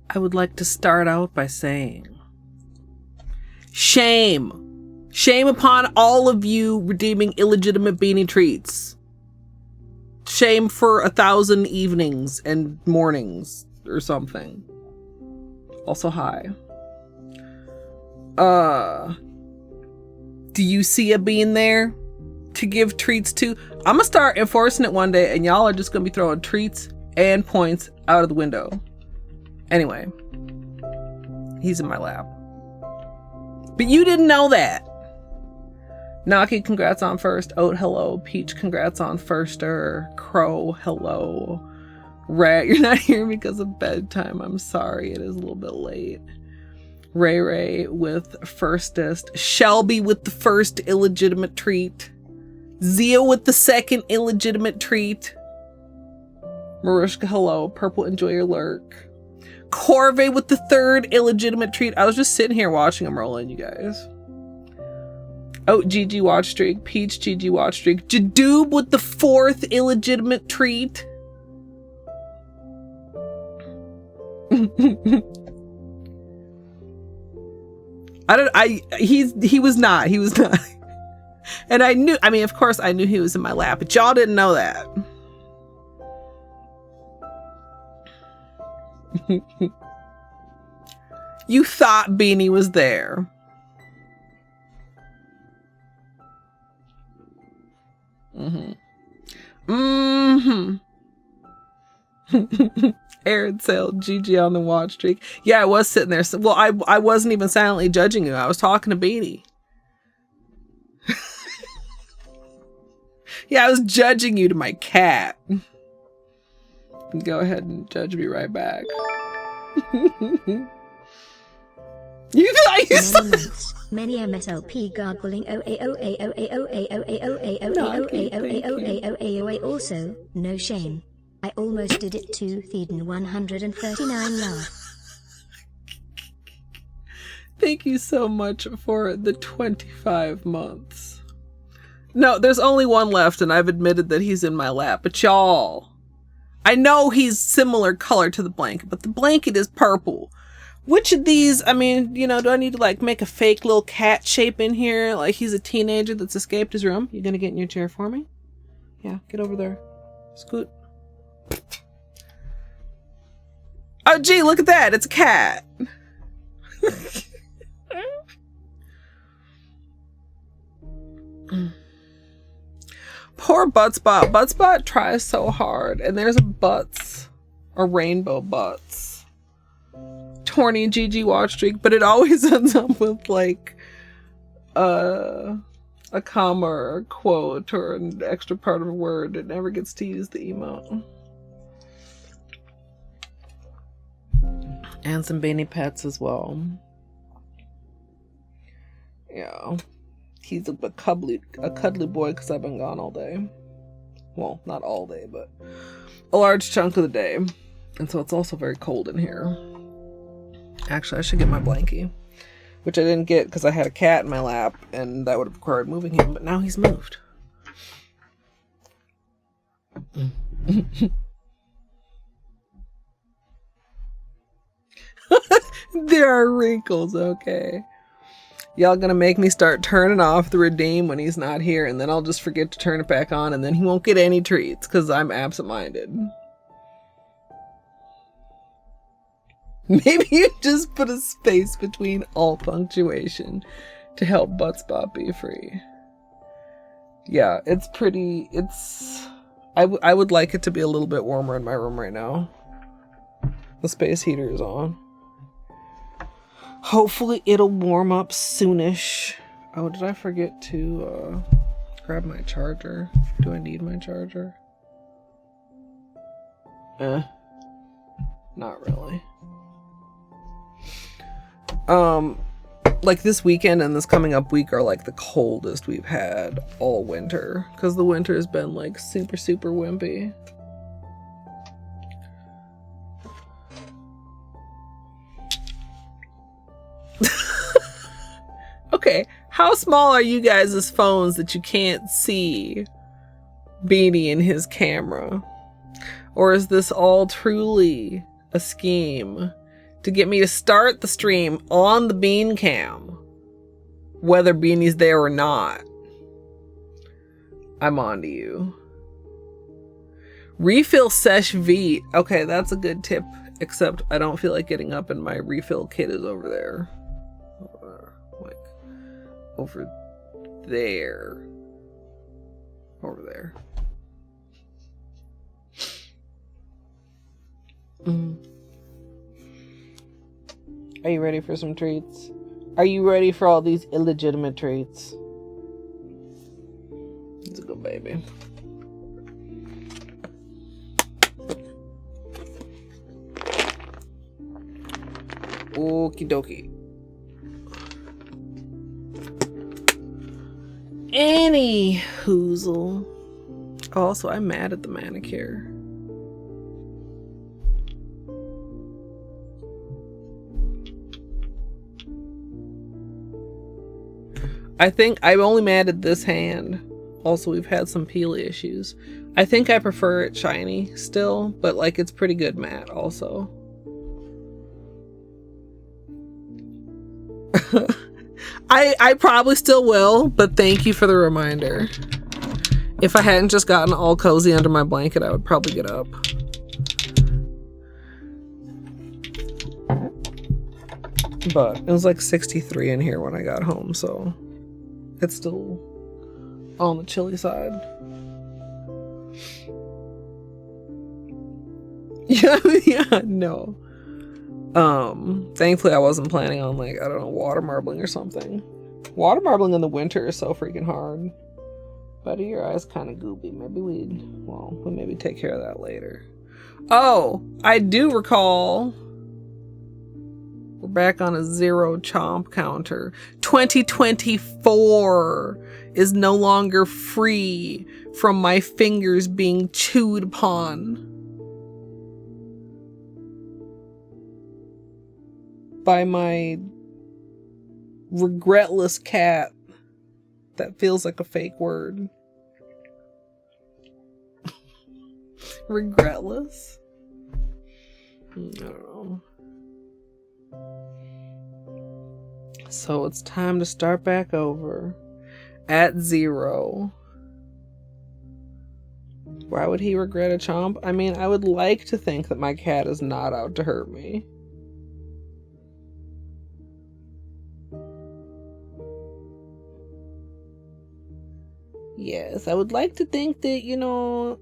I would like to start out by saying, shame. Shame upon all of you redeeming illegitimate beanie treats. Shame for 1,000 evenings and mornings or something. Also, hi. Do you see a bean there to give treats to? I'm gonna start enforcing it one day, and y'all are just gonna be throwing treats and points out of the window. Anyway, he's in my lap. But you didn't know that. Naki, congrats on first. Oat, hello. Peach, congrats on firster. Crow, hello. Rat, you're not here because of bedtime. I'm sorry, it is a little bit late. Ray Ray with firstest. Shelby with the first illegitimate treat. Zia with the second illegitimate treat. Marushka, hello. Purple, enjoy your lurk. Corvey with the third illegitimate treat. I was just sitting here watching him roll in, you guys. Oh, GG watch streak. Peach, GG watch streak. Jadoob with the fourth illegitimate treat. He was not. And I knew, I mean, of course I knew he was in my lap, but y'all didn't know that. You thought Beanie was there. Aaron sailed GG on the watch streak. Yeah, I was sitting there. Well, I wasn't even silently judging you. I was talking to Beanie. Yeah, I was judging you to my cat. Go ahead and judge me right back. You thought you said many MSLP gargling also no shame. I almost did it too. Theden 139 laugh. Thank you so much for the 25 months. No, there's only one left, and I've admitted that he's in my lap. But y'all, I know he's similar color to the blanket, but the blanket is purple. Which of these, I mean, you know, do I need to like make a fake little cat shape in here? Like he's a teenager that's escaped his room. You gonna get in your chair for me? Yeah, get over there. Scoot. Oh, gee, look at that. It's a cat. Poor Buttspot. Buttspot tries so hard, and there's a rainbow butts. Torny GG watch streak, but it always ends up with like a comma or a quote or an extra part of a word. It never gets to use the emote. And some Beanie pets as well. Yeah. He's a cuddly boy because I've been gone all day. Well, not all day, but a large chunk of the day. And so it's also very cold in here. Actually, I should get my blankie, which I didn't get because I had a cat in my lap and that would have required moving him, but now he's moved. There are wrinkles, okay. Y'all gonna make me start turning off the redeem when he's not here, and then I'll just forget to turn it back on, and then he won't get any treats because I'm absent-minded. Maybe you just put a space between all punctuation to help Buttspot be free. Yeah, it's pretty, I would like it to be a little bit warmer in my room right now. The space heater is on. Hopefully it'll warm up soonish. Oh, did I forget to grab my charger? Do I need my charger? Not really. Like this weekend and this coming up week are like the coldest we've had all winter, because the winter has been like super wimpy. Okay, how small are you guys' phones that you can't see Beanie in his camera? Or is this all truly a scheme to get me to start the stream on the bean cam, whether Beanie's there or not? I'm on to you. Refill Seche Vite. Okay, that's a good tip, except I don't feel like getting up and my refill kit is over there. Like, over there. Over there. Are you ready for some treats? Are you ready for all these illegitimate treats? It's a good baby. Okie dokie. Any hoozle. Also, I'm mad at the manicure. I think I'm only mad at this hand. Also, we've had some peel issues. I think I prefer it shiny still, but like it's pretty good matte also. I probably still will, but thank you for the reminder. If I hadn't just gotten all cozy under my blanket, I would probably get up. But it was like 63 in here when I got home, so it's still on the chilly side. Yeah, no. Thankfully I wasn't planning on, like, I don't know, water marbling or something. Water marbling in the winter is so freaking hard. Buddy, your eye's kind of goopy. We'll maybe take care of that later. Oh, I do recall. We're back on a 0 chomp counter. 2024 is no longer free from my fingers being chewed upon by my regretless cat. That feels like a fake word. Regretless? I don't know. So it's time to start back over at 0. Why would he regret a chomp? I mean, I would like to think that my cat is not out to hurt me. Yes, I would like to think that, you know,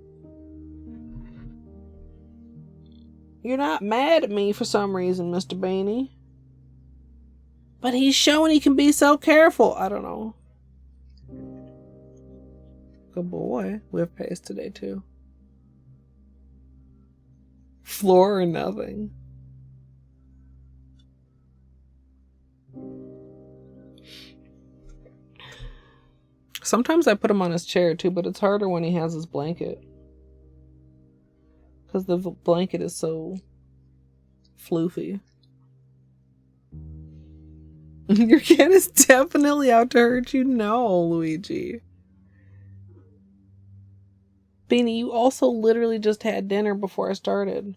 you're not mad at me for some reason, Mr. Beanie. But he's showing he can be so careful. I don't know. Good boy. We have pace today, too. Floor or nothing. Sometimes I put him on his chair too, but it's harder when he has his blanket. Because the blanket is so floofy. Your cat is definitely out to hurt you. No, Luigi. Beanie, you also literally just had dinner before I started.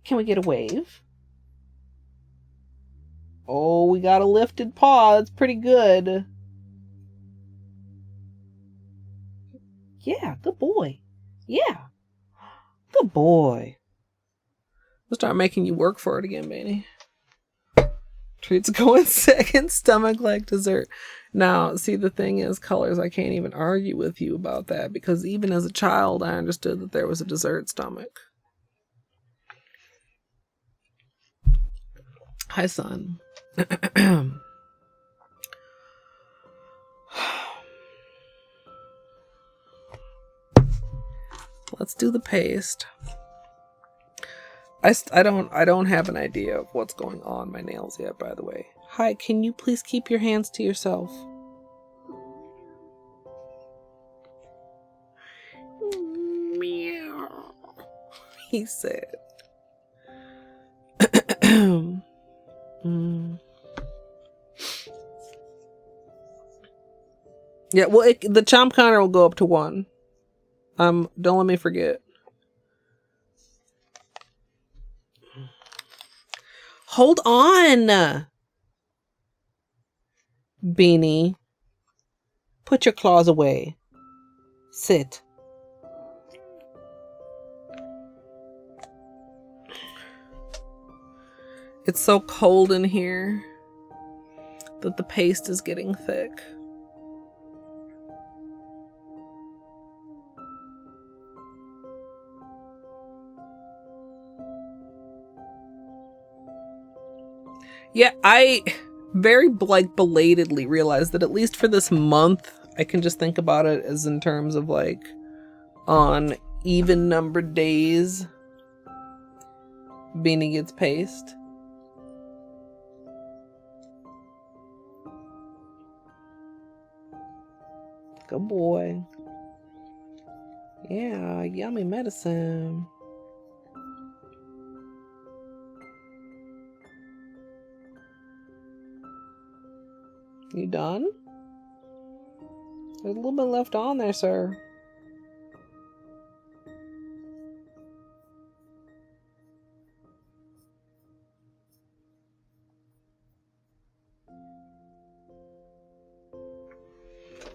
Can we get a wave? Oh, we got a lifted paw. That's pretty good. Yeah, good boy. Yeah. Good boy. We'll start making you work for it again, Beanie. Treats go in second, stomach like dessert. Now, see, the thing is, Colors, I can't even argue with you about that, because even as a child, I understood that there was a dessert stomach. Hi, son. Let's do the paste. I don't have an idea of what's going on my nails yet, by the way. Hi, can you please keep your hands to yourself? Meow. He said. Yeah, well, the chomp counter will go up to 1. Don't let me forget. Hold on, Beanie. Put your claws away. Sit. It's so cold in here that the paste is getting thick. Yeah, I very like belatedly realized that at least for this month, I can just think about it as in terms of like on even numbered days, Beanie gets paste. Good boy. Yeah, yummy medicine. You done? There's a little bit left on there, sir.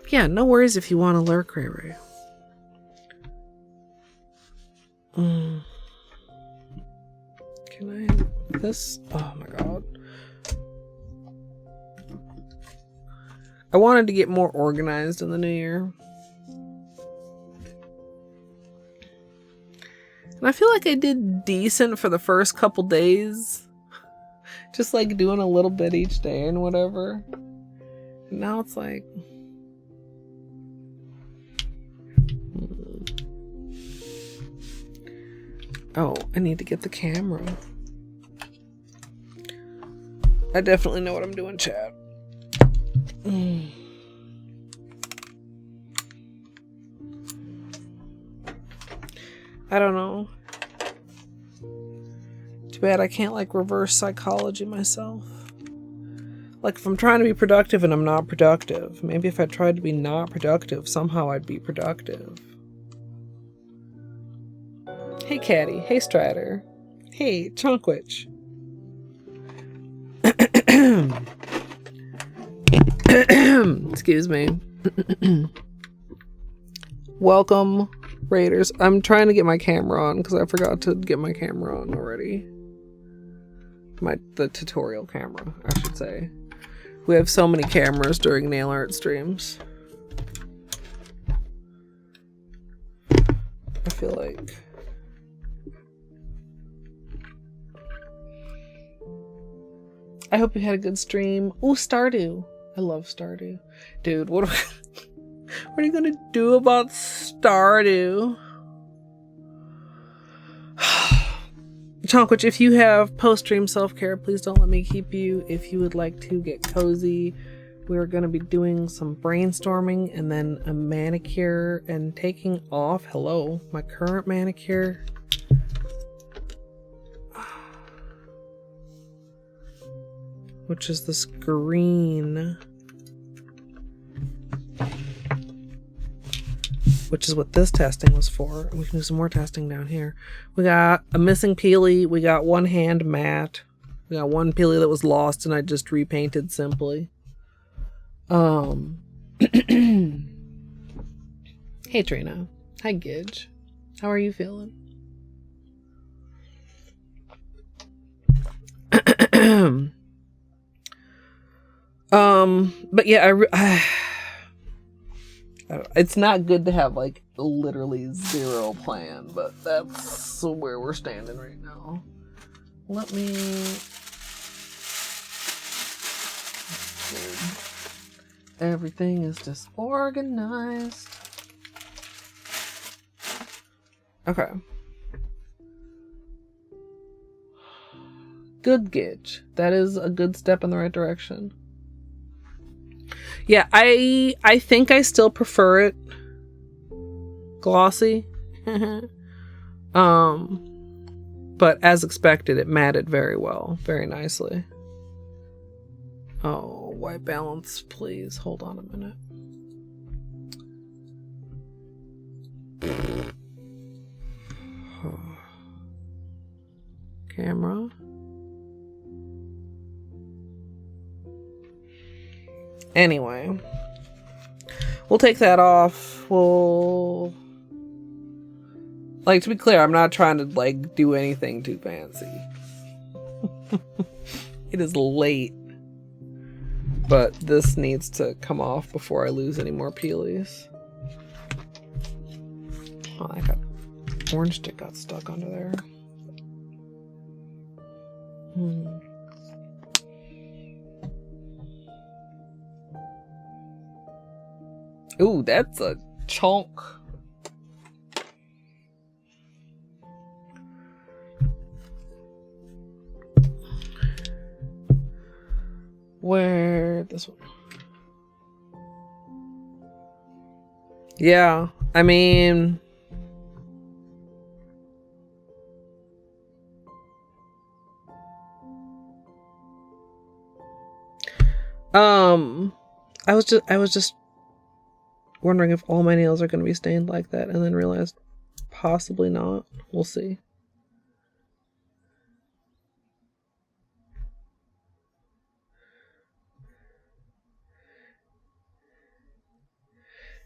Yeah, no worries if you want to lurk, Ray Ray. Can I have this? Oh my god. I wanted to get more organized in the new year. And I feel like I did decent for the first couple days. Just like doing a little bit each day and whatever. And now it's like... Oh, I need to get the camera. I definitely know what I'm doing, chat. I don't know. Too bad I can't like reverse psychology myself. Like if I'm trying to be productive and I'm not productive, maybe if I tried to be not productive, somehow I'd be productive. Hey Caddy, hey Strider, hey Chunkwitch. Excuse me. Welcome, Raiders. I'm trying to get my camera on because I forgot to get my camera on already. The tutorial camera, I should say. We have so many cameras during nail art streams. I feel like... I hope you had a good stream. Ooh, Stardew. I love Stardew. Dude, what are you gonna do about Stardew? Chonkwich, if you have post-stream self-care, please don't let me keep you. If you would like to get cozy, we're gonna be doing some brainstorming and then a manicure and taking off. Hello, my current manicure. Which is this green. Which is what this testing was for. We can do some more testing down here. We got a missing peely. We got one hand matte. We got one peely that was lost and I just repainted simply. Hey Trina. Hi Gidge. How are you feeling? But yeah, it's not good to have like literally zero plan, but that's where we're standing right now. Let me... Everything is disorganized. Okay. Good Gidge. That is a good step in the right direction. Yeah, I think I still prefer it glossy. But as expected, it matted very well, very nicely. Oh, white balance, please. Hold on a minute. camera. Anyway, we'll take that off. We'll, like, to be clear, I'm not trying to like do anything too fancy. It is late, but this needs to come off before I lose any more peelies. Oh, I got orange stick got stuck under there. Ooh, that's a chunk. Where this one? Yeah, I mean, I was just wondering if all my nails are going to be stained like that, and then realized possibly not. We'll see.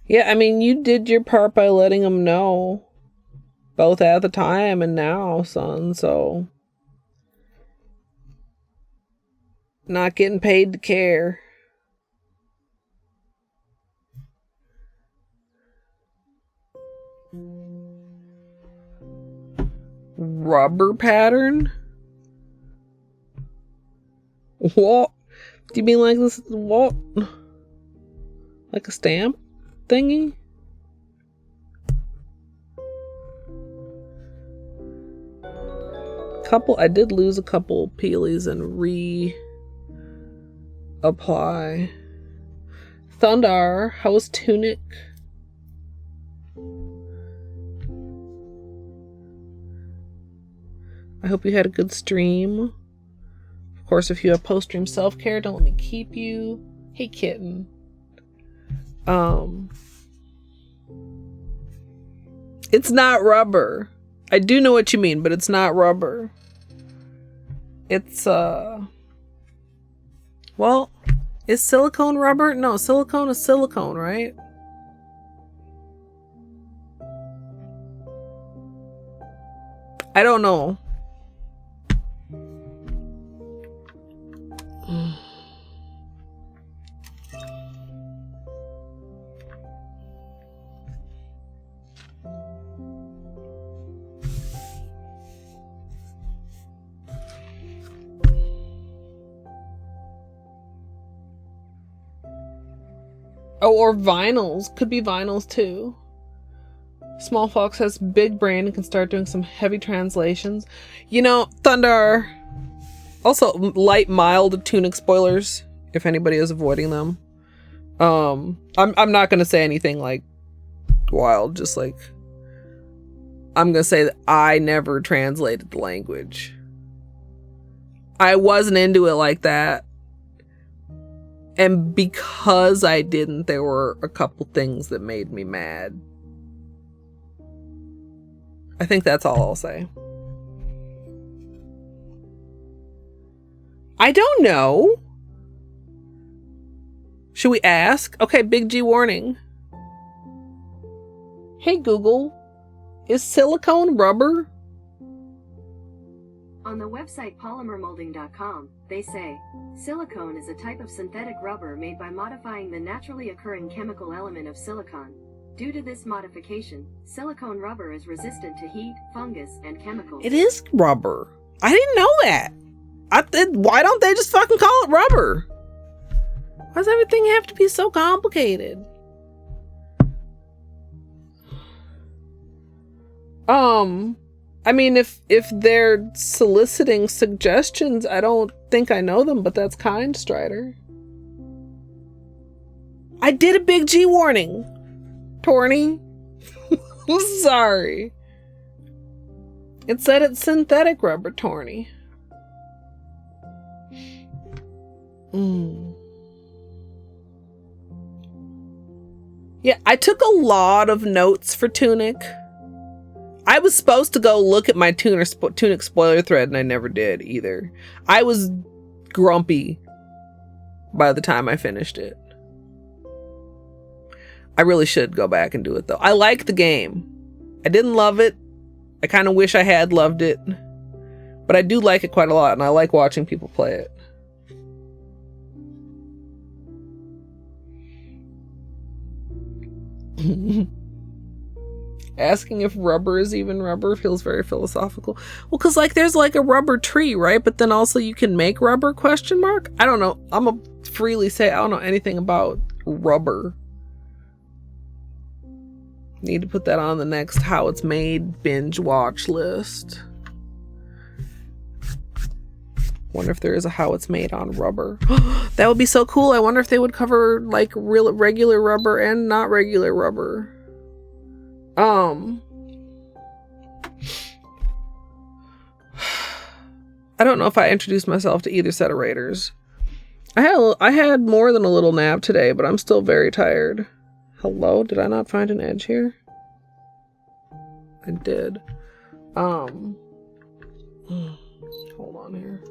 Yeah, I mean, you did your part by letting them know, both at the time and now, son, so not getting paid to care. Rubber pattern? What? Do you mean like this? What? Like a stamp thingy? I did lose a couple peelies and apply. Thundar, how was Tunic? I hope you had a good stream. Of course, if you have post-stream self-care, don't let me keep you. Hey, kitten. It's not rubber. I do know what you mean, but it's not rubber. It's, well, is silicone rubber? No, silicone is silicone, right? I don't know. Oh, or vinyls. Could be vinyls too. Small Fox has big brain and can start doing some heavy translations. You know, Thunder. Also, light, mild Tunic spoilers, if anybody is avoiding them. I'm not gonna say anything like wild, just like I'm gonna say that I never translated the language. I wasn't into it like that. And because I didn't, there were a couple things that made me mad. I think that's all I'll say. I don't know. Should we ask? Okay, big G warning. Hey Google, is silicone rubber? On the website polymermolding.com, they say, silicone is a type of synthetic rubber made by modifying the naturally occurring chemical element of silicon. Due to this modification, silicone rubber is resistant to heat, fungus, and chemicals. It is rubber. I didn't know that. Why don't they just fucking call it rubber? Why does everything have to be so complicated? I mean, if they're soliciting suggestions, I don't think I know them, but that's kind, Strider. I did a big G warning, Torny. Sorry. It said it's synthetic rubber, Torny. Yeah, I took a lot of notes for Tunic. I was supposed to go look at my tunic spoiler thread, and I never did either. I was grumpy by the time I finished it. I really should go back and do it, though. I like the game. I didn't love it. I kind of wish I had loved it. But I do like it quite a lot, and I like watching people play it. Asking if rubber is even rubber feels very philosophical. Well, because like there's like a rubber tree, right? But then also you can make rubber, question mark? I don't know. I'm gonna freely say I don't know anything about rubber. Need to put that on the next how it's made binge watch list. Wonder if there is a how it's made on rubber. That would be so cool. I wonder if they would cover like real regular rubber and not regular rubber. I don't know if I introduced myself to either set of raiders. I had more than a little nap today, but I'm still very tired. Hello? Did I not find an edge here? I did. Hold on here.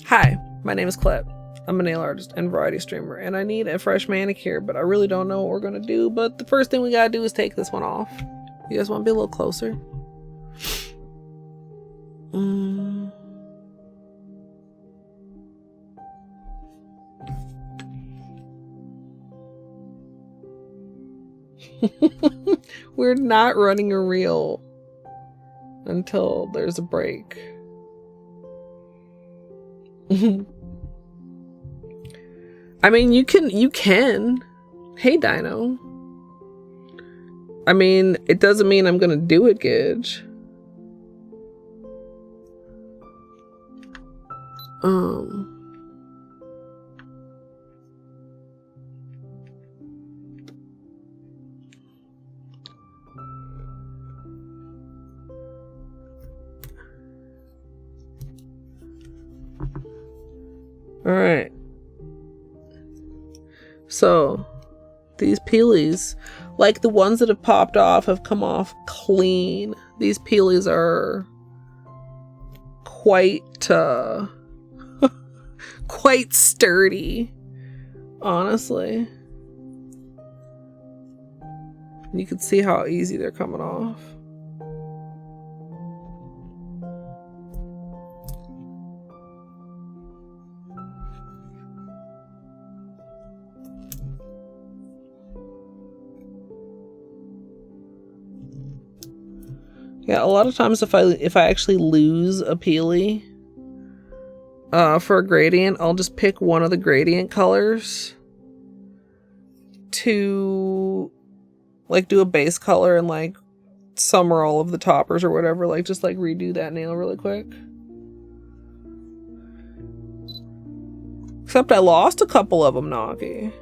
Hi, my name is Colette. I'm a nail artist and variety streamer, and I need a fresh manicure, but I really don't know what we're gonna do. But the first thing we gotta do is take this one off. You guys want to be a little closer? We're not running a reel until there's a break. I mean, you can. Hey, Dino. I mean, it doesn't mean I'm gonna do it, Gidge. All right. So, these peelies, like the ones that have popped off, have come off clean. These peelies are quite, quite sturdy, honestly. You can see how easy they're coming off. Yeah, a lot of times if I actually lose a peely for a gradient, I'll just pick one of the gradient colors to like do a base color and like summer all of the toppers or whatever, like just like redo that nail really quick. Except I lost a couple of them, Nagi.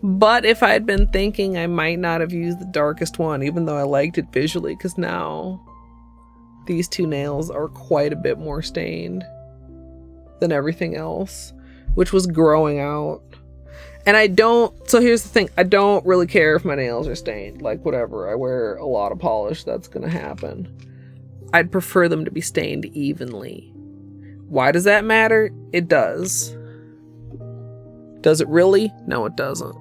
But if I had been thinking, I might not have used the darkest one, even though I liked it visually, because now these two nails are quite a bit more stained than everything else, which was growing out. And I don't, so here's the thing, I don't really care if my nails are stained, like whatever, I wear a lot of polish, that's gonna happen. I'd prefer them to be stained evenly. Why does that matter? It does. Does it really? No, it doesn't.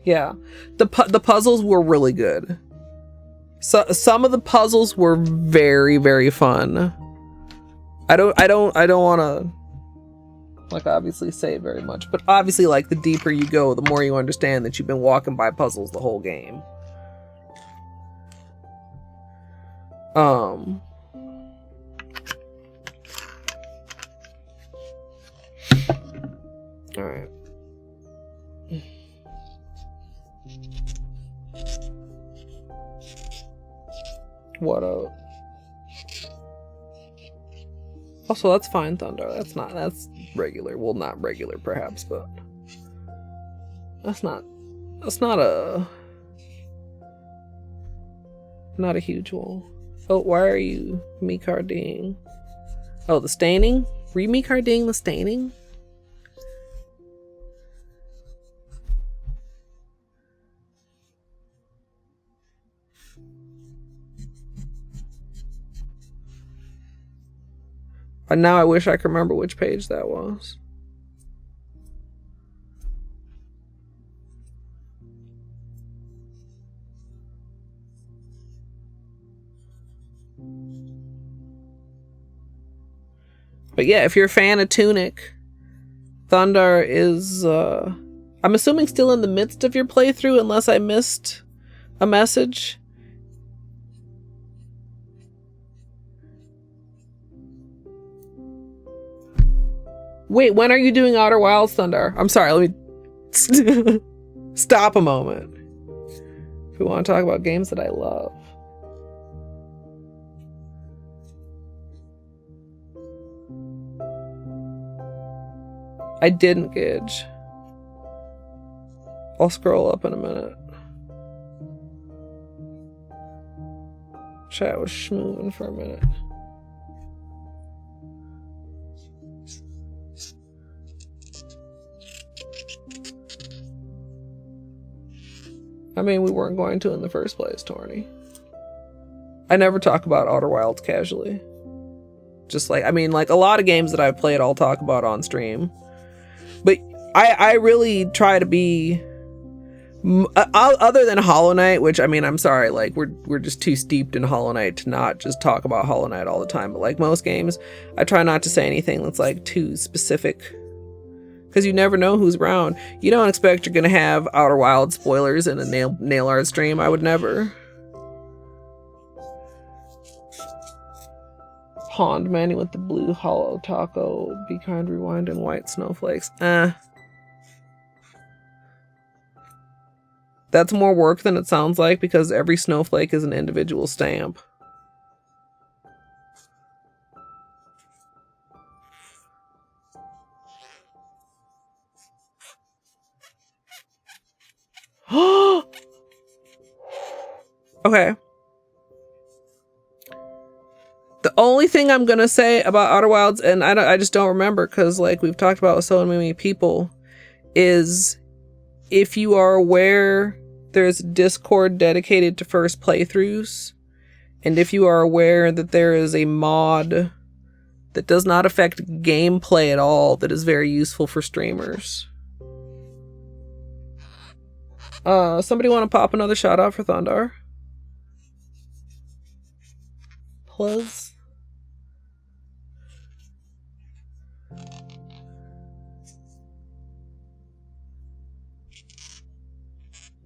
Yeah, the puzzles were really good. So some of the puzzles were very, very fun. I don't want to like obviously say very much, but obviously like the deeper you go, the more you understand that you've been walking by puzzles the whole game. All right. What up? Also, that's fine, Thunder. That's regular. Well, not regular, perhaps, but that's not a huge wall. Oh, why are you me carding? Oh, the staining? Remy Carding, the staining? And now I wish I could remember which page that was. But yeah, if you're a fan of Tunic, Thundar is, I'm assuming still in the midst of your playthrough unless I missed a message. Wait, when are you doing Outer Wilds, Thundar? I'm sorry, let me stop a moment. If we want to talk about games that I love. I didn't gauge. I'll scroll up in a minute. Chat was schmoving for a minute. I mean, we weren't going to in the first place, Torny. I never talk about Outer Wilds casually. Just like, I mean, like a lot of games that I've played, I'll talk about on stream. But I really try to be, other than Hollow Knight, which I mean, I'm sorry, like we're just too steeped in Hollow Knight to not just talk about Hollow Knight all the time. But like most games, I try not to say anything that's like too specific, because you never know who's around. You don't expect you're gonna have Outer Wilds spoilers in a nail art stream. I would never. Pond Manny with the blue Holo Taco, Be Kind Rewind, and white snowflakes. That's more work than it sounds like, because every snowflake is an individual stamp. Okay. The only thing I'm gonna say about Outer Wilds, and I just don't remember because like we've talked about with so many people, is if you are aware there's Discord dedicated to first playthroughs, and if you are aware that there is a mod that does not affect gameplay at all that is very useful for streamers. Somebody want to pop another shout out for Thundar? Please.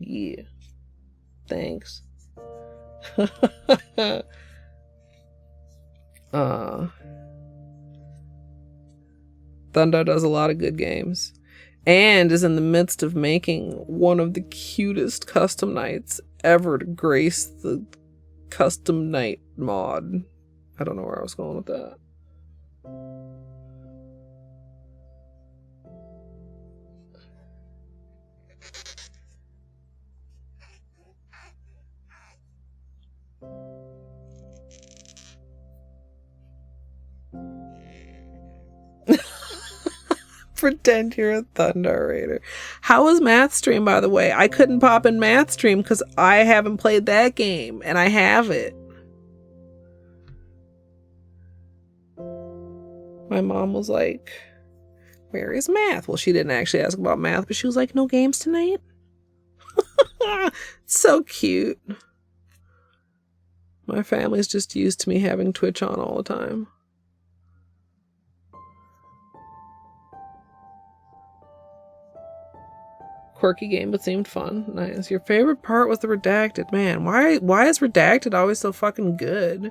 Yeah. Thanks. Thunder does a lot of good games and is in the midst of making one of the cutest custom knights ever to grace the custom knight mod. I don't know where I was going with that. Pretend you're a Thunder Raider. How was Math Stream, by the way? I couldn't pop in Math Stream because I haven't played that game, and I have it. My mom was like, where is Math? Well, she didn't actually ask about Math, but she was like, no games tonight? So cute. My family's just used to me having Twitch on all the time. Quirky game, but seemed fun. Nice. Your favorite part was the redacted. Man, why is redacted always so fucking good?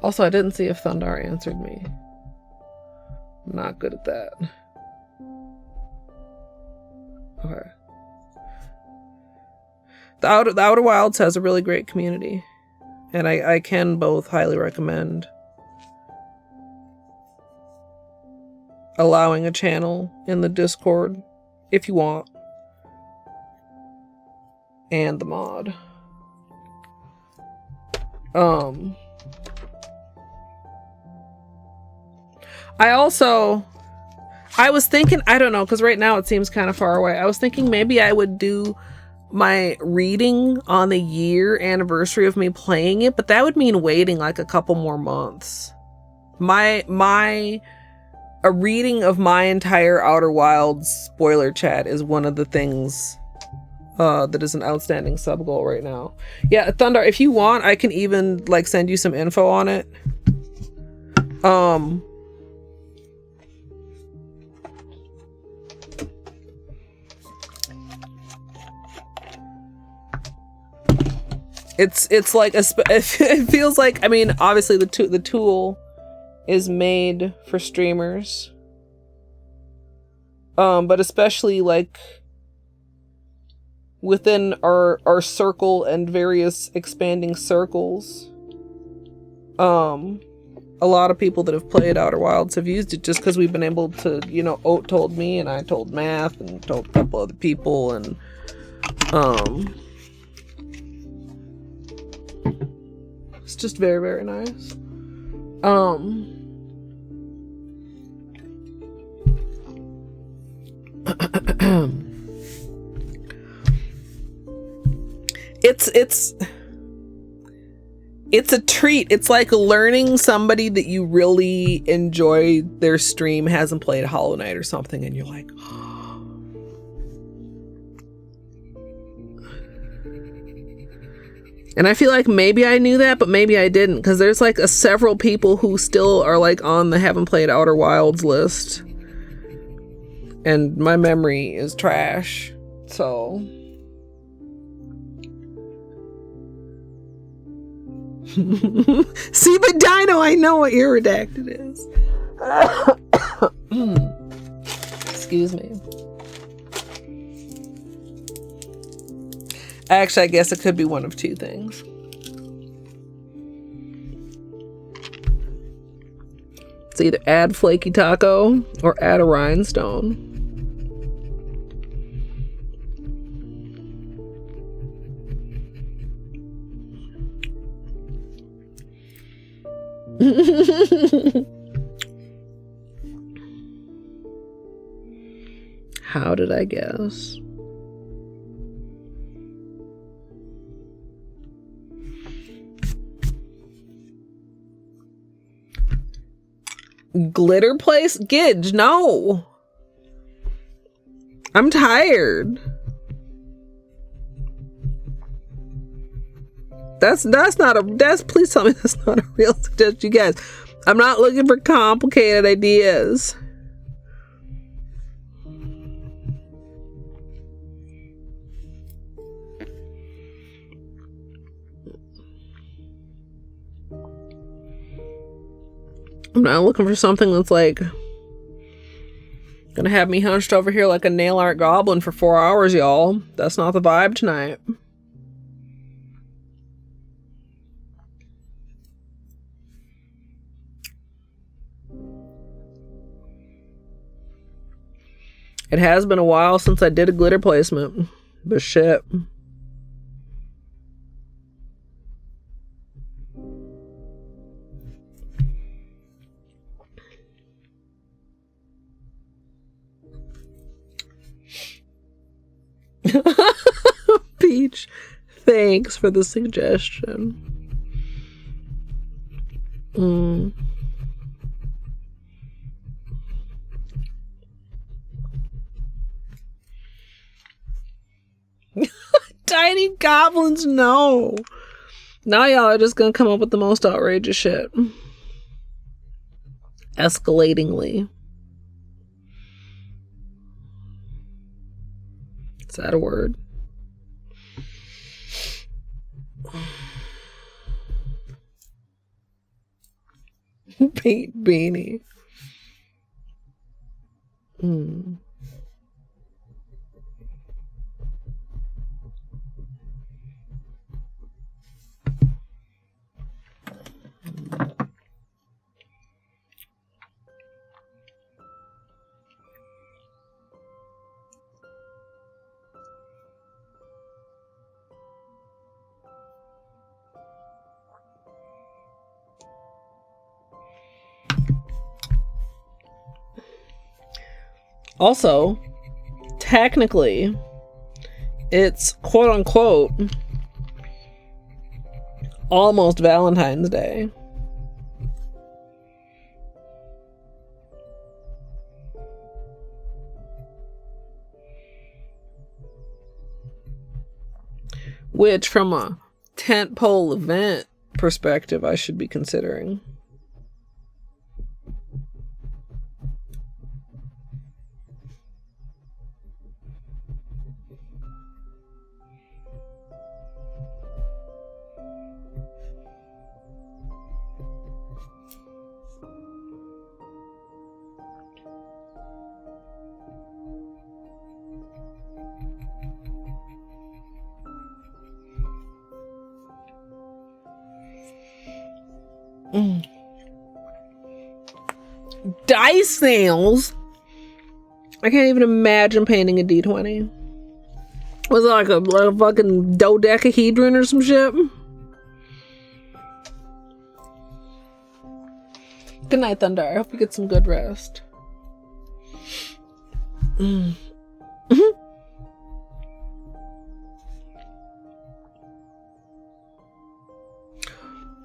Also, I didn't see if Thundar answered me. I'm not good at that. Okay. The Outer Wilds has a really great community, and I can both highly recommend allowing a channel in the Discord if you want, and the mod. I was thinking, I don't know, because right now it seems kind of far away. I was thinking maybe I would do my reading on the year anniversary of me playing it, but that would mean waiting like a couple more months. A reading of my entire Outer Wilds spoiler chat is one of the things that is an outstanding sub goal right now. Yeah, Thunder, if you want, I can even like send you some info on it. It's like it feels like, I mean, obviously the tool is made for streamers, but especially like within our circle and various expanding circles, a lot of people that have played Outer Wilds have used it just because we've been able to, you know, Oat told me and I told Math and told a couple other people, and it's just very, very nice. It's a treat. It's like learning somebody that you really enjoy their stream hasn't played Hollow Knight or something, and you're like, and I feel like maybe I knew that, but maybe I didn't, because there's like several people who still are like on the haven't played Outer Wilds list, and my memory is trash. So see, but Dino, I know what your redacted is. Excuse me. Actually, I guess it could be one of two things. It's either add Flakie Taco or add a rhinestone. How did I guess? Glitter place? Gidge, no. I'm tired. That's please tell me that's not a real suggestion, you guys. I'm not looking for complicated ideas. I'm not looking for something that's like gonna have me hunched over here like a nail art goblin for 4 hours, y'all. That's not the vibe tonight. It has been a while since I did a glitter placement, but shit. Peach, thanks for the suggestion. Tiny goblins, no. Now y'all are just gonna come up with the most outrageous shit. Escalatingly. Is that a word? Paint beanie. Also, technically, it's quote unquote almost Valentine's Day. Which, from a tentpole event perspective, I should be considering. Dice nails. I can't even imagine painting a D20. Was it like a fucking dodecahedron or some shit? Good night, Thunder. I hope you get some good rest.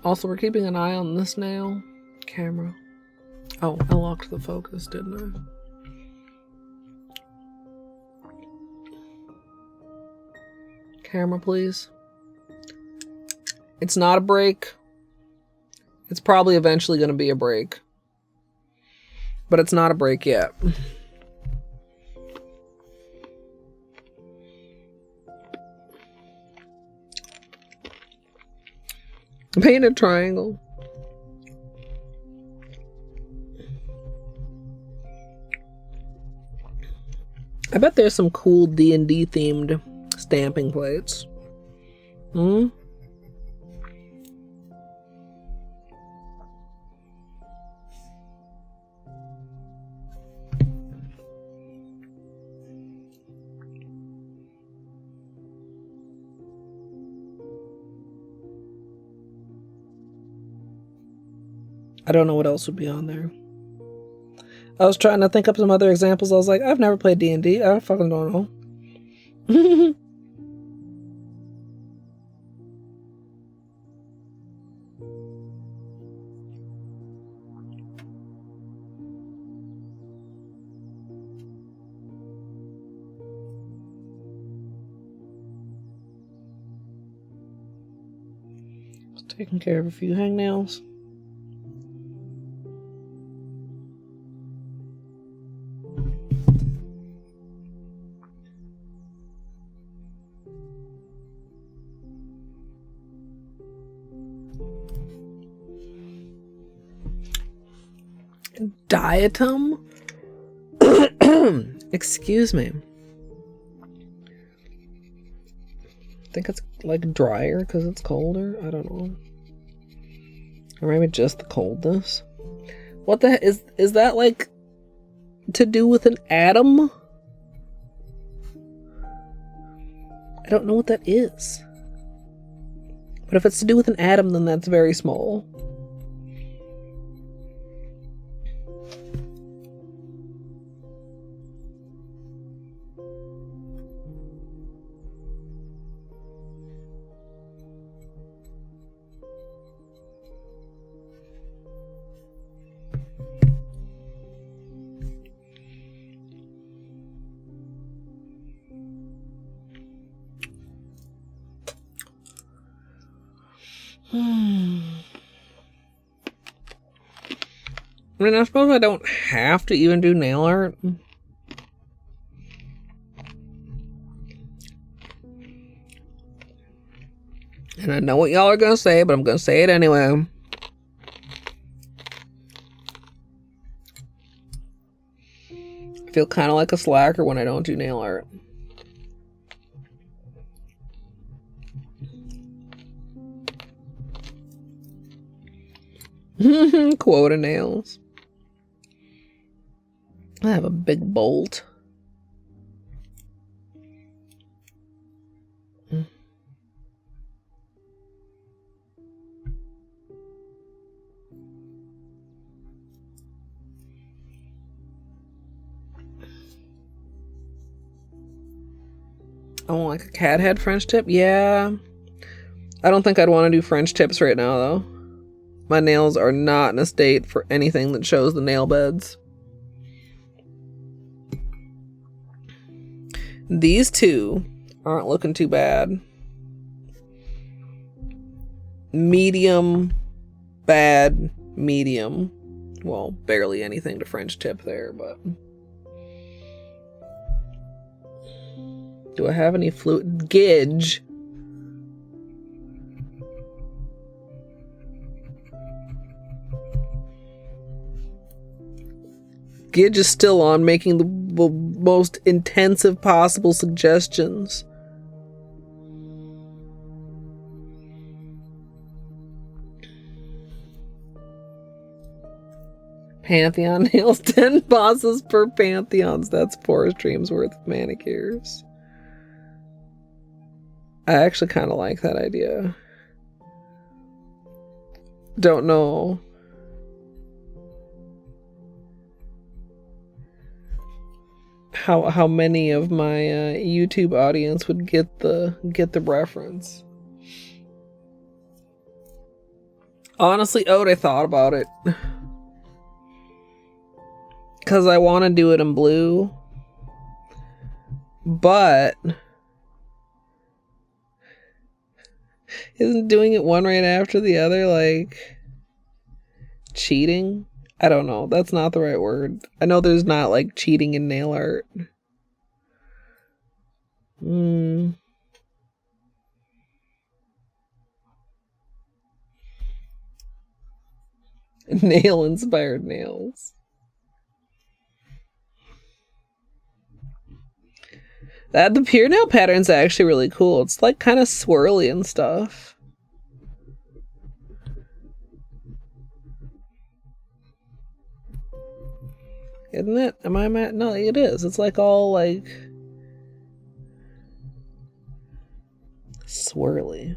Also, we're keeping an eye on this nail camera. Oh, I locked the focus, didn't I? Camera, please. It's not a break. It's probably eventually going to be a break. But it's not a break yet. Paint a triangle. I bet there's some cool D&D themed stamping plates. I don't know what else would be on there. I was trying to think up some other examples. I was like, I've never played D&D. I fucking don't know. Taking care of a few hangnails. Diatom? Excuse me. I think it's like drier because it's colder. I don't know. Or maybe just the coldness. What the heck is that like to do with an atom? I don't know what that is. But if it's to do with an atom, then that's very small. I mean, I suppose I don't have to even do nail art. And I know what y'all are gonna say, but I'm gonna say it anyway. I feel kind of like a slacker when I don't do nail art. Quota nails. I have a big bolt. I want like a cat head French tip. Yeah. I don't think I'd want to do French tips right now though. My nails are not in a state for anything that shows the nail beds. These two aren't looking too bad. Medium, bad, medium. Well, barely anything to French tip there, but... Do I have any fluid? Gidge. Gidge is still on, making the most intensive possible suggestions. Pantheon nails, 10 bosses per Pantheons. That's 4 streams worth of manicures. I actually kind of like that idea. Don't know. How many of my YouTube audience would get the reference? Honestly, I thought about it. Because I want to do it in blue. But... Isn't doing it one right after the other, like... cheating? I don't know. That's not the right word. I know there's not, like, cheating in nail art. Nail-inspired nails. The pure nail pattern's actually really cool. It's, like, kind of swirly and stuff. Isn't it? Am I mad? No, it is. It's like all like swirly.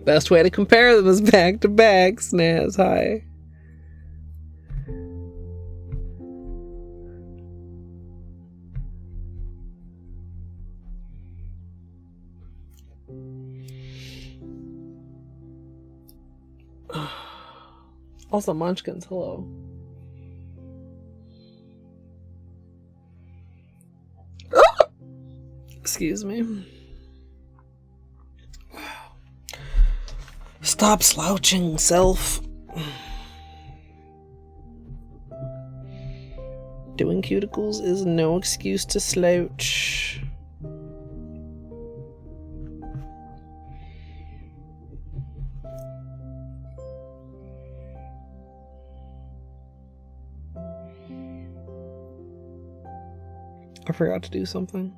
Best way to compare them is back to back. Snaz, hi. Also, Munchkins, hello. Ah! Excuse me. Stop slouching, self. Doing cuticles is no excuse to slouch. I forgot to do something.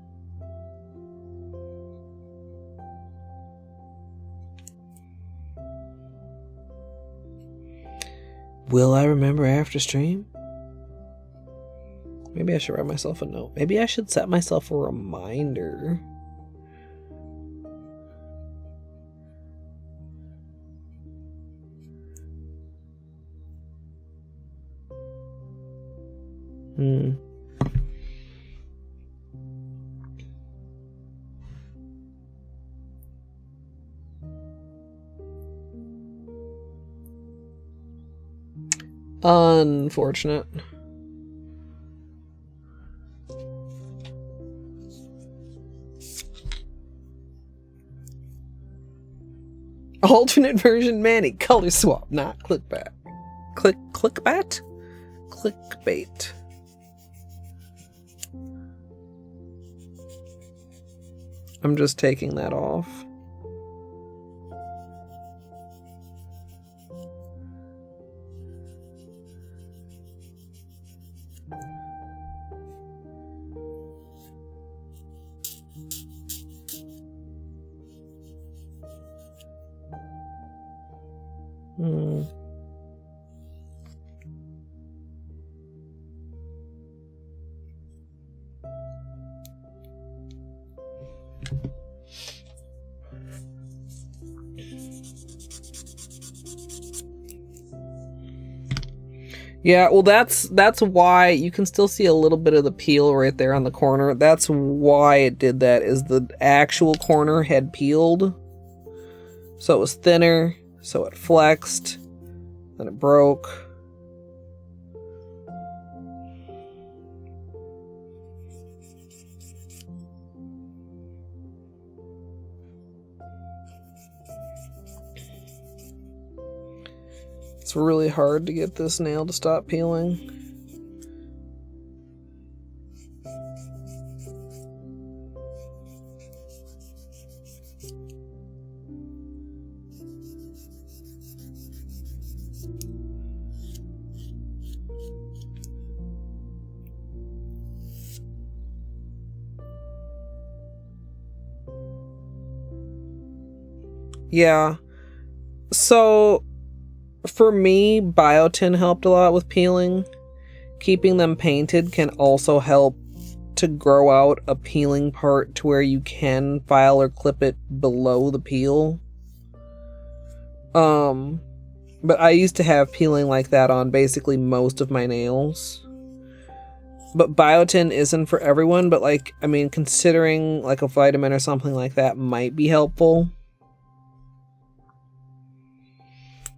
Will I remember after stream? Maybe I should write myself a note. Maybe I should set myself a reminder. Unfortunate. Alternate version Manny. Color swap, not clickbait. Clickbait? Clickbait. I'm just taking that off. Yeah, well that's why you can still see a little bit of the peel right there on the corner. That's why it did that, is the actual corner had peeled. So it was thinner, so it flexed, then it broke. It's really hard to get this nail to stop peeling. Yeah. So for me, biotin helped a lot with peeling. Keeping them painted can also help to grow out a peeling part to where you can file or clip it below the peel. But I used to have peeling like that on basically most of my nails. But biotin isn't for everyone, but like, I mean, considering like a vitamin or something like that might be helpful.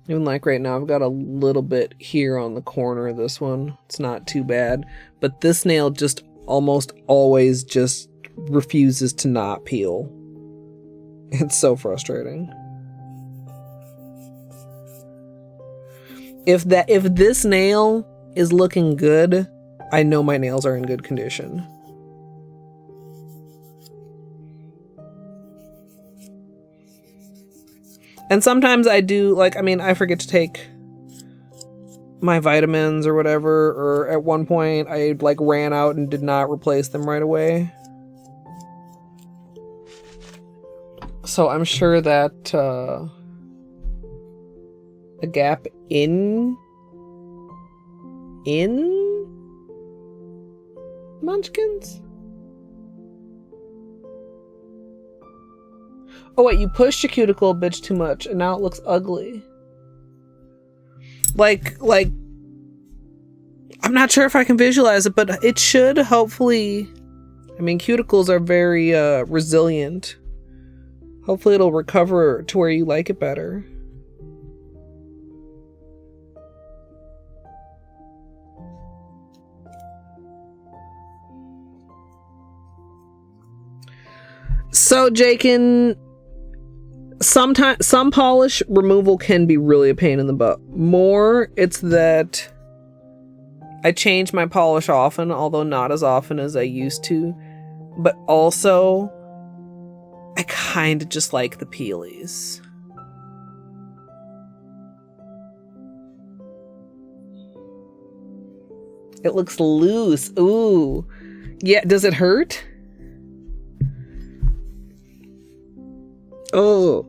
Even like right now, I've got a little bit here on the corner of this one. It's not too bad. But this nail just almost always just refuses to not peel. It's so frustrating. If this nail is looking good, I know my nails are in good condition. And sometimes I do, like, I mean, I forget to take my vitamins or whatever, or at one point I, like, ran out and did not replace them right away. So I'm sure that, a gap in Munchkins? Oh wait, you pushed your cuticle a bit too much and now it looks ugly. Like, I'm not sure if I can visualize it, but it should hopefully, I mean, cuticles are very resilient. Hopefully it'll recover to where you like it better. So, Jakin, sometimes some polish removal can be really a pain in the butt. More, it's that I change my polish often, although not as often as I used to. But also, I kind of just like the peelies. It looks loose. Ooh. Yeah, does it hurt? Oh.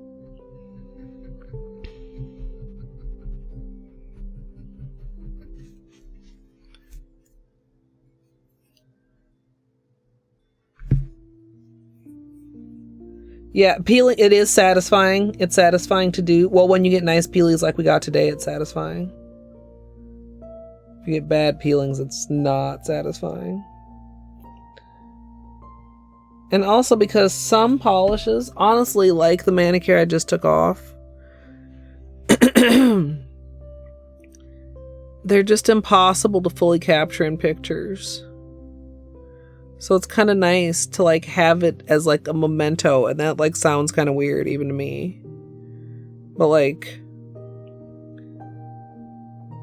Yeah, peeling, it is satisfying. It's satisfying to do. Well, when you get nice peelies like we got today, it's satisfying. If you get bad peelings, it's not satisfying. And also because some polishes, honestly, like the manicure I just took off, they're just impossible to fully capture in pictures. So it's kind of nice to like have it as like a memento, and that like sounds kind of weird even to me. But like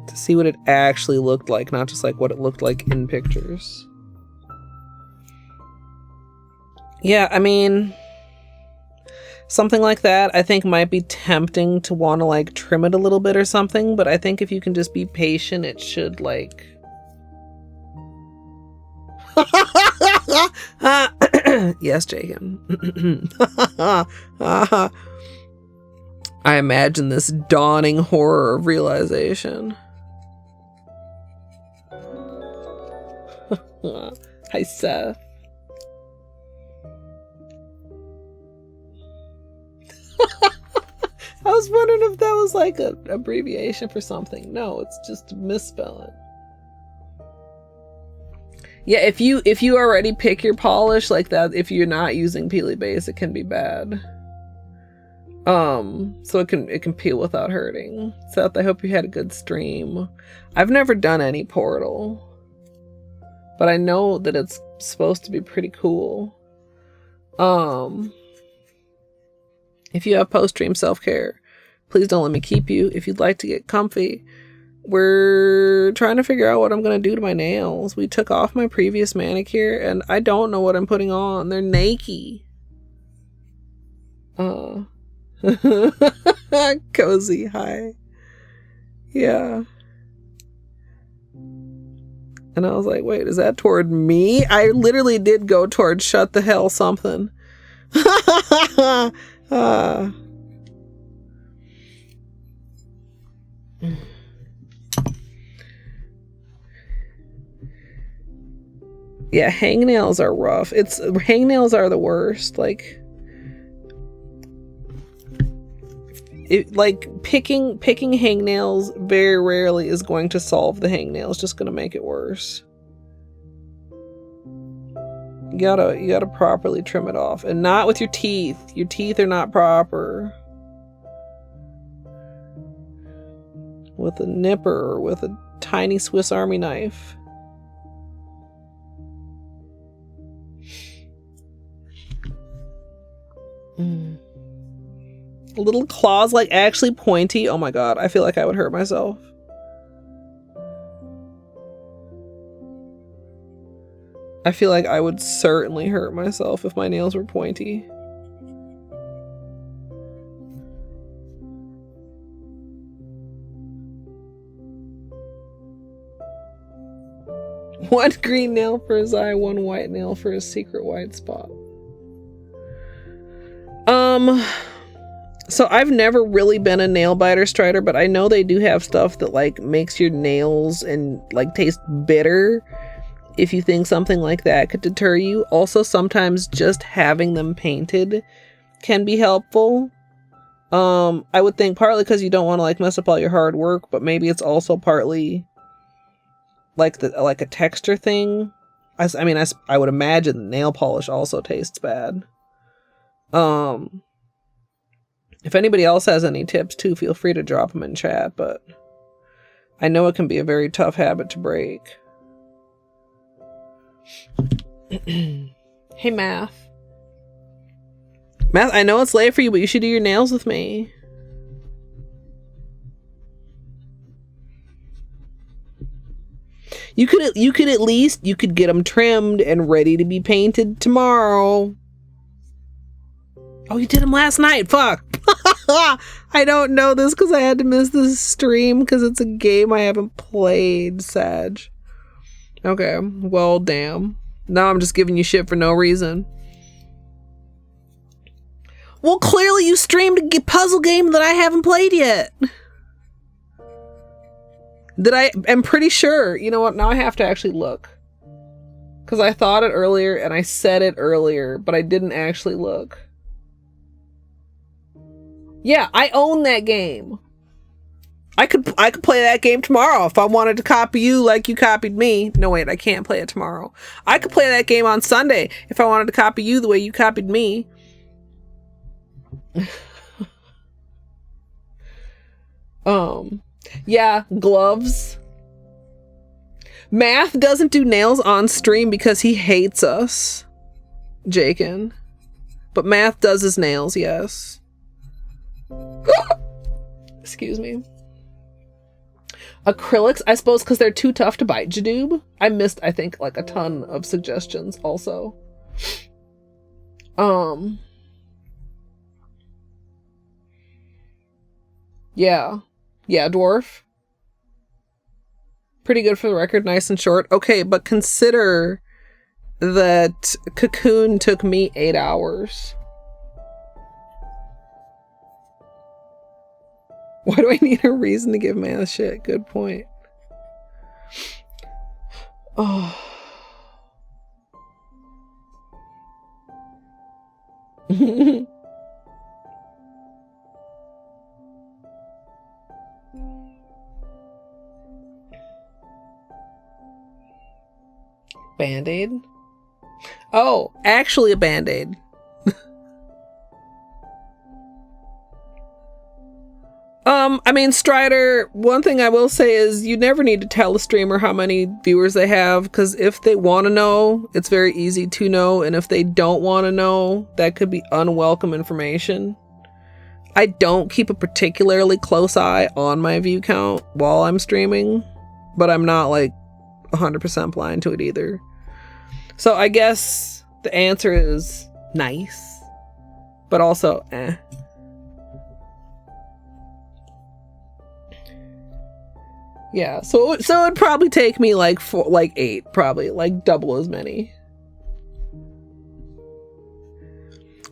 to see what it actually looked like, not just like what it looked like in pictures. Yeah, I mean, something like that I think might be tempting to want to like trim it a little bit or something, but I think if you can just be patient, it should like... Yes, Jacob. I imagine this dawning horror of realization. Hi, Seth. was wondering if that was like an abbreviation for something. No, it's just misspelling. Yeah, if you already pick your polish like that, if you're not using Peely Base, it can be bad. So it can peel without hurting. Seth, I hope you had a good stream. I've never done any Portal, but I know that it's supposed to be pretty cool. If you have post-stream self-care, please don't let me keep you. If you'd like to get comfy, we're trying to figure out what I'm going to do to my nails. We took off my previous manicure, and I don't know what I'm putting on. They're naked. Cozy, hi. Yeah. And I was like, wait, is that toward me? I literally did go toward shut the hell something. Yeah, hangnails are rough. Hangnails are the worst. Like picking hangnails very rarely is going to solve the hangnail. It's just going to make it worse. You gotta properly trim it off, and not with your teeth. Your teeth are not proper. With a nipper or with a tiny Swiss Army knife. Little claws, like actually pointy. Oh my god, I feel like I would hurt myself. I feel like I would certainly hurt myself if my nails were pointy. One green nail for his eye, one white nail for his secret white spot. So I've never really been a nail biter strider, but I know they do have stuff that like makes your nails and like taste bitter. If you think something like that could deter you. Also, sometimes just having them painted can be helpful. I would think partly because you don't want to like mess up all your hard work, but maybe it's also partly like a texture thing. I would imagine nail polish also tastes bad. If anybody else has any tips too, feel free to drop them in chat, but I know it can be a very tough habit to break. Hey, Math. Math, I know it's late for you, but you should do your nails with me. You could at least get them trimmed and ready to be painted tomorrow. Oh, you did them last night. Fuck. I don't know this because I had to miss this stream because it's a game I haven't played, Sag. Okay, well, damn. Now I'm just giving you shit for no reason. Well, clearly you streamed a puzzle game that I haven't played yet. That I am pretty sure. You know what? Now I have to actually look. Because I thought it earlier and I said it earlier, but I didn't actually look. Yeah, I own that game. I could play that game tomorrow if I wanted to copy you like you copied me. No, wait, I can't play it tomorrow. I could play that game on Sunday if I wanted to copy you the way you copied me. Yeah, gloves. Math doesn't do nails on stream because he hates us, Jakin. But Math does his nails, yes. Excuse me. Acrylics, I suppose because they're too tough to bite. Jadoob, I missed, I think, like a ton of suggestions also. Yeah, dwarf. Pretty good for the record, nice and short. Okay, but consider that Cocoon took me 8 hours. Why do I need a reason to give Math shit? Good point. Oh. Band-Aid? Oh, actually a Band-Aid. I mean, Strider, one thing I will say is you never need to tell a streamer how many viewers they have, because if they want to know, it's very easy to know, and if they don't want to know, that could be unwelcome information. I don't keep a particularly close eye on my view count while I'm streaming, but I'm not like 100% blind to it either. So I guess the answer is nice, but also eh. Yeah, so it'd probably take me like 8, probably like double as many.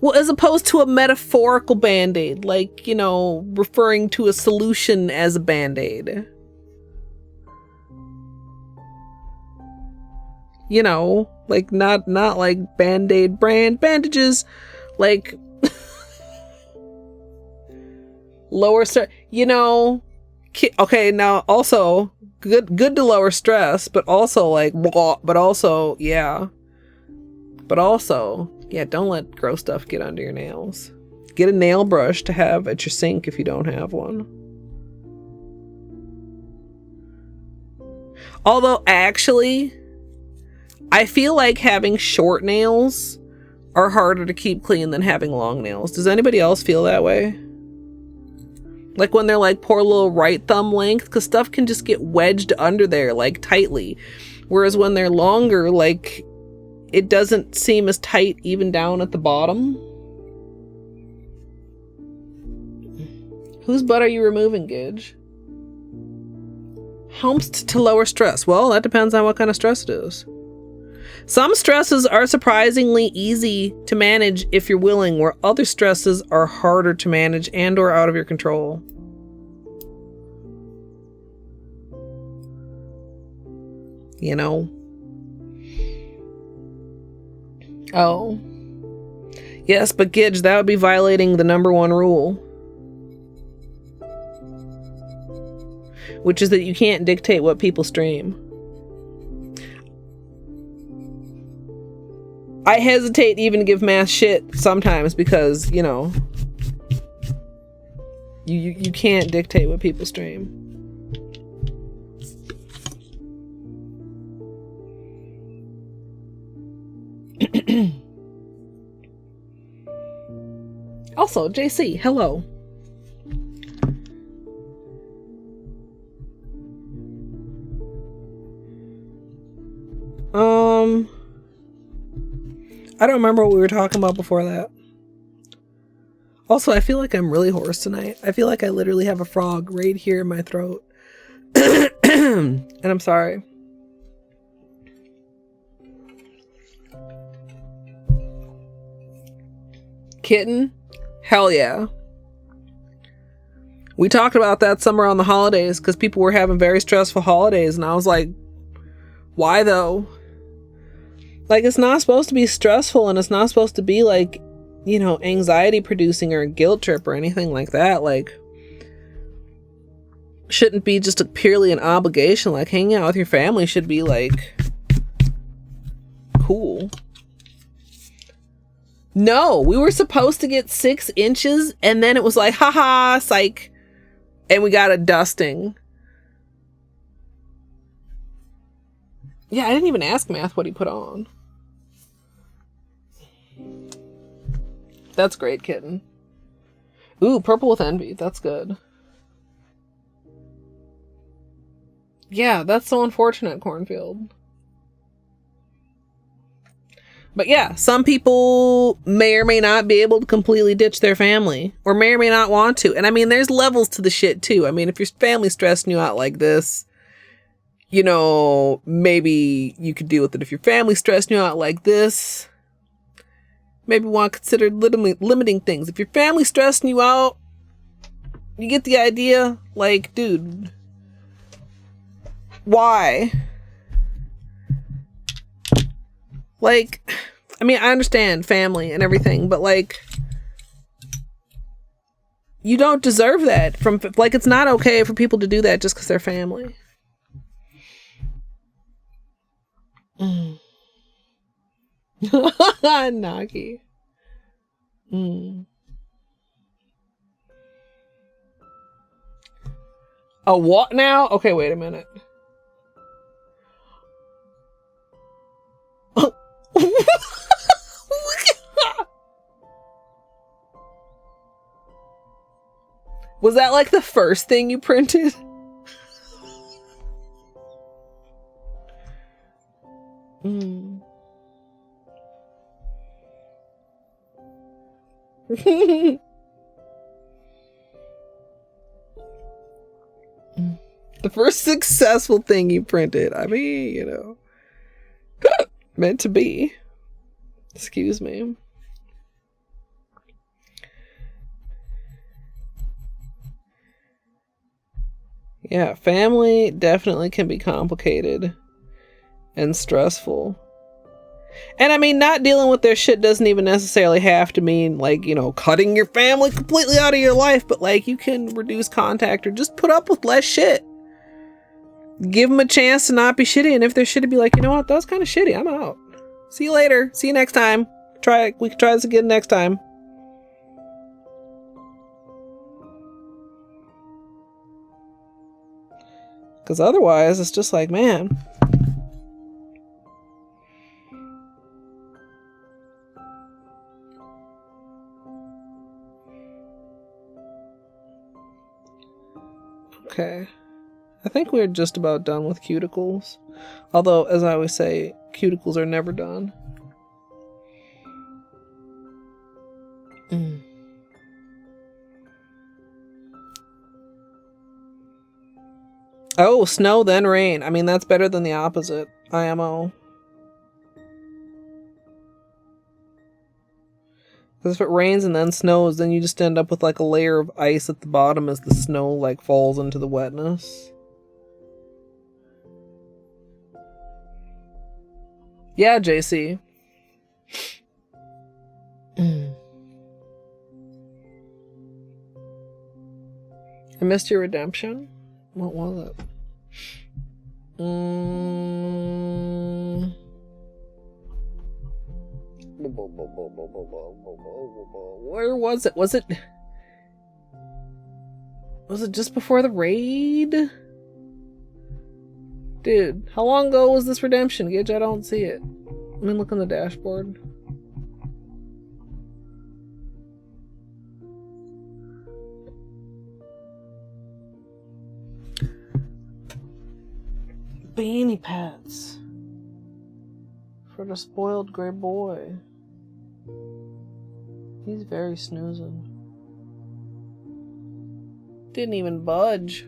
Well, as opposed to a metaphorical Band-Aid, like, you know, referring to a solution as a Band-Aid. You know, like not like Band-Aid brand bandages, like lower stress, you know. Okay, now also good to lower stress, but also like but also yeah, don't let gross stuff get under your nails. Get a nail brush to have at your sink if you don't have one. Although actually, I feel like having short nails are harder to keep clean than having long nails. Does anybody else feel that way? Like when they're like poor little right thumb length, because stuff can just get wedged under there like tightly. Whereas when they're longer, like it doesn't seem as tight even down at the bottom. Whose butt are you removing, Gidge? Helps to lower stress. Well, that depends on what kind of stress it is. Some stresses are surprisingly easy to manage if you're willing, where other stresses are harder to manage and or out of your control. You know? Oh. Yes, but Gidge, that would be violating the #1 rule. Which is that you can't dictate what people stream. I hesitate even to give mass shit sometimes because, you know, you can't dictate what people stream. Also, JC, hello. I don't remember what we were talking about before that. Also, I feel like I'm really hoarse tonight. I feel like I literally have a frog right here in my throat. And I'm sorry. Kitten? Hell yeah. We talked about that somewhere on the holidays because people were having very stressful holidays, and I was like, why though? Like, it's not supposed to be stressful, and it's not supposed to be like, you know, anxiety producing or a guilt trip or anything like that. Like, shouldn't be just purely an obligation. Like, hanging out with your family should be like cool. No, we were supposed to get 6 inches, and then it was like, haha, psych, and we got a dusting. Yeah, I didn't even ask Math what he put on. That's great, Kitten. Ooh, purple with envy. That's good. Yeah, that's so unfortunate, Cornfield. But yeah, some people may or may not be able to completely ditch their family, or may or may not want to. And I mean, there's levels to the shit too. I mean, if your family's stressing you out like this, you know, maybe you could deal with it. If your family's stressing you out like this, maybe want to consider limiting things. If your family's stressing you out, you get the idea. Like, dude, why? Like, I mean, I understand family and everything, but like, you don't deserve that from, like, it's not okay for people to do that just because they're family. Nagi. A what now? Okay, wait a minute. Was that like the first thing you printed? The first successful thing you printed. I mean, you know, meant to be. Excuse me. Yeah, family definitely can be complicated and stressful. And I mean, not dealing with their shit doesn't even necessarily have to mean, like, you know, cutting your family completely out of your life, but like, you can reduce contact or just put up with less shit. Give them a chance to not be shitty, and if they're shitty, be like, you know what, that was kind of shitty, I'm out. See you later. See you next time. We can try this again next time. Because otherwise, it's just like, man. Okay. I think we're just about done with cuticles. Although, as I always say, cuticles are never done. Oh, snow then rain. I mean, that's better than the opposite. IMO. Because if it rains and then snows, then you just end up with like a layer of ice at the bottom as the snow like falls into the wetness. Yeah, JC. I missed your redemption? What was it? Where was it? Was it just before the raid? Dude, how long ago was this redemption, Gidge? I don't see it. Let me look on the dashboard. Beanie pads for the spoiled gray boy. He's very snoozing. Didn't even budge.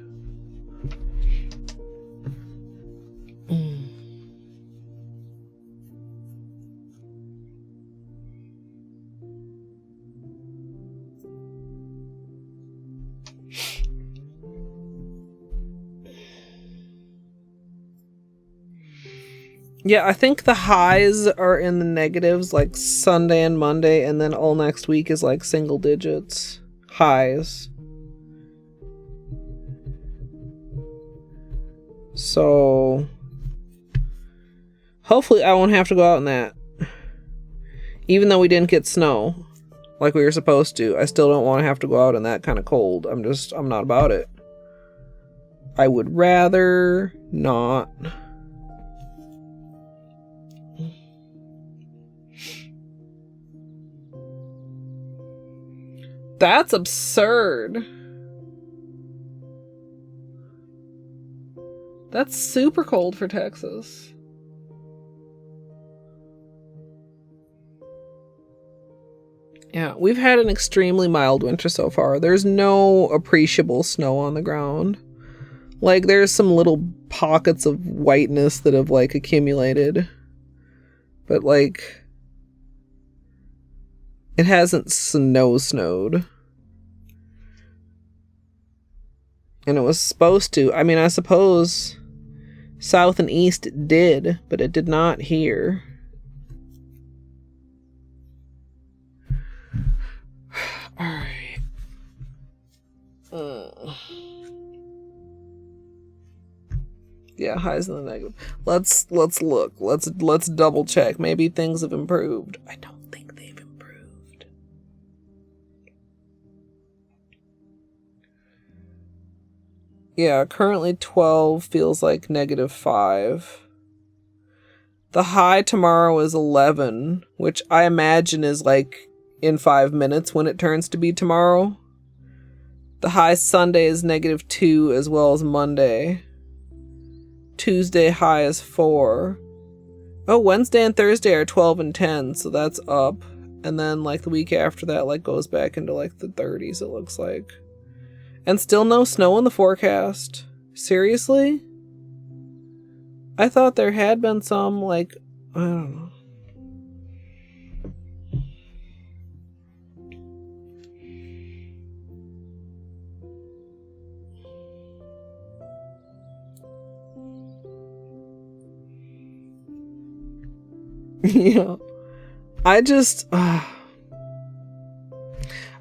Yeah, I think the highs are in the negatives, like Sunday and Monday, and then all next week is like single digits. Highs. So hopefully I won't have to go out in that. Even though we didn't get snow like we were supposed to, I still don't want to have to go out in that kind of cold. I'm not about it. I would rather not. That's absurd. That's super cold for Texas. Yeah, we've had an extremely mild winter so far. There's no appreciable snow on the ground. Like, there's some little pockets of whiteness that have, like, accumulated. But, like, it hasn't snowed. And it was supposed to. I mean, I suppose south and east it did, but it did not here. Alright. Yeah, highs in the negative. Let's look. Let's double check. Maybe things have improved. I don't think they've improved. Yeah, currently 12 feels like -5. The high tomorrow is 11, which I imagine is like in 5 minutes when it turns to be tomorrow. The high Sunday is -2 as well as Monday. Tuesday high is 4. Oh, Wednesday and Thursday are 12 and 10, so that's up. And then like the week after that like goes back into like the 30s, it looks like. And still no snow in the forecast. Seriously? I thought there had been some, like, I don't know. Yeah.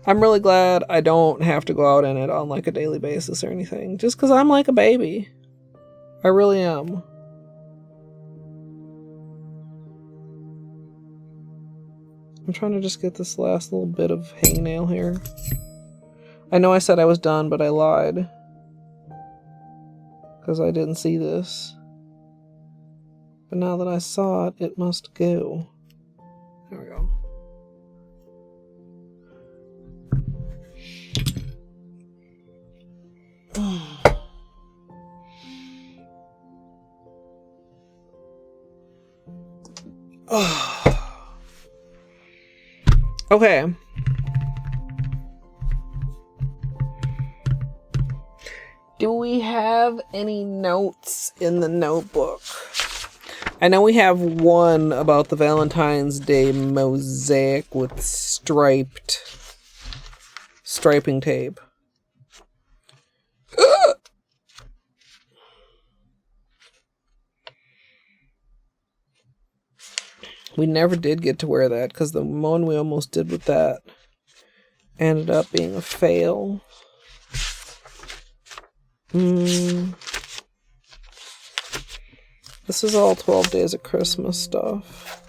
I'm really glad I don't have to go out in it on like a daily basis or anything. Just because I'm like a baby. I really am. I'm trying to just get this last little bit of hangnail here. I know I said I was done, but I lied. Because I didn't see this. But now that I saw it, it must go. There we go. Okay. Do we have any notes in the notebook? I know we have one about the Valentine's Day mosaic with striping tape. We never did get to wear that because the one we almost did with that ended up being a fail. This is all 12 Days of Christmas stuff.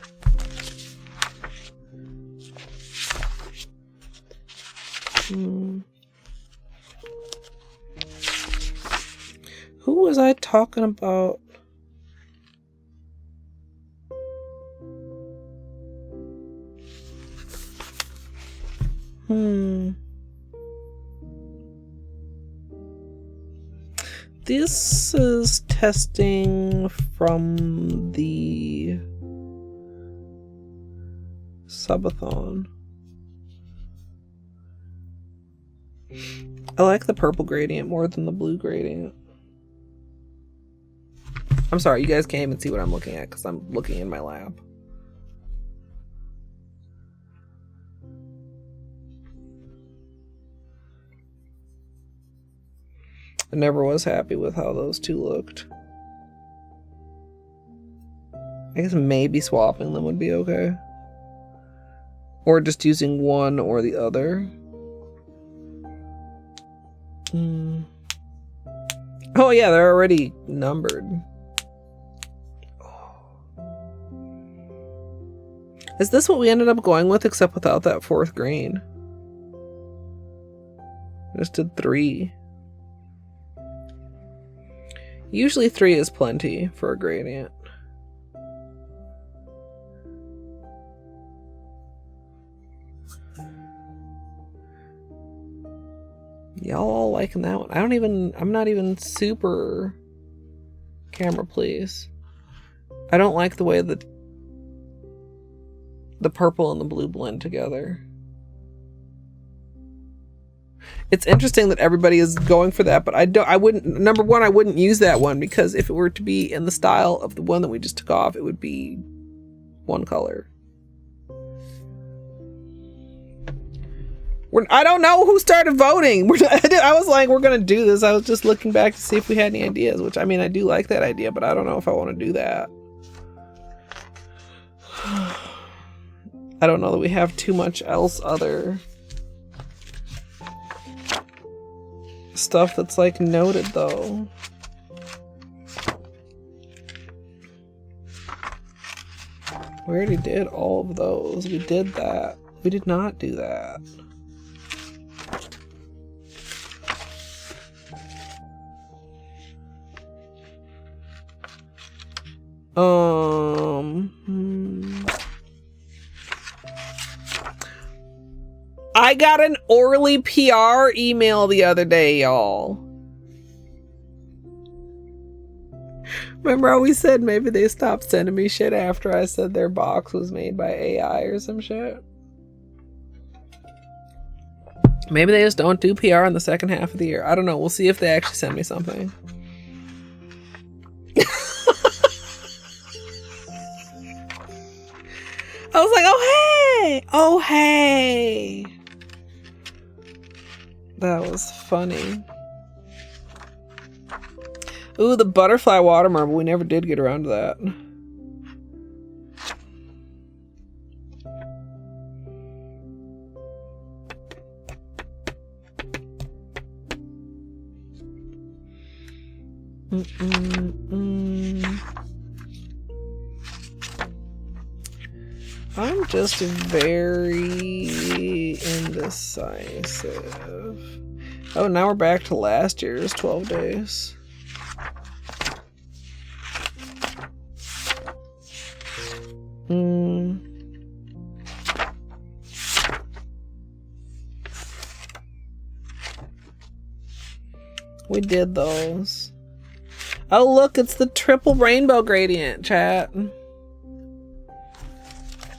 Who was I talking about? This is testing from the subathon. I like the purple gradient more than the blue gradient. I'm sorry, you guys can't even see what I'm looking at because I'm looking in my lab. I never was happy with how those two looked. I guess maybe swapping them would be okay. Or just using one or the other. Oh yeah, they're already numbered. Is this what we ended up going with except without that 4th grain? Just did 3. Usually 3 is plenty for a gradient. Y'all all liking that one. I'm not even super camera please. I don't like the way that the purple and the blue blend together. It's interesting that everybody is going for that, but I wouldn't, number one, I wouldn't use that one because if it were to be in the style of the one that we just took off, it would be one color. I don't know who started voting. I was like, we're going to do this. I was just looking back to see if we had any ideas, which I mean, I do like that idea, but I don't know if I want to do that. I don't know that we have too much else other stuff that's like noted though. We already did all of those. We did that. We did not do that. I got an Orly PR email the other day, y'all. Remember how we said maybe they stopped sending me shit after I said their box was made by AI or some shit? Maybe they just don't do PR in the second half of the year. I don't know. We'll see if they actually send me something. I was like, oh, hey! Oh, hey! That was funny. Ooh, the butterfly water marble. We never did get around to that. I'm just very indecisive. Oh, now we're back to last year's 12 days. We did those. Oh, look, it's the triple rainbow gradient, chat.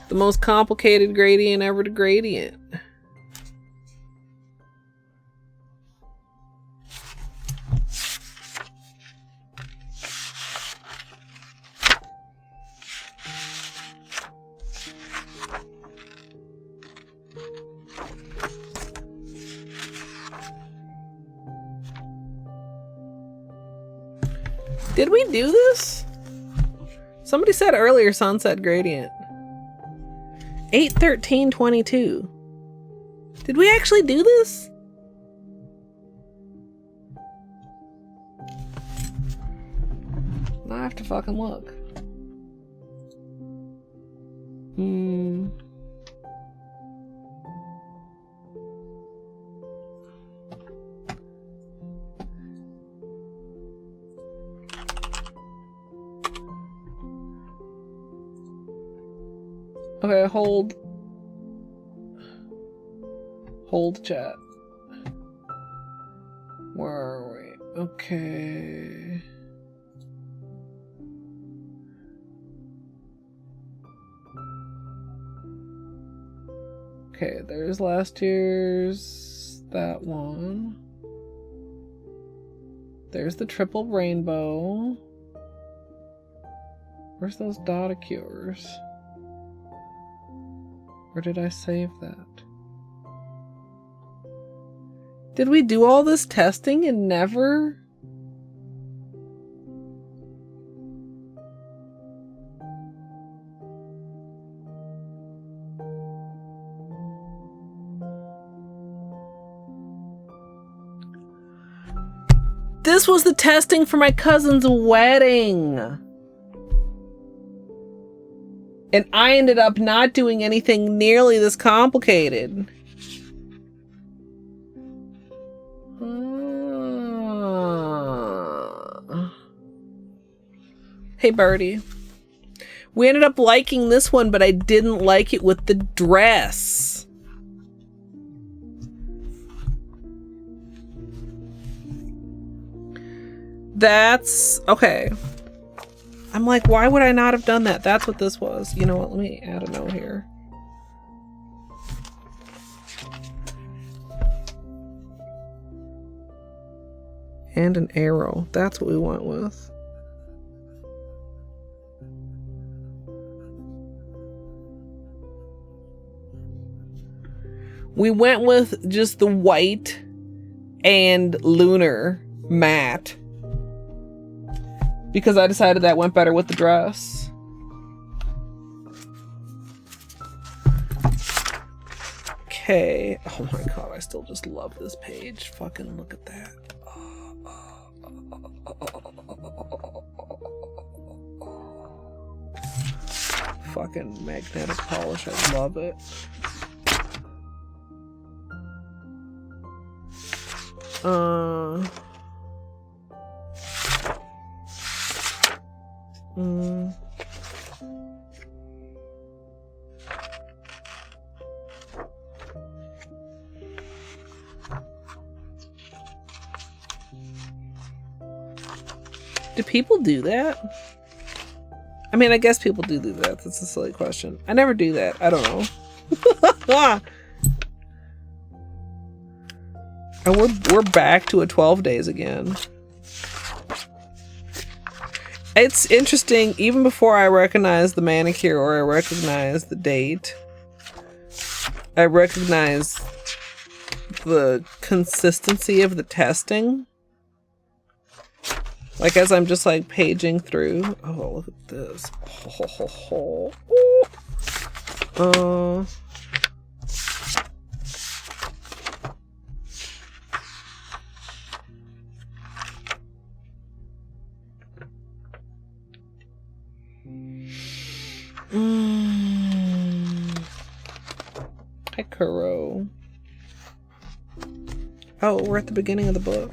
The most complicated gradient ever to gradient. Did we do this? Somebody said earlier sunset gradient. 8/13/22. Did we actually do this? I have to fucking look. Okay, hold chat. Where are we? Okay. Okay, there's last year's that one. There's the triple rainbow. Where's those data cures? Where did I save that? Did we do all this testing and never? This was the testing for my cousin's wedding. And I ended up not doing anything nearly this complicated. Hey, Birdie. We ended up liking this one, but I didn't like it with the dress. That's okay. I'm like, why would I not have done that? That's what this was. You know what? Let me add a note here. And an arrow. That's what we went with. We went with just the white and lunar matte because I decided that went better with the dress. Okay. Oh my god, I still just love this page. Fucking look at that. Fucking fucking magnetic polish. I love it. Do people do that? I mean, I guess people do that. That's a silly question. I never do that. I don't know. And we're back to a 12 days again. It's interesting, even before I recognize the manicure or I recognize the date, I recognize the consistency of the testing. Like, as I'm just like paging through. Oh, look at this. Hi, Kuro. Oh, we're at the beginning of the book.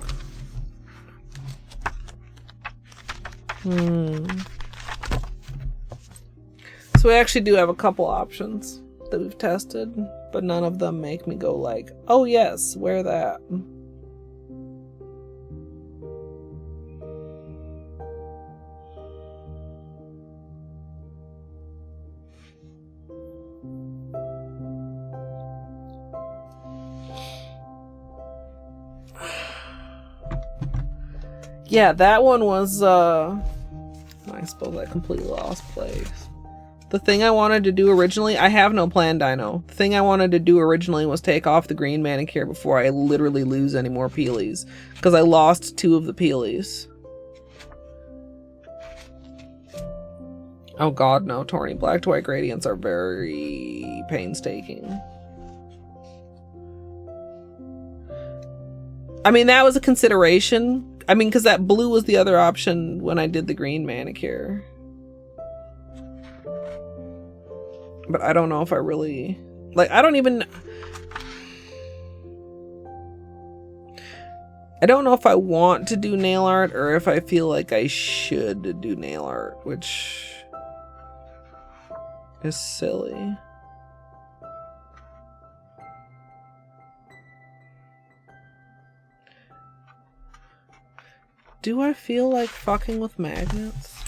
So we actually do have a couple options that we've tested, but none of them make me go like, oh yes, wear that. Yeah, that one was, I suppose I completely lost place. The thing I wanted to do originally, I have no plan, Dino. The thing I wanted to do originally was take off the green manicure before I literally lose any more peelies. Because I lost 2 of the peelies. Oh god, no, Torny. Black to white gradients are very painstaking. I mean, that was a consideration. I mean, because that blue was the other option when I did the green manicure. But I don't know if I really... Like, I don't know if I want to do nail art or if I feel like I should do nail art, which is silly. Do I feel like fucking with magnets?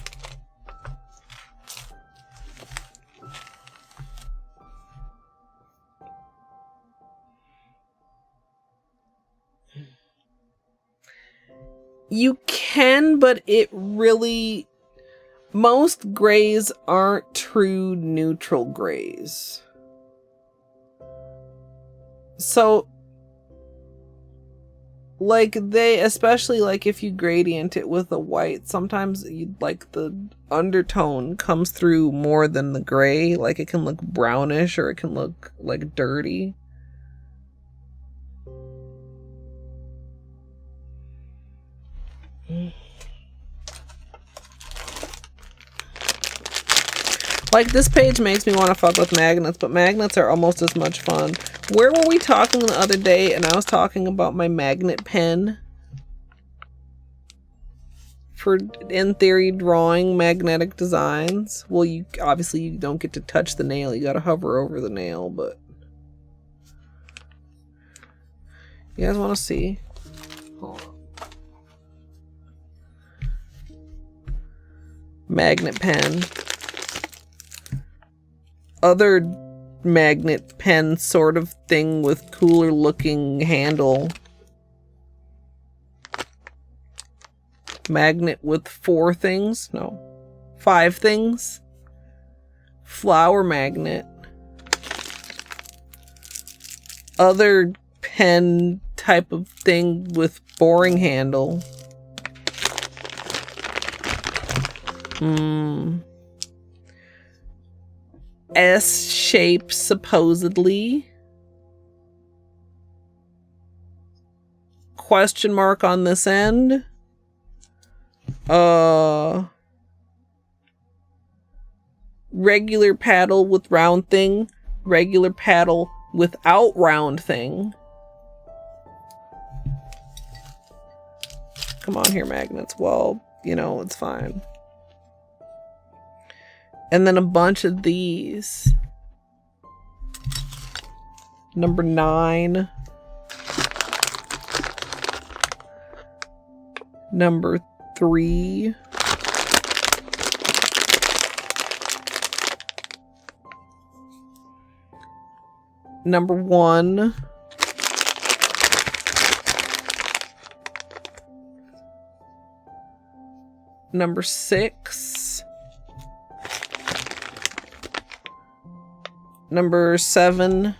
You can, but it really... Most grays aren't true neutral grays. So... Like, especially like if you gradient it with a white, sometimes like the undertone comes through more than the gray. Like, it can look brownish or it can look like dirty. Like, this page makes me want to fuck with magnets, but magnets are almost as much fun. Where were we talking the other day and I was talking about my magnet pen? For, in theory, drawing magnetic designs. Well, you obviously you don't get to touch the nail. You gotta hover over the nail, but... You guys want to see? Hold on. Magnet pen. Other magnet pen sort of thing with cooler looking handle. Magnet with 4 things? No. 5 things. Flower magnet. Other pen type of thing with boring handle. S shape, supposedly. Question mark on this end. regular paddle with round thing, regular paddle without round thing. Come on here, magnets. Well, you know, it's fine. And then a bunch of these. Number 9. Number 3. Number 1. Number 6. Number 7.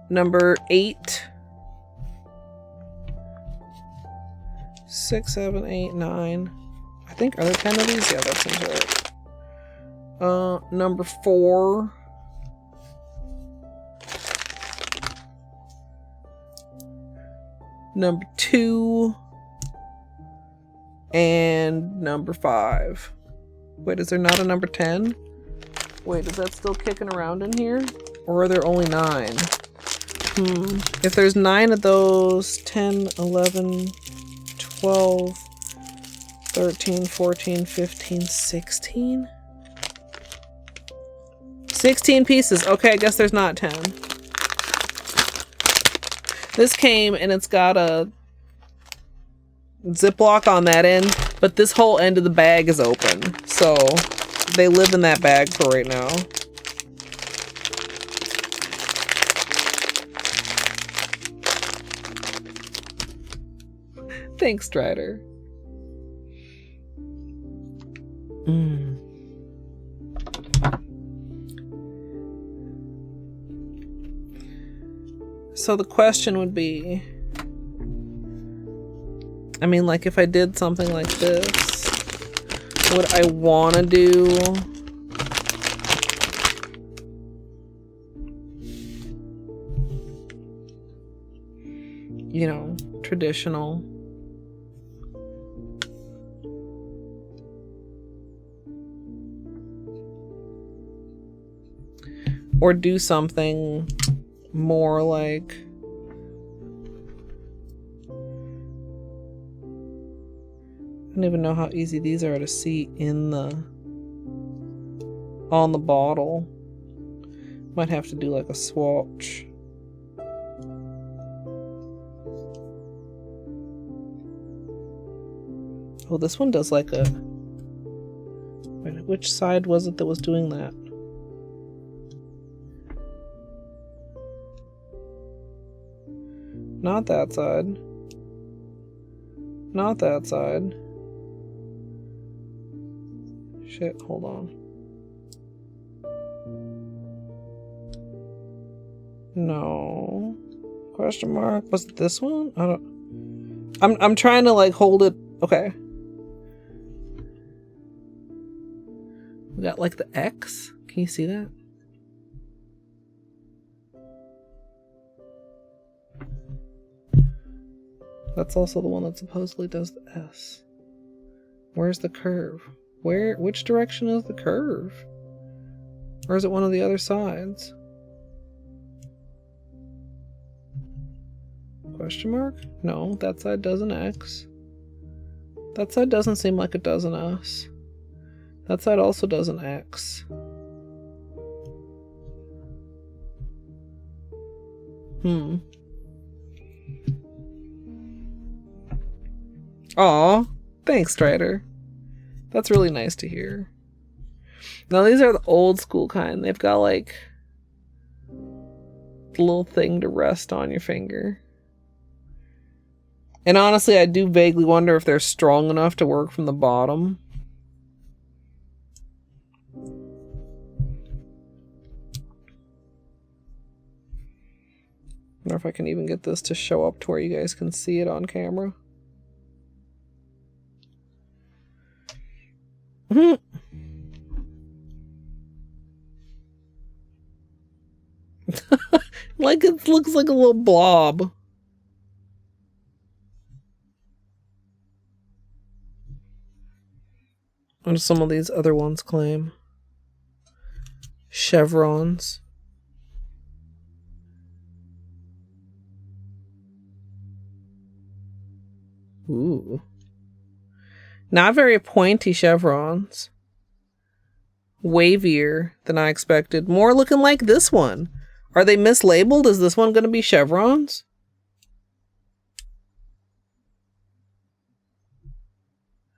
Number 8. 6, 7, 8, 9. I think, are there 10 of these? Yeah, that seems right. Number 4. Number 2. And number 5. Wait, is there not a number 10? Wait, is that still kicking around in here? Or are there only 9? If there's 9 of those, 10, 11, 12, 13, 14, 15, 16? 16 pieces. Okay, I guess there's not 10. This came and it's got a Ziploc on that end, but this whole end of the bag is open. So they live in that bag for right now. Thanks, Strider. So the question would be, I mean, like, if I did something like this, would I want to do you know, traditional? Or do something more like, I don't even know how easy these are to see in the, on the bottle. Might have to do like a swatch. Oh, this one does like a, wait, which side was it that was doing that? Not that side. Not that side. Shit, hold on. No. Question mark. Was it this one? I don't. I'm trying to like hold it. Okay. We got like the X. Can you see that? That's also the one that supposedly does the S. Where's the curve? Which direction is the curve? Or is it one of the other sides? Question mark? No, that side does an X. That side doesn't seem like it does an S. That side also does an X. Aw, thanks, Strider. That's really nice to hear. Now these are the old school kind. They've got like the little thing to rest on your finger. And honestly, I do vaguely wonder if they're strong enough to work from the bottom. I wonder if I can even get this to show up to where you guys can see it on camera. Like it looks like a little blob. What do some of these other ones claim? Chevrons. Ooh. Not very pointy chevrons. Wavier than I expected. More looking like this one. Are they mislabeled? Is this one going to be chevrons?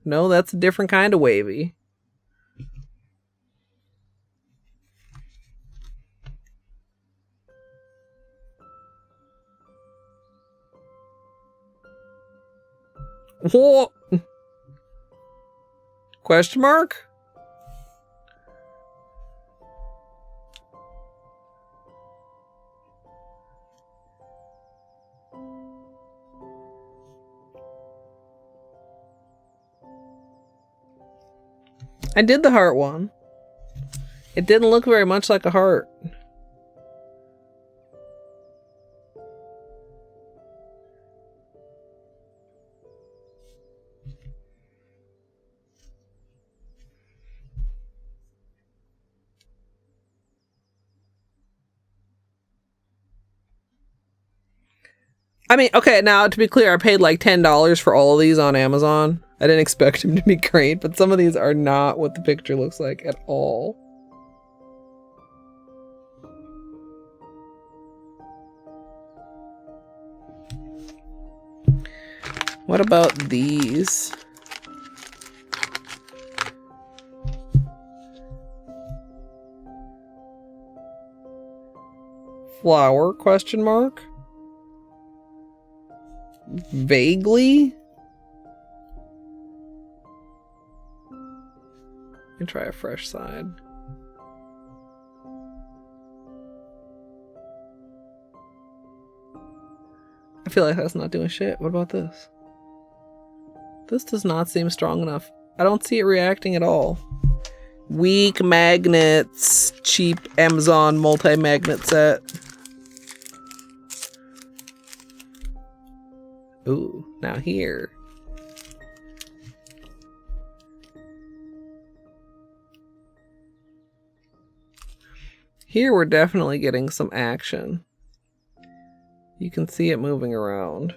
No, that's a different kind of wavy. What? Question mark? I did the heart one. It didn't look very much like a heart. I mean, okay, now to be clear, I paid like $10 for all of these on Amazon. I didn't expect them to be great, but some of these are not what the picture looks like at all. What about these? Flower, question mark? Vaguely? And try a fresh side. I feel like that's not doing shit. What about this? This does not seem strong enough. I don't see it reacting at all. Weak magnets. Cheap Amazon multi-magnet set. Ooh, now here. Here we're definitely getting some action. You can see it moving around.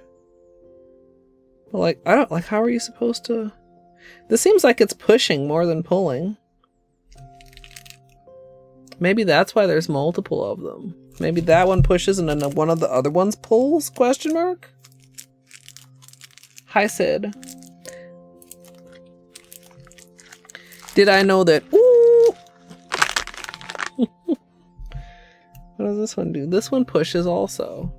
But like, I don't, like, how are you supposed to? This seems like it's pushing more than pulling. Maybe that's why there's multiple of them. Maybe that one pushes and then one of the other ones pulls, question mark? Hi, Sid. Did I know that? Ooh! What does this one do? This one pushes also.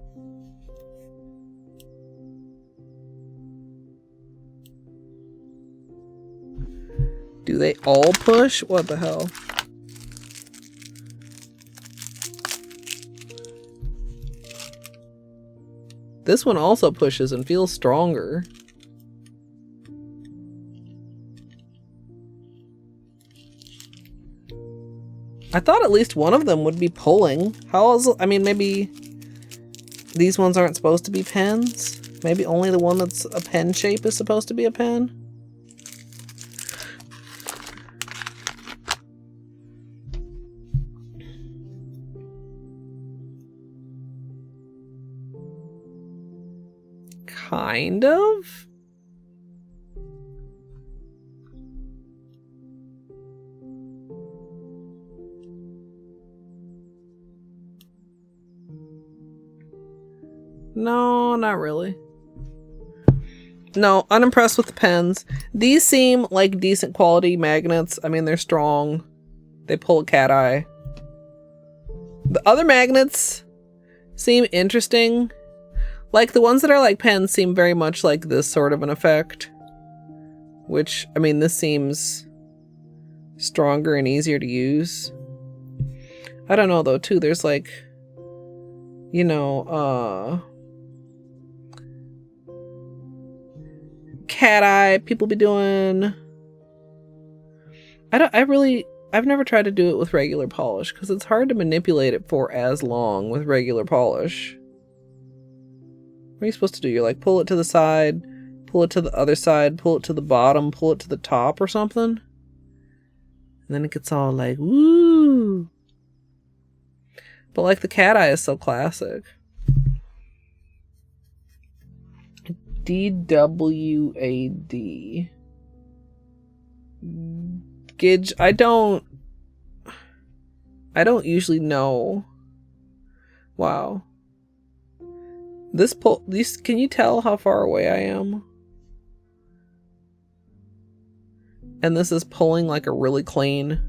Do they all push? What the hell? This one also pushes and feels stronger. I thought at least one of them would be pulling. How is, I mean, maybe these ones aren't supposed to be pens? Maybe only the one that's a pen shape is supposed to be a pen? Kind of? No, not really. No, unimpressed with the pens. These seem like decent quality magnets. I mean, they're strong. They pull a cat eye. The other magnets seem interesting. Like, the ones that are like pens seem very much like this sort of an effect. Which, I mean, this seems stronger and easier to use. I don't know, though, too. There's like, you know, cat eye people be doing. I've never tried to do it with regular polish because it's hard to manipulate it for as long with regular polish. What are you supposed to do? You're like, pull it to the side, pull it to the other side, pull it to the bottom, pull it to the top or something? And then it gets all like, woo. But like the cat eye is so classic. DWAD. Gidge, I don't usually know. Wow. These, can you tell how far away I am? And this is pulling like a really clean.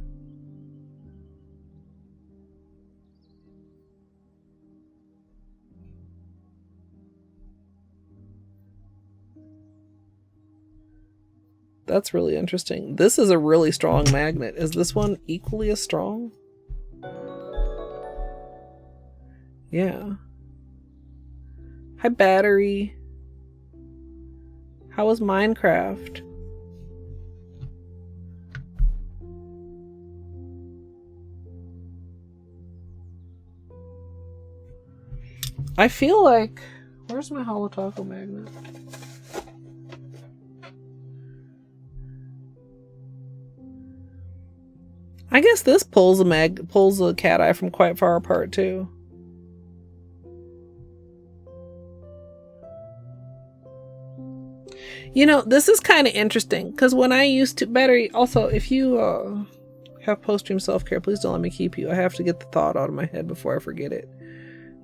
That's really interesting. This is a really strong magnet. Is this one equally as strong? Yeah. Hi, battery. How was Minecraft? I feel like... Where's my Holo Taco magnet? I guess this pulls a cat eye from quite far apart too. You know, this is kind of interesting because when I used to battery, also if you have post-stream self-care, please don't let me keep you. I have to get the thought out of my head before I forget it.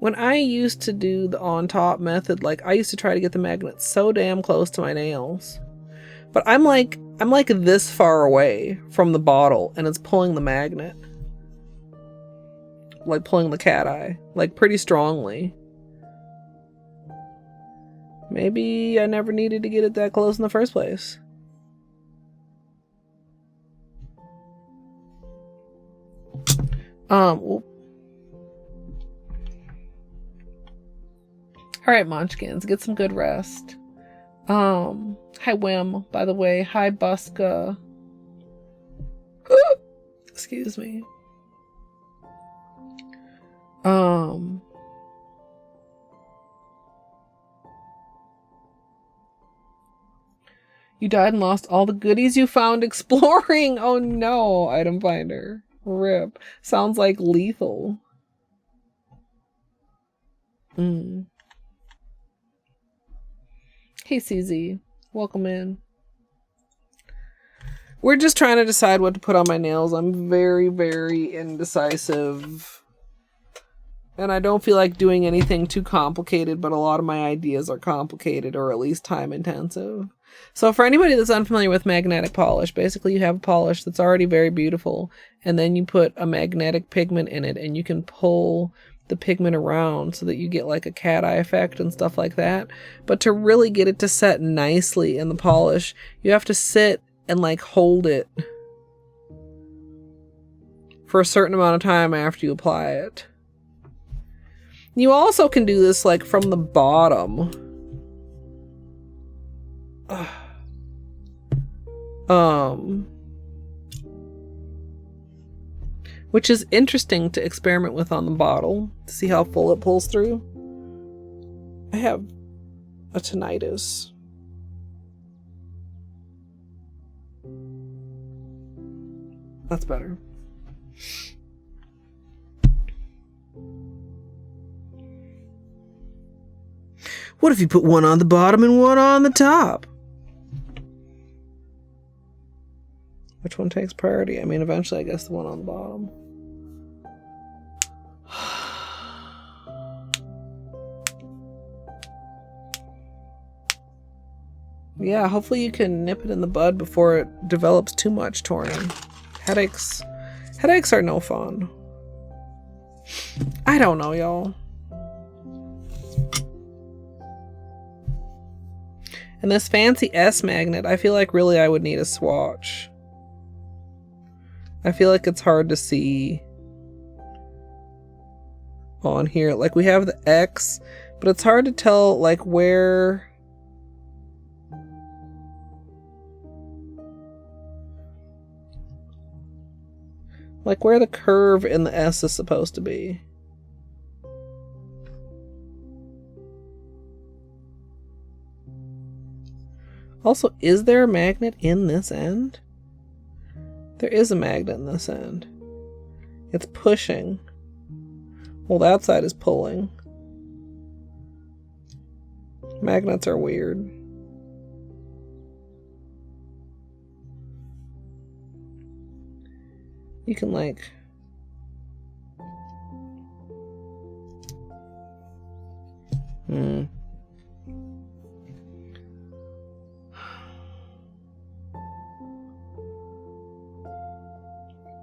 When I used to do the on top method, like I used to try to get the magnet so damn close to my nails. But I'm like this far away from the bottle and it's pulling the magnet. Like pulling the cat eye. Like pretty strongly. Maybe I never needed to get it that close in the first place. Alright, Munchkins, get some good rest. Hi Wim, by the way. Hi Buska. Excuse me. You died and lost all the goodies you found exploring. Oh no, item finder. RIP. Sounds like lethal. Hey CZ, welcome in. We're just trying to decide what to put on my nails. I'm very, very indecisive. And I don't feel like doing anything too complicated, but a lot of my ideas are complicated or at least time intensive. So for anybody that's unfamiliar with magnetic polish, basically you have a polish that's already very beautiful and then you put a magnetic pigment in it and you can pull the pigment around so that you get like a cat eye effect and stuff like that. But to really get it to set nicely in the polish, you have to sit and like hold it for a certain amount of time after you apply it. You also can do this like from the bottom. Which is interesting to experiment with on the bottle to see how full it pulls through. I have a tinnitus. That's better. What if you put one on the bottom and one on the top? Which one takes priority? I mean, eventually I guess the one on the bottom. Yeah, hopefully you can nip it in the bud before it develops too much, Tornin. Headaches are no fun. I don't know, y'all. And this fancy S magnet, I feel like really I would need a swatch. I feel like it's hard to see on here. Like we have the X, but it's hard to tell like where... like where the curve in the S is supposed to be. Also, is there a magnet in this end? There is a magnet in this end. It's pushing. Well, that side is pulling. Magnets are weird. You can like...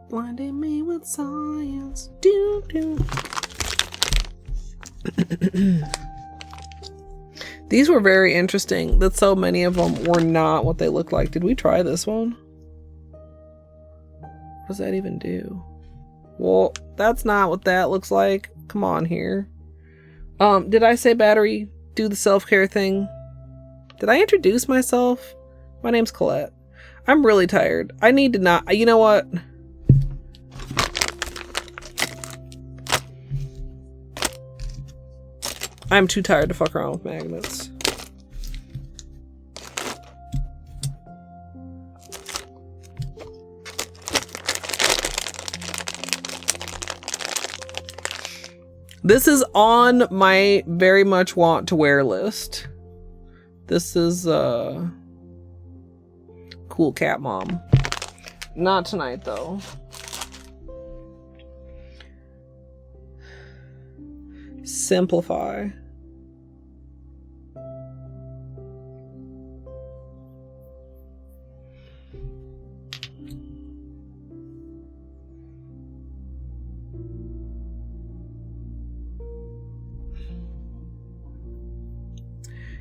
Blinded me with science. Do do. These were very interesting. That so many of them were not what they look like. Did we try this one? What does that even do? Well, that's not what that looks like. Come on here. Did I say battery do the self-care thing? Did I introduce myself? My name's Colette. I'm really tired. I need to not... You know what? I'm too tired to fuck around with magnets. This is on my very much want to wear list. This is cool cat mom. Not tonight though. Simplify.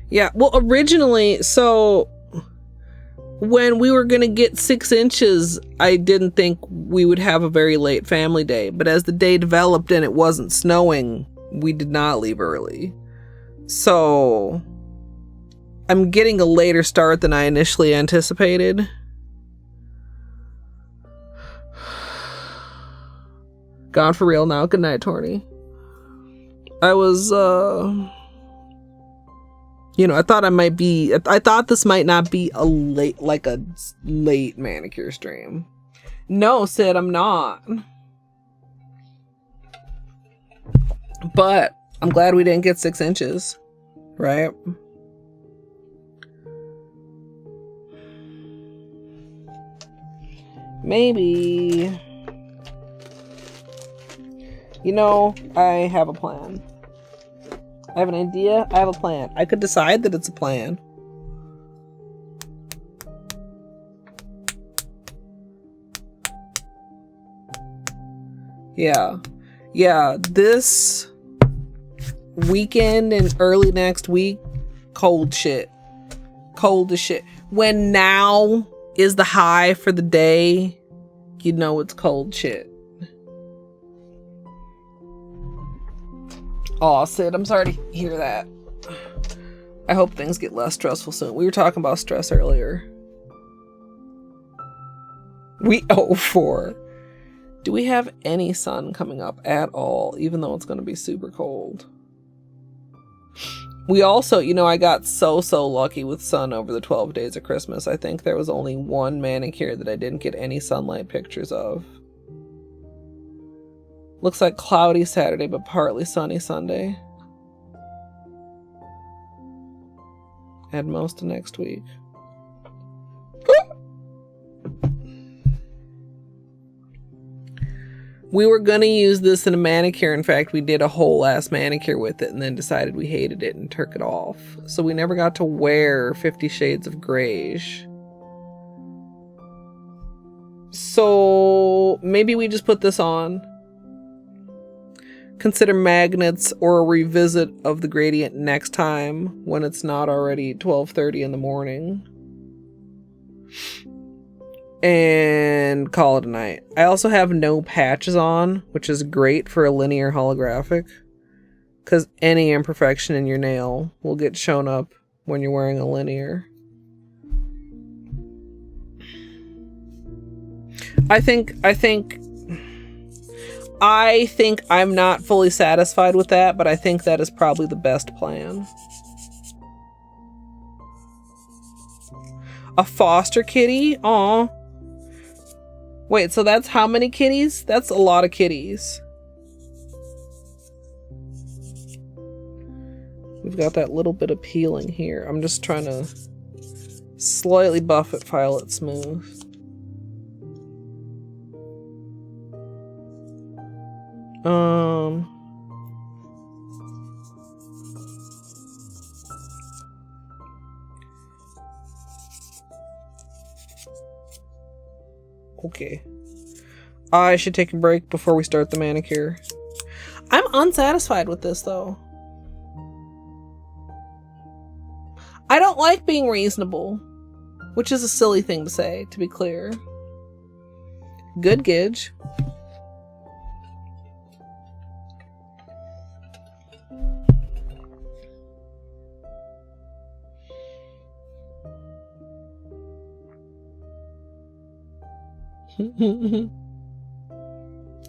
Yeah, well, originally, so when we were going to get 6 inches, I didn't think we would have a very late family day. But as the day developed and it wasn't snowing, we did not leave early. So I'm getting a later start than I initially anticipated. Gone for real now. Good night, Torny. I was, you know, I thought this might not be a late manicure stream. No, Sid, I'm not. But I'm glad we didn't get 6 inches, right? Maybe. You know, I have a plan. I have an idea. I have a plan. I could decide that it's a plan. Yeah. Yeah. This weekend and early next week, cold shit. Cold as shit. When now is the high for the day, you know it's cold shit. Aw, Sid, I'm sorry to hear that. I hope things get less stressful soon. We were talking about stress earlier. We 04. Do we have any sun coming up at all, even though it's going to be super cold? We also, you know, I got so lucky with sun over the 12 days of Christmas. I think there was only one manicure that I didn't get any sunlight pictures of. Looks like cloudy Saturday, but partly sunny Sunday. And most of next week. We were going to use this in a manicure. In fact, we did a whole ass manicure with it and then decided we hated it and took it off. So we never got to wear 50 Shades of Greyish. So maybe we just put this on. Consider magnets or a revisit of the gradient next time when it's not already 12:30 in the morning. And call it a night. I also have no patches on, which is great for a linear holographic. Because any imperfection in your nail will get shown up when you're wearing a linear. I think I'm not fully satisfied with that, but I think that is probably the best plan. A foster kitty? Aw. Wait, so that's how many kitties? That's a lot of kitties. We've got that little bit of peeling here. I'm just trying to slightly buff it, file it smooth. Okay. I should take a break before we start the manicure. I'm unsatisfied with this though. I don't like being reasonable, which is a silly thing to say, to be clear. Good Gidge.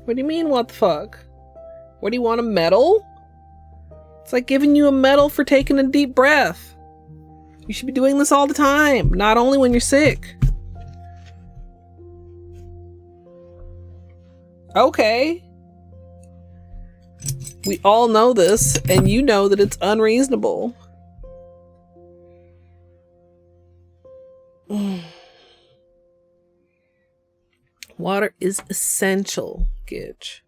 What do you mean, what the fuck? What do you want, a medal? It's like giving you a medal for taking a deep breath. You should be doing this all the time, not only when you're sick. Okay. We all know this, and you know that it's unreasonable. Water is essential, Gidge.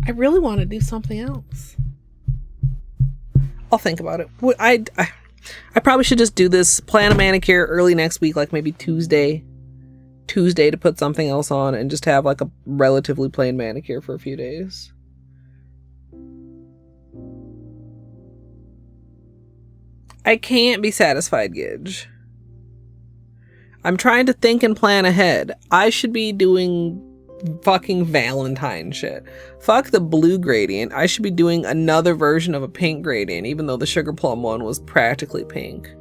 I really want to do something else. I'll think about it. I probably should just do this, plan a manicure early next week, like maybe Tuesday to put something else on and just have like a relatively plain manicure for a few days. I can't be satisfied, Gidge. I'm trying to think and plan ahead. I should be doing fucking Valentine shit. Fuck the blue gradient. I should be doing another version of a pink gradient, even though the sugar plum one was practically pink.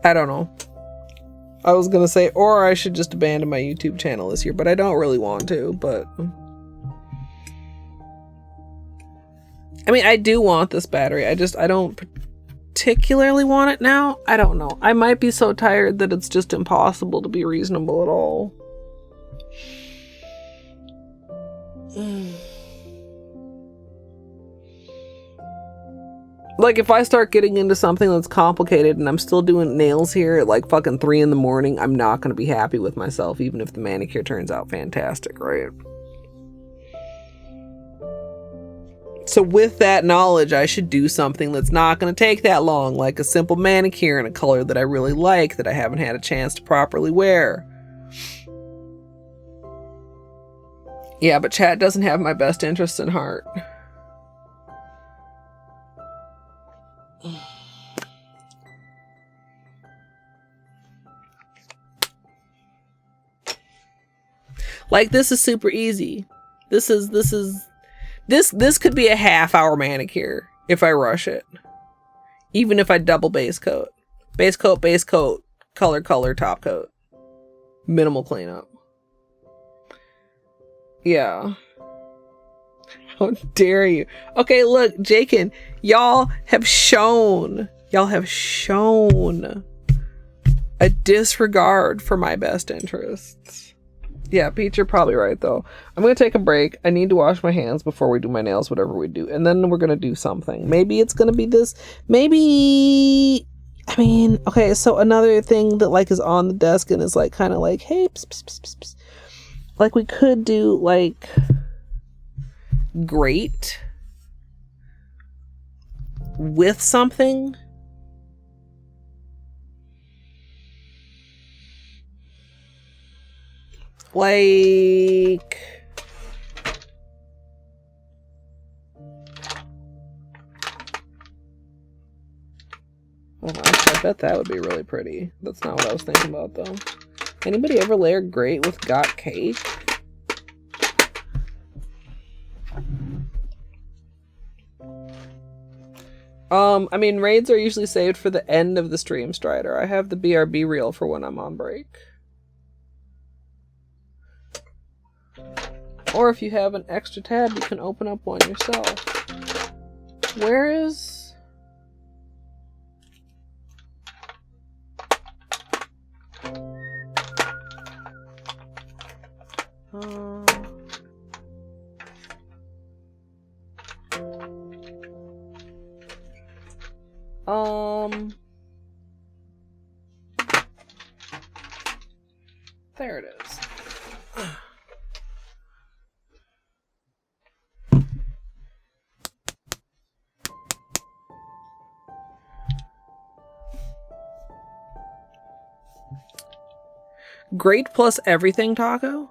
I don't know. I was gonna say, or I should just abandon my YouTube channel this year, but I don't really want to, but... I mean, I do want this battery. I don't particularly want it now. I don't know. I might be so tired that it's just impossible to be reasonable at all. Like, if I start getting into something that's complicated and I'm still doing nails here at like fucking 3 in the morning, I'm not going to be happy with myself, even if the manicure turns out fantastic, right? So with that knowledge, I should do something that's not going to take that long, like a simple manicure in a color that I really like, that I haven't had a chance to properly wear. Yeah, but chat doesn't have my best interests in heart. Like, this is super easy. This could be a half-hour manicure if I rush it. Even if I double base coat. Base coat, color, top coat. Minimal cleanup. Yeah. How dare you? Okay, look, Jakin, y'all have shown a disregard for my best interests. Yeah, Peach, you're probably right, though. I'm going to take a break. I need to wash my hands before we do my nails, whatever we do. And then we're going to do something. Maybe it's going to be this. Maybe... I mean, okay, so another thing that, like, is on the desk and is, like, kind of like, hey, pss, pss, pss, pss, pss. Like, we could do, like, Greyt with something. Like, oh, I bet that would be really pretty. That's not what I was thinking about, though. Anybody ever layer Greyt with got cake? I mean, raids are usually saved for the end of the stream, Strider. I have the BRB reel for when I'm on break. Or if you have an extra tab, you can open up one yourself. Where is... There it is. Greyt plus everything taco?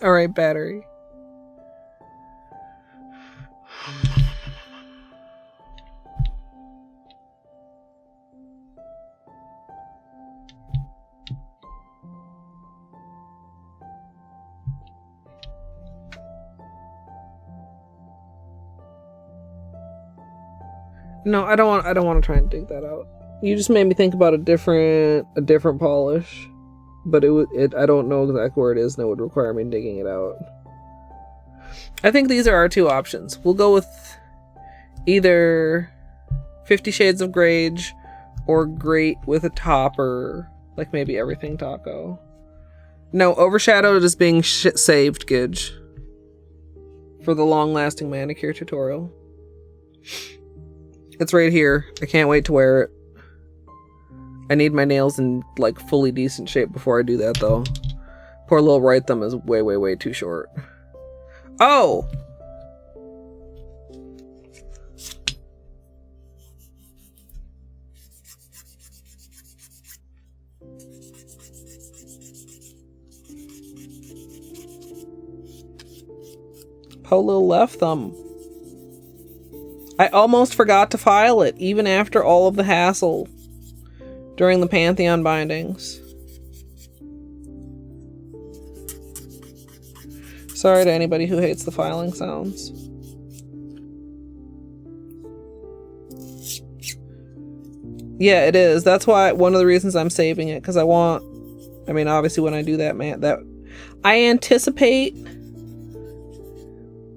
All right, battery. No, I don't want to try and dig that out. You just made me think about a different polish, but I don't know exactly where it is, and it would require me digging it out. I think these are our two options. We'll go with either 50 Shades of Greyt or Greyt with a topper, like maybe everything taco. No, overshadowed is being saved, Gidge, for the long-lasting manicure tutorial. It's right here. I can't wait to wear it. I need my nails in like fully decent shape before I do that though. Poor little right thumb is way, way, way too short. Oh! Poor little left thumb. I almost forgot to file it, even after all of the hassle during the Pantheon bindings. Sorry to anybody who hates the filing sounds. Yeah, it is. That's why one of the reasons I'm saving it, because I mean, obviously when I do that, I anticipate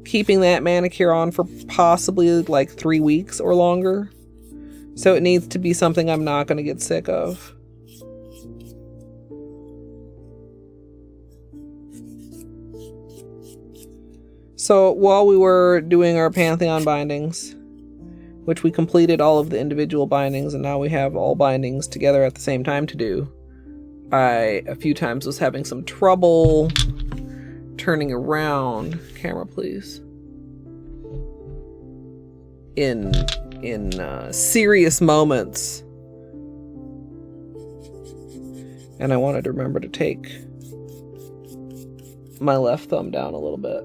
keeping that manicure on for possibly like 3 weeks or longer. So it needs to be something I'm not going to get sick of. So while we were doing our Pantheon bindings, which we completed all of the individual bindings and now we have all bindings together at the same time to do, I a few times was having some trouble turning around. Camera, please. In serious moments. And I wanted to remember to take my left thumb down a little bit.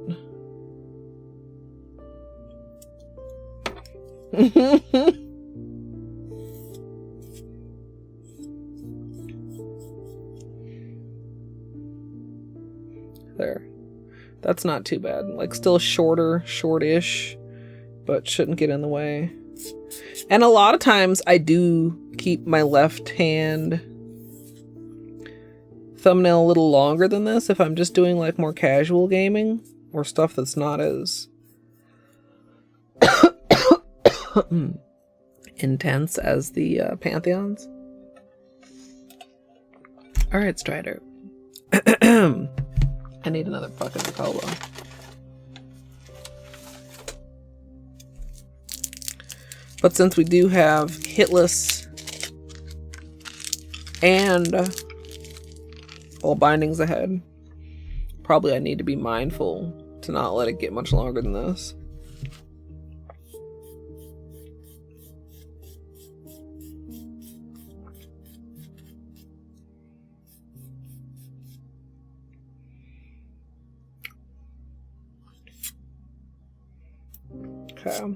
There. That's not too bad. Like still shortish, but shouldn't get in the way. And a lot of times I do keep my left hand thumbnail a little longer than this if I'm just doing like more casual gaming or stuff that's not as intense as the Pantheons. Alright, Strider. I need another fucking Holo. But since we do have hitless and all bindings ahead, probably I need to be mindful to not let it get much longer than this. Okay.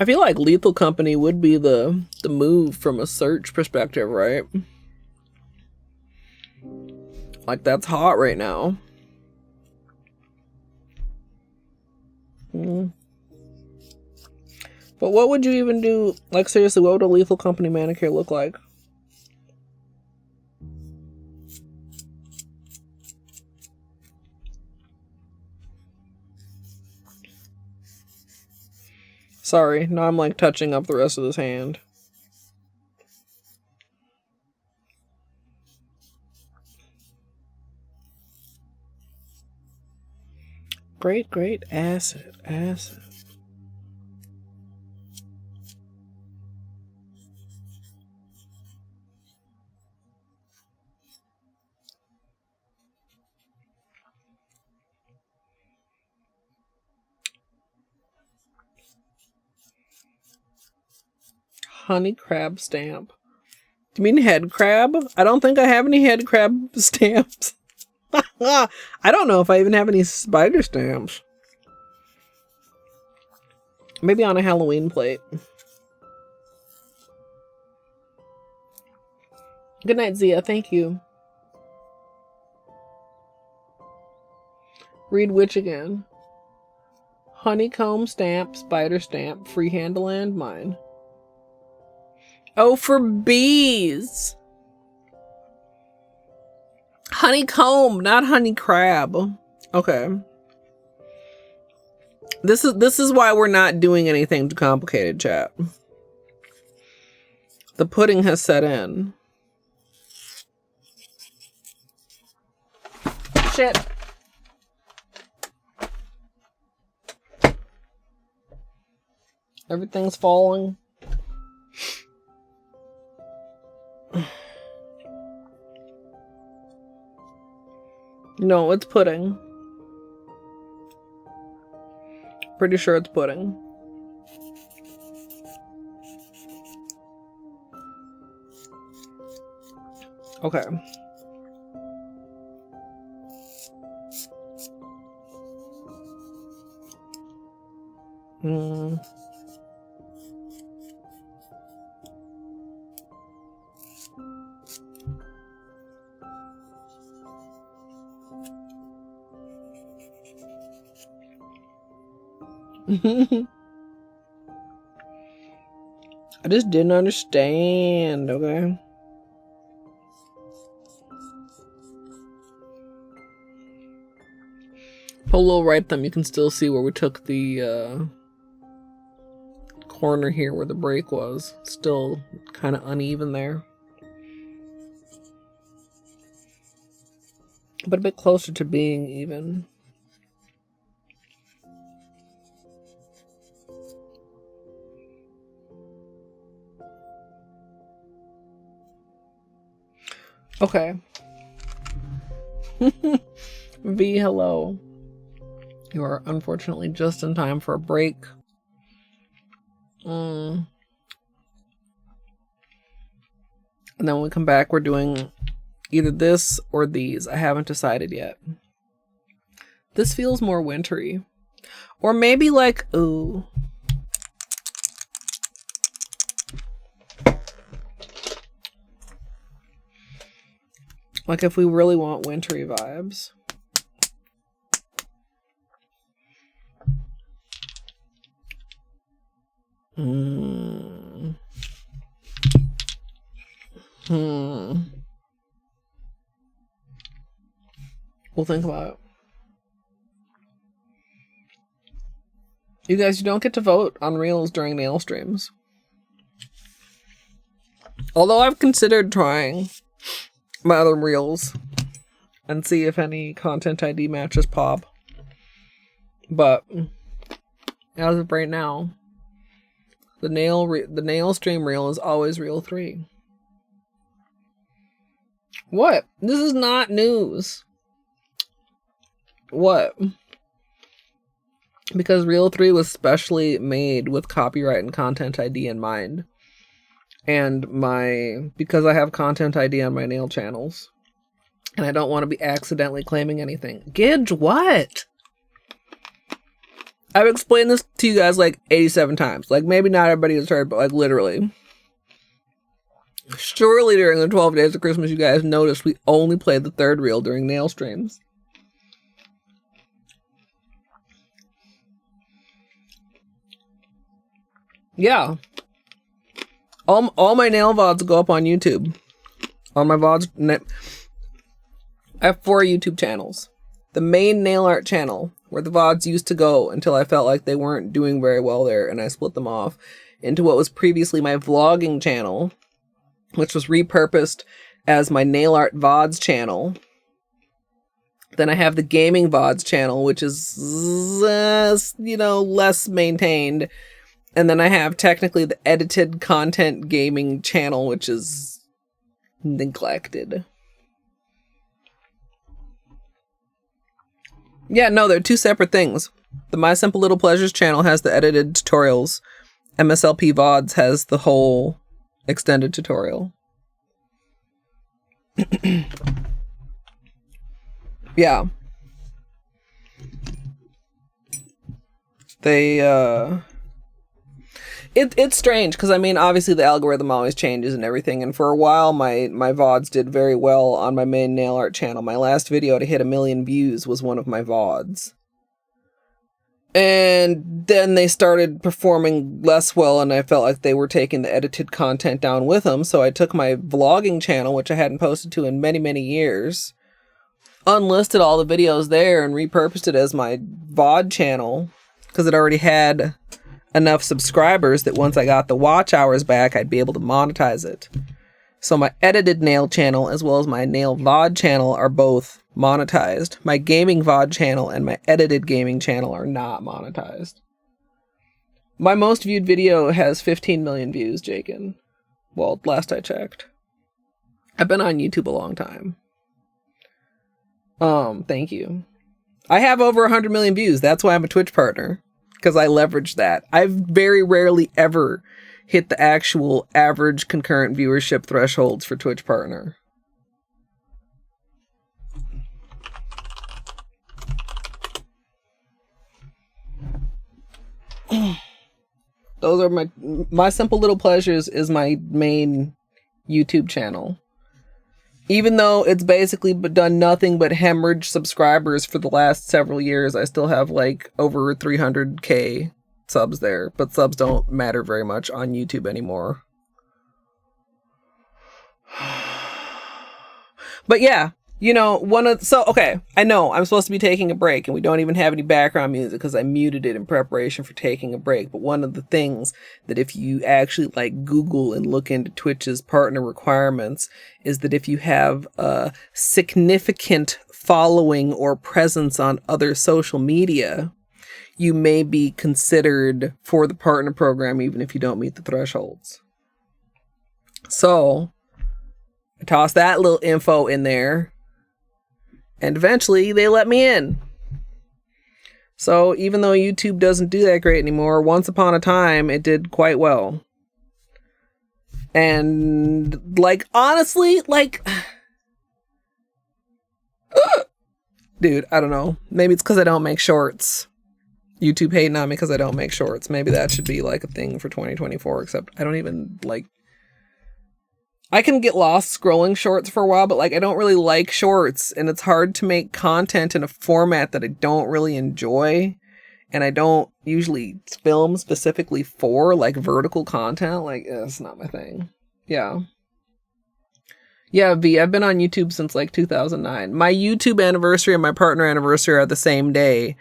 I feel like Lethal Company would be the move from a search perspective, right? Like, that's hot right now. But what would you even do? Like, seriously, what would a Lethal Company manicure look like? Sorry, now I'm like touching up the rest of this hand. Great acid. Honey crab stamp. Do you mean head crab? I don't think I have any head crab stamps. I don't know if I even have any spider stamps. Maybe on a Halloween plate. Good night, Zia. Thank you. Read which again? Honeycomb stamp, spider stamp, freehand landmine. Oh, for bees. Honeycomb, not honey crab. Okay. This is why we're not doing anything too complicated, chat. The pudding has set in. Shit. Everything's falling. No, it's pudding. Pretty sure it's pudding. Okay. I just didn't understand, okay? Put a little right thumb, you can still see where we took the corner here where the break was. Still kind of uneven there. But a bit closer to being even. Okay. V, hello. You are unfortunately just in time for a break. And then when we come back, we're doing either this or these. I haven't decided yet. This feels more wintry. Or maybe like, ooh. Like if we really want wintry vibes. We'll think about it. You guys, you don't get to vote on reels during nail streams. Although I've considered trying my other reels and see if any content ID matches pop. But as of right now, the nail stream reel is always reel 3. What? This is not news. What? Because reel 3 was specially made with copyright and content ID in mind. And because I have content ID on my nail channels. And I don't want to be accidentally claiming anything. Gidge, what? I've explained this to you guys like 87 times. Like, maybe not everybody has heard, but like literally. Surely during the 12 days of Christmas, you guys noticed we only played the third reel during nail streams. Yeah. All my nail VODs go up on YouTube. On my VODs, I have 4 YouTube channels. The main nail art channel, where the VODs used to go until I felt like they weren't doing very well there, and I split them off into what was previously my vlogging channel, which was repurposed as my nail art VODs channel. Then I have the gaming VODs channel, which is, less maintained. And then I have technically the edited content gaming channel, which is neglected. Yeah, no, they're 2 separate things. The My Simple Little Pleasures channel has the edited tutorials. MSLP VODs has the whole extended tutorial. Yeah. It's strange because I mean obviously the algorithm always changes and everything, and for a while my VODs did very well on my main nail art channel. My last video to hit 1 million views was one of my VODs. And then they started performing less well, and I felt like they were taking the edited content down with them, so I took my vlogging channel, which I hadn't posted to in many years, unlisted all the videos there and repurposed it as my VOD channel because it already had enough subscribers that once I got the watch hours back, I'd be able to monetize it. So my edited nail channel as well as my nail VOD channel are both monetized. My gaming VOD channel and my edited gaming channel are not monetized. My most viewed video has 15 million views, Jakin. Well, last I checked. I've been on YouTube a long time. Thank you. I have over 100 million views. That's why I'm a Twitch partner. Because I leverage that. I've very rarely ever hit the actual average concurrent viewership thresholds for Twitch partner. Those are my Simple Little Pleasures is my main YouTube channel. Even though it's basically done nothing but hemorrhage subscribers for the last several years, I still have like over 300k subs there. But subs don't matter very much on YouTube anymore. But yeah, okay, I know I'm supposed to be taking a break and we don't even have any background music because I muted it in preparation for taking a break. But one of the things that if you actually like Google and look into Twitch's partner requirements is that if you have a significant following or presence on other social media, you may be considered for the partner program even if you don't meet the thresholds. So I tossed that little info in there. And eventually they let me in. So even though YouTube doesn't do that great anymore, once upon a time it did quite well. And like, honestly, like, dude, I don't know. Maybe it's because I don't make shorts. YouTube hating on me because I don't make shorts. Maybe that should be like a thing for 2024, except I don't even like, I can get lost scrolling shorts for a while, but like I don't really like shorts, and it's hard to make content in a format that I don't really enjoy, and I don't usually film specifically for like vertical content. Like it's not my thing. Yeah, V, I've been on YouTube since like 2009. My YouTube anniversary and my partner anniversary are the same day,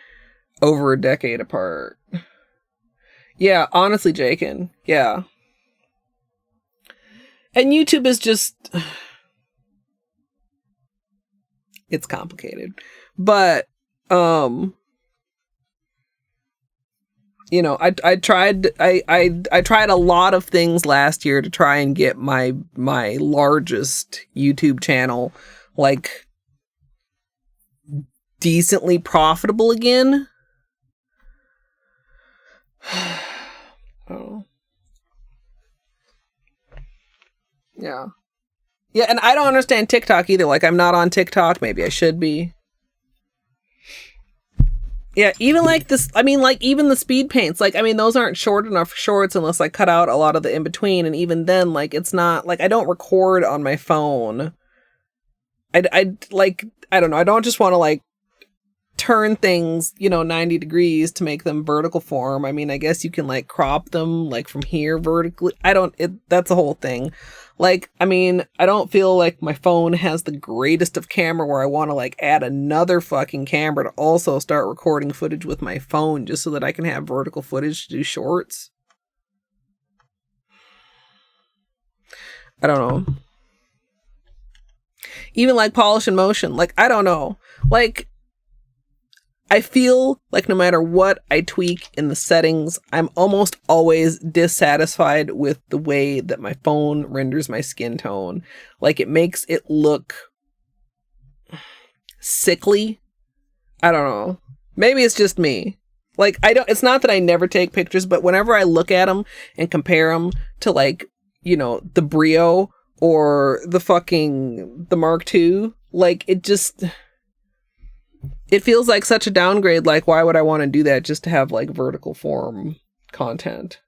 over a decade apart. Yeah, honestly, Jakin. Yeah. And YouTube is just, it's complicated, but, I tried a lot of things last year to try and get my largest YouTube channel, like, decently profitable again. Oh. Yeah. Yeah, and I don't understand TikTok either. Like, I'm not on TikTok. Maybe I should be. Yeah, even like this, I mean, like even the speed paints, like, I mean, those aren't short enough shorts unless I cut out a lot of the in between. And even then, like, it's not like I don't record on my phone. I like, I don't know. I don't just want to like turn things, 90 degrees to make them vertical form. I mean, I guess you can like crop them like from here vertically. That's a whole thing. Like, I mean, I don't feel like my phone has the greatest of camera where I want to like add another fucking camera to also start recording footage with my phone just so that I can have vertical footage to do shorts. I don't know. Even like polish and motion, like, I don't know. Like, I feel like no matter what I tweak in the settings, I'm almost always dissatisfied with the way that my phone renders my skin tone. Like, it makes it look sickly. I don't know. Maybe it's just me. Like, it's not that I never take pictures, but whenever I look at them and compare them to like, the Brio or the Mark II, like, it feels like such a downgrade. Like, why would I want to do that just to have like vertical form content?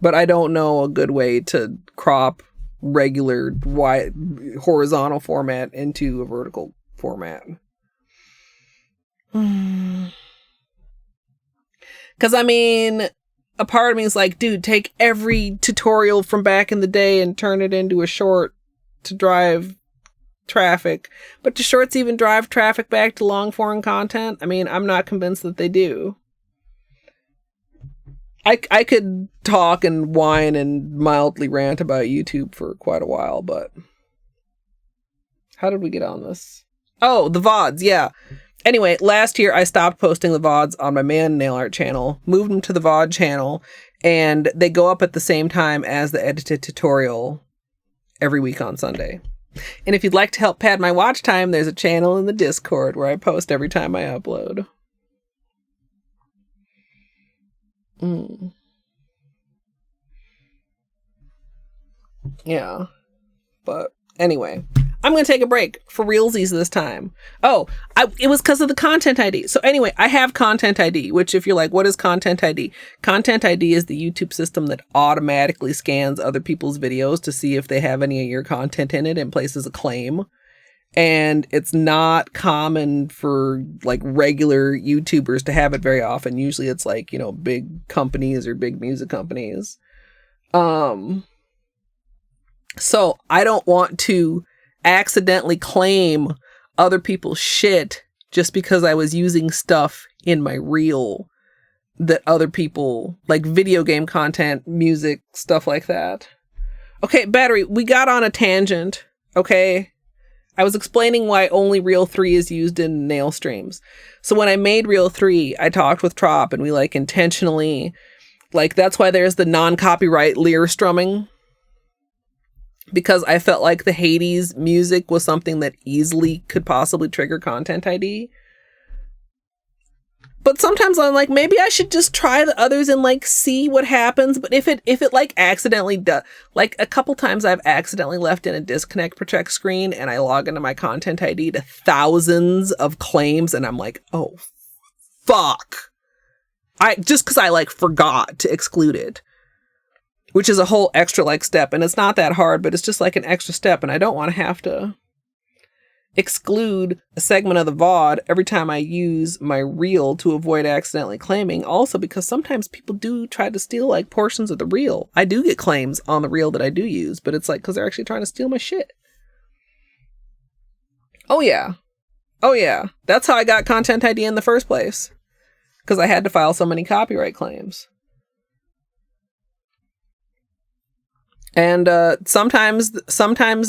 But I don't know a good way to crop regular wide horizontal format into a vertical format. Because I mean, a part of me is like, dude, take every tutorial from back in the day and turn it into a short to drive traffic. But do shorts even drive traffic back to long form content? I mean, I'm not convinced that they do. I could talk and whine and mildly rant about YouTube for quite a while, but how did we get on this? Oh, the VODs, yeah. Anyway, last year I stopped posting the VODs on my man nail art channel, moved them to the VOD channel, and they go up at the same time as the edited tutorial every week on Sunday. And if you'd like to help pad my watch time, there's a channel in the Discord where I post every time I upload. Yeah. But anyway, I'm going to take a break for realsies this time. Oh, it was because of the content ID. So anyway, I have content ID, which if you're like, what is content ID? Content ID is the YouTube system that automatically scans other people's videos to see if they have any of your content in it and places a claim. And it's not common for like regular YouTubers to have it very often. Usually it's like, big companies or big music companies. So I don't want to accidentally claim other people's shit just because I was using stuff in my reel that other people, like video game content, music, stuff like that. Okay, Battery, we got on a tangent, okay? I was explaining why only Reel 3 is used in nail streams. So when I made Reel 3, I talked with Trop and we like intentionally, like that's why there's the non-copyright lyre strumming. Because I felt like the Hades music was something that easily could possibly trigger content ID. But sometimes I'm like, maybe I should just try the others and like see what happens. But if it like accidentally does, like a couple times I've accidentally left in a disconnect protect screen and I log into my content ID to thousands of claims and I'm like, oh, fuck. Just because I like forgot to exclude it. Which is a whole extra like step, and it's not that hard, but it's just like an extra step, and I don't want to have to exclude a segment of the VOD every time I use my reel to avoid accidentally claiming. Also, because sometimes people do try to steal like portions of the reel. I do get claims on the reel that I do use, but it's like because they're actually trying to steal my shit. Oh yeah. That's how I got content ID in the first place, because I had to file so many copyright claims. And sometimes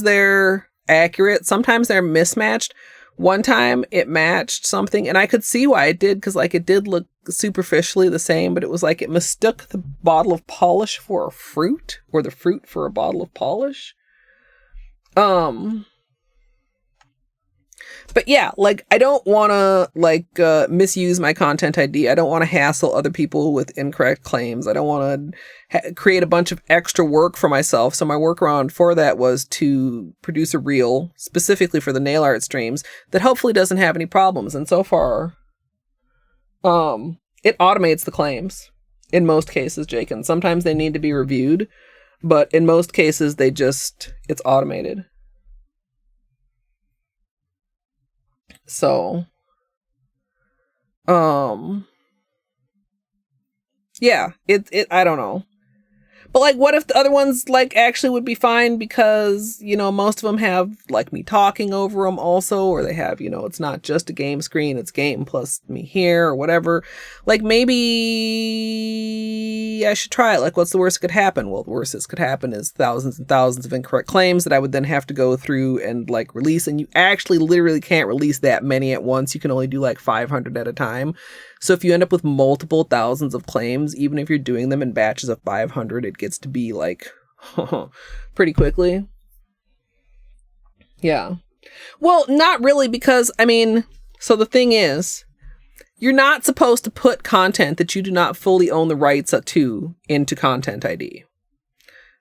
they're accurate. Sometimes they're mismatched. One time it matched something and I could see why it did, because like it did look superficially the same, but it was like it mistook the bottle of polish for a fruit or the fruit for a bottle of polish. But yeah, like I don't want to like misuse my content ID. I don't want to hassle other people with incorrect claims. I don't want to create a bunch of extra work for myself. So my workaround for that was to produce a reel specifically for the nail art streams that hopefully doesn't have any problems. And so far, It automates the claims in most cases, Jake, and sometimes they need to be reviewed, but in most cases it's automated. So, yeah, I don't know. But like, what if the other ones like actually would be fine because, you know, most of them have like me talking over them also, or they have, you know, it's not just a game screen, it's game plus me here or whatever. Like maybe I should try it. Like, what's the worst that could happen? Well, the worst that could happen is thousands and thousands of incorrect claims that I would then have to go through and like release. And you actually literally can't release that many at once. You can only do like 500 at a time. So if you end up with multiple thousands of claims, even if you're doing them in batches of 500, it gets to be like pretty quickly. Yeah. Well, not really, because I mean, so the thing is, you're not supposed to put content that you do not fully own the rights to into Content ID.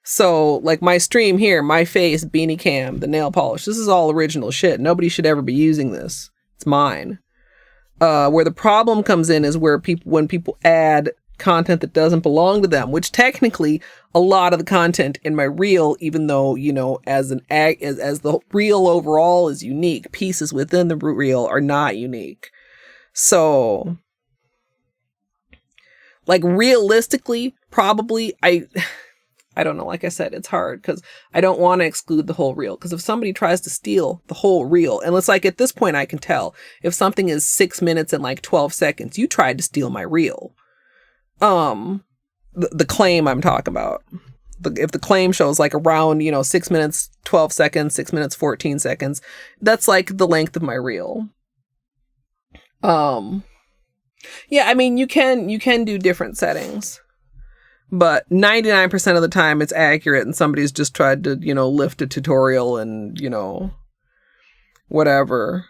So like my stream here, my face, beanie cam, the nail polish, this is all original shit. Nobody should ever be using this. It's mine. Where the problem comes in is when people add content that doesn't belong to them, which technically a lot of the content in my reel, even though, you know, as the reel overall is unique, pieces within the reel are not unique. So like realistically, probably I don't know. Like I said, it's hard because I don't want to exclude the whole reel. Because if somebody tries to steal the whole reel, and it's like at this point I can tell if something is 6 minutes and like 12 seconds, you tried to steal my reel. The claim I'm talking about. If the claim shows like around, you know, 6 minutes, 12 seconds, 6 minutes, 14 seconds, that's like the length of my reel. Yeah, I mean, you can do different settings. But 99% of the time it's accurate and somebody's just tried to, you know, lift a tutorial and, you know, whatever,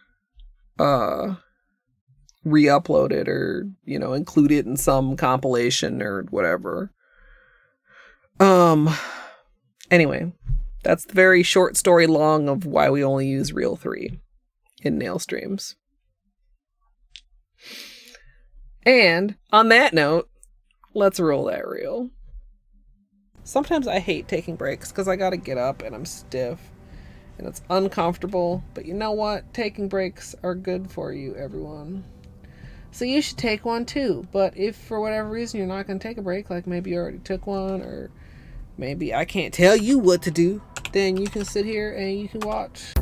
re-upload it or, you know, include it in some compilation or whatever. Anyway, that's the very short story long of why we only use Reel 3 in nail streams. And on that note, let's roll that reel. Sometimes I hate taking breaks because I gotta get up and I'm stiff and it's uncomfortable. But you know what? Taking breaks are good for you, everyone. So you should take one too. But if for whatever reason you're not gonna take a break, like maybe you already took one or maybe I can't tell you what to do, then you can sit here and you can watch.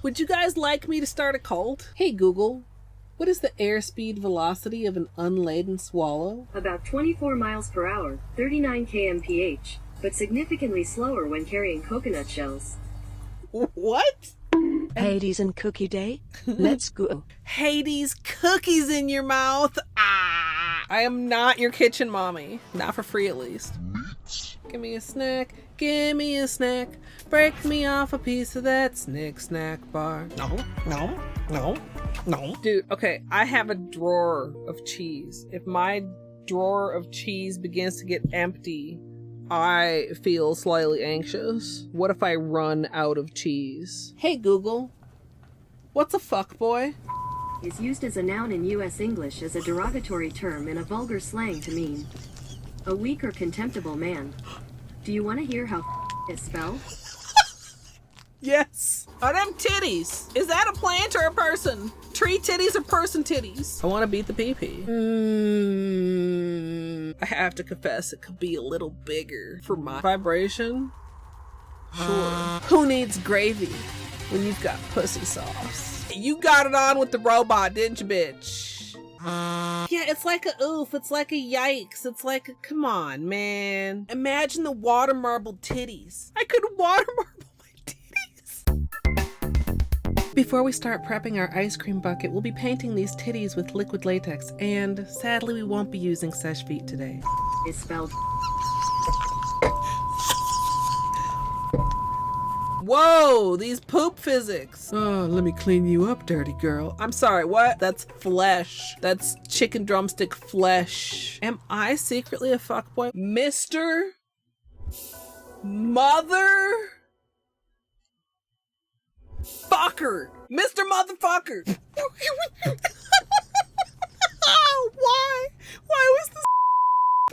Would you guys like me to start a cult? Hey Google, what is the airspeed velocity of an unladen swallow? About 24 miles per hour, 39 kmph, but significantly slower when carrying coconut shells. What? Hades and Cookie Day? Let's go. Hades, cookies in your mouth. Ah! I am not your kitchen mommy. Not for free, at least. Give me a snack. Give me a snack. Break me off a piece of that Snick Snack bar. No. Dude, okay, I have a drawer of cheese. If my drawer of cheese begins to get empty, I feel slightly anxious. What if I run out of cheese? Hey Google, what's a fuckboy? Is used as a noun in U.S. English as a derogatory term in a vulgar slang to mean a weak or contemptible man. Do you want to hear how is spelled? Yes. Are them titties? Is that a plant or a person? Tree titties or person titties? I want to beat the pee-pee. I have to confess, it could be a little bigger for my vibration. Sure. Who needs gravy when you've got pussy sauce? You got it on with the robot, didn't you, bitch? Yeah, it's like a oof, it's like a yikes, it's like a, come on, man. Imagine the water marble titties. I could water marble my titties. Before we start prepping our ice cream bucket, we'll be painting these titties with liquid latex, and sadly we won't be using Seche Vite today. Is spelled. Whoa, these poop physics. Oh, let me clean you up, dirty girl. I'm sorry, what? That's flesh. That's chicken drumstick flesh. Am I secretly a fuckboy? Mr. Mother Fucker! Mr. Motherfucker! Why? Why was this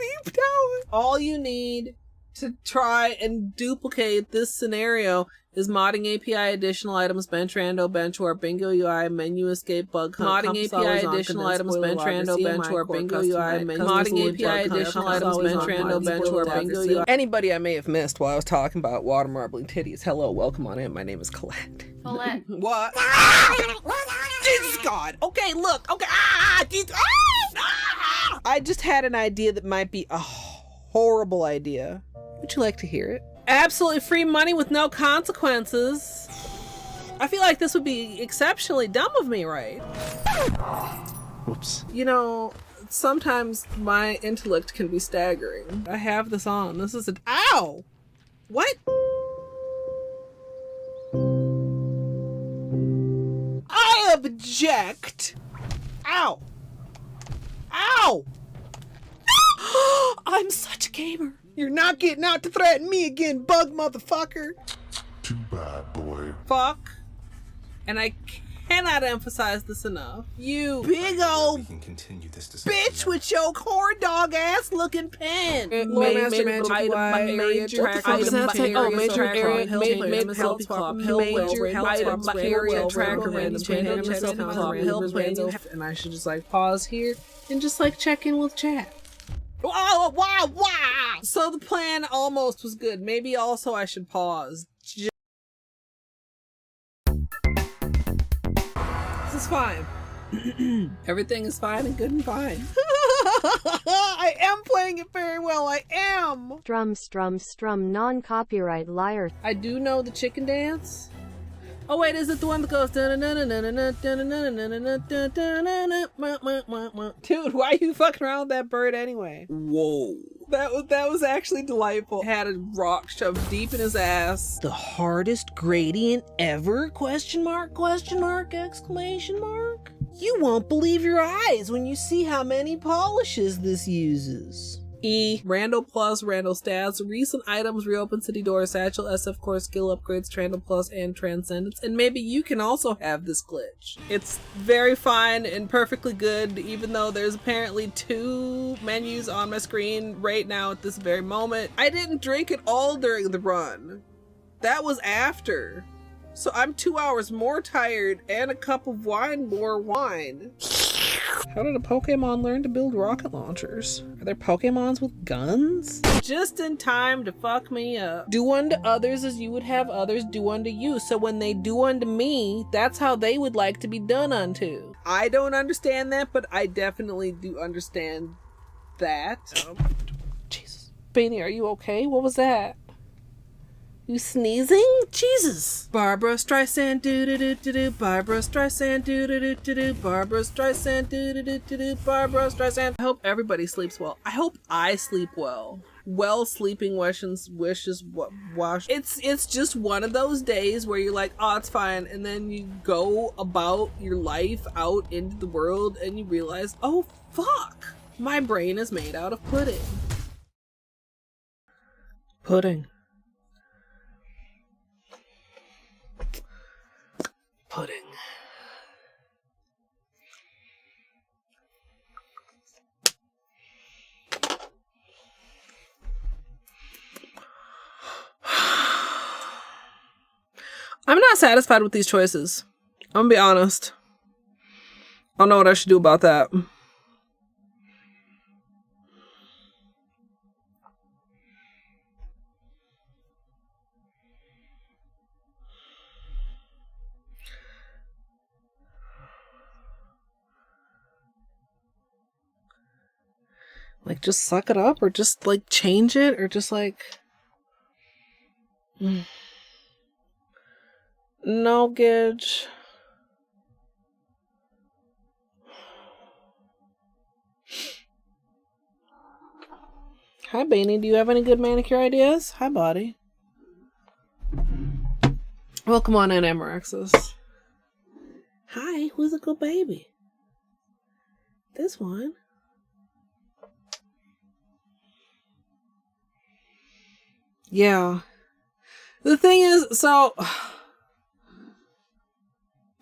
beeped out? All you need to try and duplicate this scenario is modding API additional items, bench rando, bench warp, bingo UI, menu escape, bug hunt, modding API additional items, bench rando, bench warp, bingo UI, modding API additional items, bench rando, bench warp, bingo UI. Anybody I may have missed while I was talking about water marbling titties, hello, welcome on in. My name is Colette. Colette. What? Jesus God. Okay, look. Okay. I just had an idea that might be a horrible idea. Would you like to hear it? Absolutely free money with no consequences. I feel like this would be exceptionally dumb of me, right? Whoops. You know, sometimes my intellect can be staggering. I have this on. This is ow! What? I object! Ow! Ow! I'm such a gamer. You're not getting out to threaten me again, bug motherfucker. Too bad, boy. Fuck. And I cannot emphasize this enough. You big old bitch with your corn dog ass looking pen. Major area tracker. Major area health swap. Major item area tracker. And I should just like pause here and just like check in with chat. Wow. So the plan almost was good. Maybe also I should pause. This is fine. Everything is fine and good and fine. I am playing it very well. I am. Strum, non-copyright liar. I do know the chicken dance. Oh wait, is it the one that goes? Dude, why are you fucking around with that bird anyway? Whoa. That was actually delightful. Had a rock shoved deep in his ass. The hardest gradient ever? Question mark, exclamation mark. You won't believe your eyes when you see how many polishes this uses. Rando Plus, Rando Stats, recent items, reopen city doors, satchel, SF core, skill upgrades, Rando Plus, and Transcendence. And maybe you can also have this glitch. It's very fine and perfectly good, even though there's apparently 2 menus on my screen right now at this very moment. I didn't drink it all during the run. That was after. So I'm 2 hours more tired and a cup of more wine. How did a Pokemon learn to build rocket launchers? Are there Pokemons with guns? Just in time to fuck me up. Do unto others as you would have others do unto you. So when they do unto me, that's how they would like to be done unto. I don't understand that, but I definitely do understand that. Jesus. Beanie, are you okay? What was that? You sneezing? Jesus. Barbara Streisand do-do-do-do-do. Barbara Streisand do-do-do-do-do. Barbara Streisand do-do-do-do-do. Barbara Streisand. I hope everybody sleeps well. I hope I sleep well. Well sleeping wishes wash. It's just one of those days where you're like, oh, it's fine. And then you go about your life out into the world and you realize, oh, fuck. My brain is made out of pudding. Pudding. I'm not satisfied with these choices. I'm gonna be honest. I don't know what I should do about that. Like, just suck it up, or just, like, change it, or just, like... No, Gidge. Hi, Beanie. Do you have any good manicure ideas? Hi, Buddy. Welcome on in, Amaraxis. Hi, who's a good baby? This one. Yeah. The thing is, so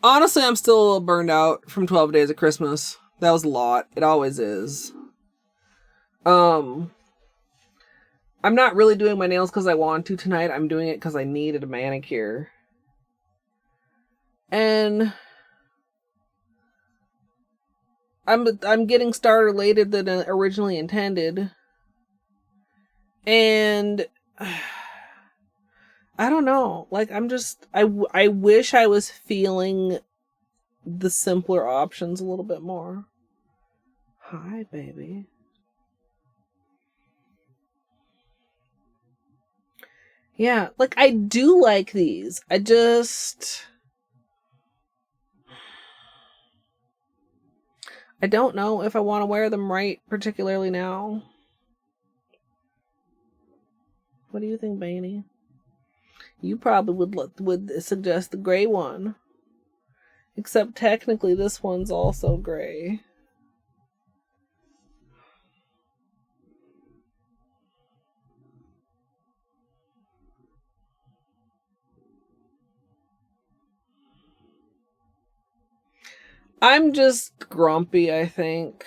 Honestly, I'm still a little burned out from 12 Days of Christmas. That was a lot. It always is. I'm not really doing my nails because I want to tonight. I'm doing it because I needed a manicure. And I'm getting started later than originally intended. And I don't know. Like, I wish I was feeling the simpler options a little bit more. Hi, baby. Yeah, like, I do like these. I don't know if I want to wear them right, particularly now. What do you think, Bainey? You probably would suggest the gray one. Except technically this one's also gray. I'm just grumpy, I think.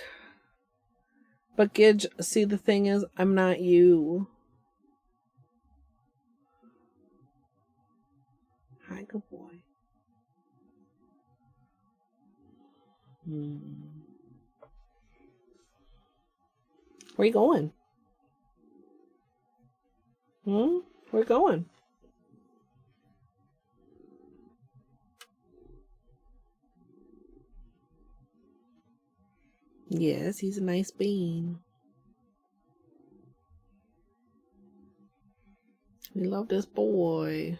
But Gidge, see, the thing is, I'm not you. Hi, good boy. Where you going? Where you going? Yes, he's a nice bean. We love this boy.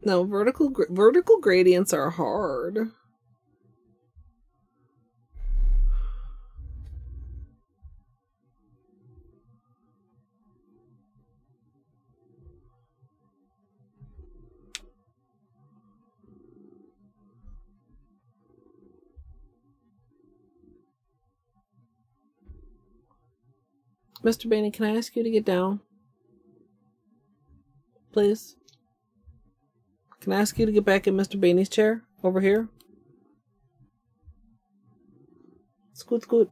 No, vertical gradients are hard. Mr. Bainey, can I ask you to get down? Please? Can I ask you to get back in Mr. Bainey's chair? Over here? Scoot, scoot.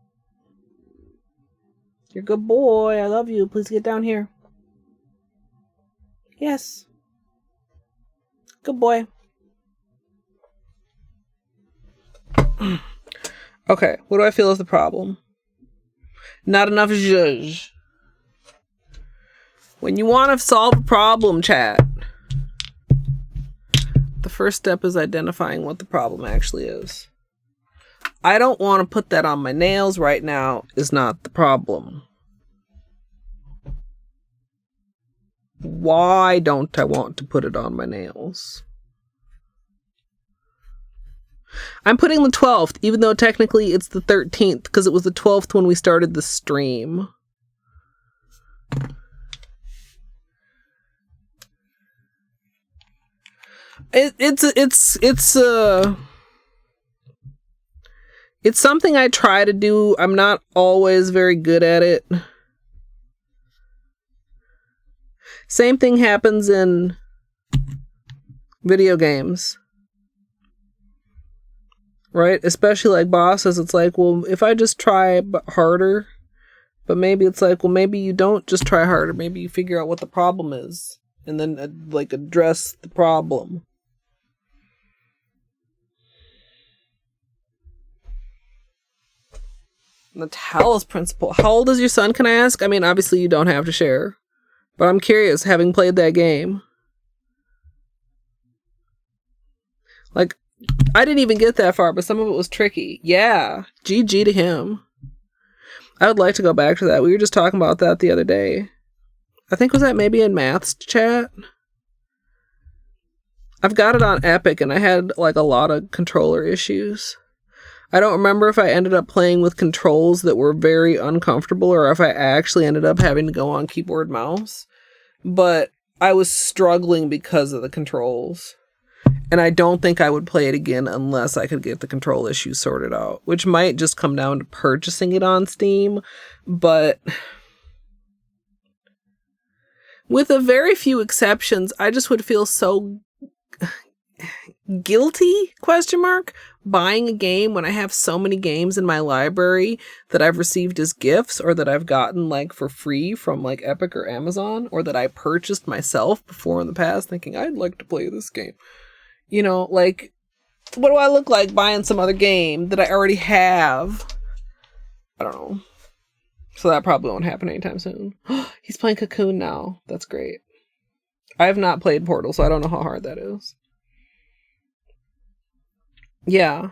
You're a good boy. I love you. Please get down here. Yes. Good boy. Okay, what do I feel is the problem? Not enough zhuzh. When you want to solve a problem, chat, the first step is identifying what the problem actually is. I don't want to put that on my nails right now is not the problem. Why don't I want to put it on my nails? I'm putting the 12th, even though technically it's the 13th, because it was the 12th when we started the stream. It's something I try to do. I'm not always very good at it. Same thing happens in video games. Right? Especially like bosses, it's like, well, if I just try harder, but maybe it's like, well, maybe you don't just try harder. Maybe you figure out what the problem is and then like address the problem. The Talos principle. How old is your son, can I ask? I mean, obviously you don't have to share, but I'm curious, having played that game. Like, I didn't even get that far, but some of it was tricky. Yeah, GG to him. I would like to go back to that. We were just talking about that the other day. I think, was that maybe in maths chat? I've got it on Epic, and I had like a lot of controller issues. I don't remember if I ended up playing with controls that were very uncomfortable or if I actually ended up having to go on keyboard mouse. But I was struggling because of the controls. And I don't think I would play it again unless I could get the control issues sorted out, which might just come down to purchasing it on Steam. But with a very few exceptions, I just would feel so guilty, ? Buying a game when I have so many games in my library that I've received as gifts or that I've gotten like for free from like Epic or Amazon or that I purchased myself before in the past thinking I'd like to play this game. You know, like, what do I look like buying some other game that I already have? I don't know. So that probably won't happen anytime soon. He's playing Cocoon now. That's great. I have not played Portal, so I don't know how hard that is. Yeah.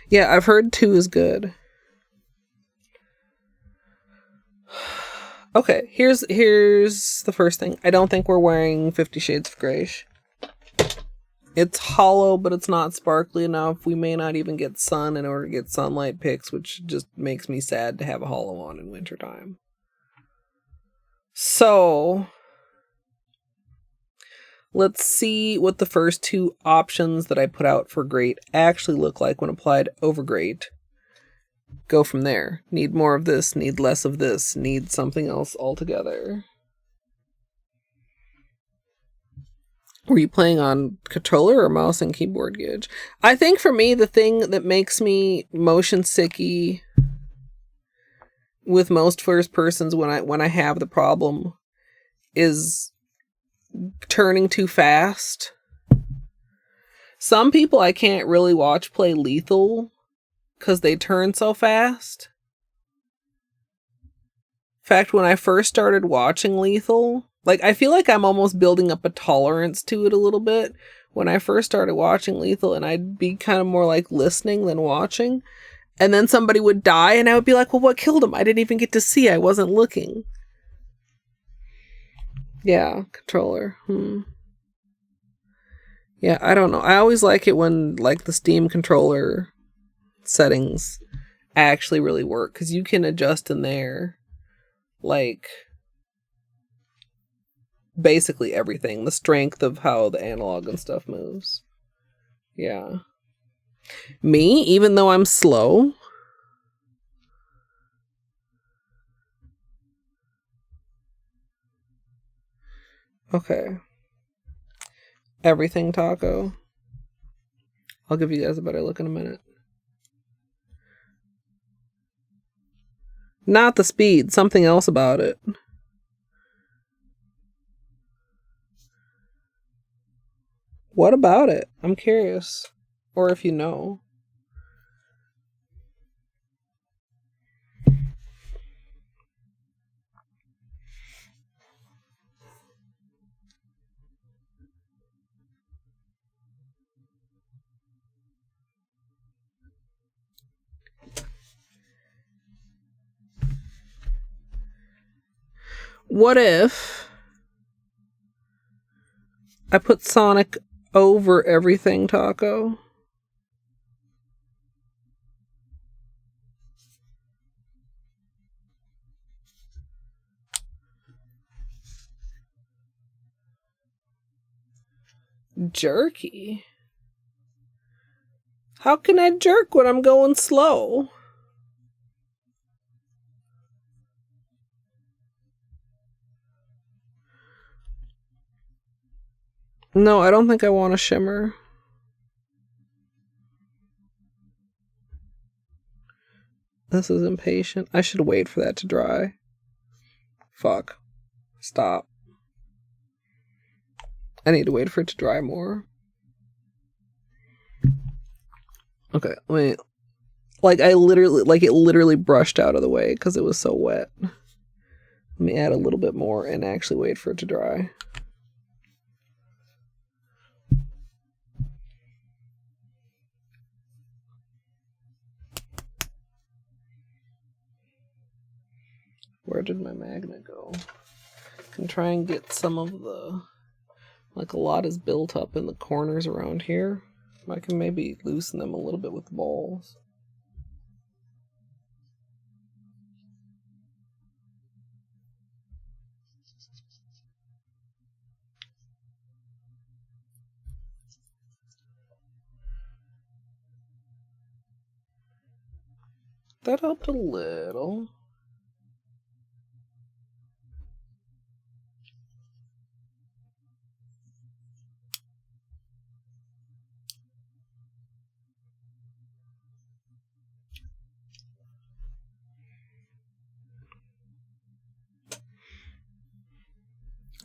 Yeah, I've heard 2 is good. Okay, here's the first thing. I don't think we're wearing 50 Shades of Grey. It's hollow, but it's not sparkly enough. We may not even get sun in order to get sunlight pics, which just makes me sad to have a hollow on in wintertime. So let's see what the first 2 options that I put out for Greyt actually look like when applied over Greyt. Go from there. Need more of this, need less of this, need something else altogether. Were you playing on controller or mouse and keyboard, Gidge? I think for me, the thing that makes me motion sicky with most first persons when I have the problem is turning too fast. Some people I can't really watch play Lethal because they turn so fast. In fact, when I first started watching Lethal, like, I feel like I'm almost building up a tolerance to it a little bit. When I first started watching Lethal, and I'd be kind of more like listening than watching. And then somebody would die, and I would be like, well, what killed him? I didn't even get to see. I wasn't looking. Yeah, controller. Yeah, I don't know. I always like it when, like, the Steam controller settings actually really work. Because you can adjust in there, like, basically everything. The strength of how the analog and stuff moves. Yeah. Me, even though I'm slow. Okay. Everything taco. I'll give you guys a better look in a minute. Not the speed, something else about it. What about it? I'm curious. Or if you know. What if I put Sonic over everything taco? Jerky? How can I jerk when I'm going slow? No, I don't think I want a shimmer. This is impatient. I should wait for that to dry. Fuck. Stop. I need to wait for it to dry more. Okay, wait. Like, it literally brushed out of the way because it was so wet. Let me add a little bit more and actually wait for it to dry. Where did my magnet go? I can try and get some of the... Like, a lot is built up in the corners around here. I can maybe loosen them a little bit with the balls. That helped a little.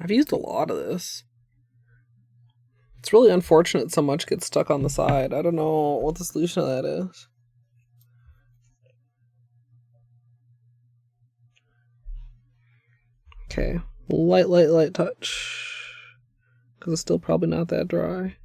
I've used a lot of this. It's really unfortunate so much gets stuck on the side. I don't know what the solution to that is. Okay, light touch. Because it's still probably not that dry.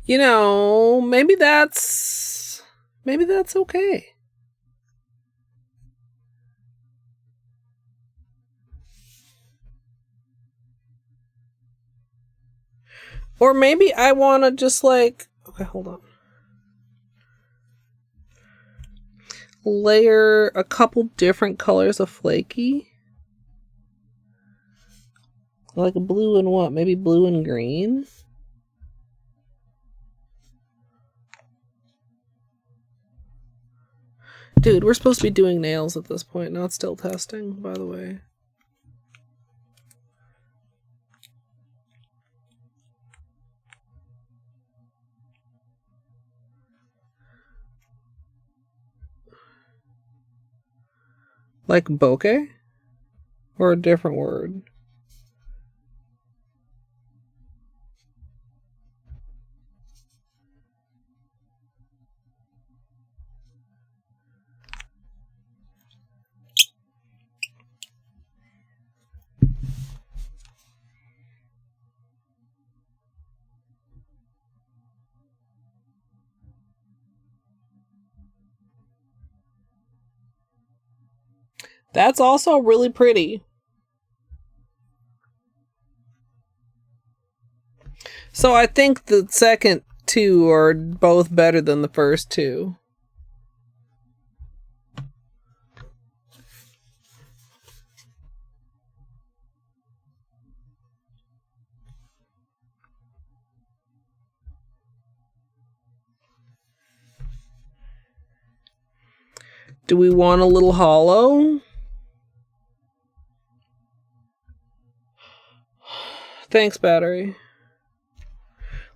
You know, maybe that's okay. Or maybe I want to just like, okay, hold on. Layer a couple different colors of Flakie. Like a blue and what? Maybe blue and green? Dude, we're supposed to be doing nails at this point, not still testing, by the way. Like bokeh? Or a different word? That's also really pretty. So I think the second two are both better than the first two. Do we want a little hollow? Thanks, battery.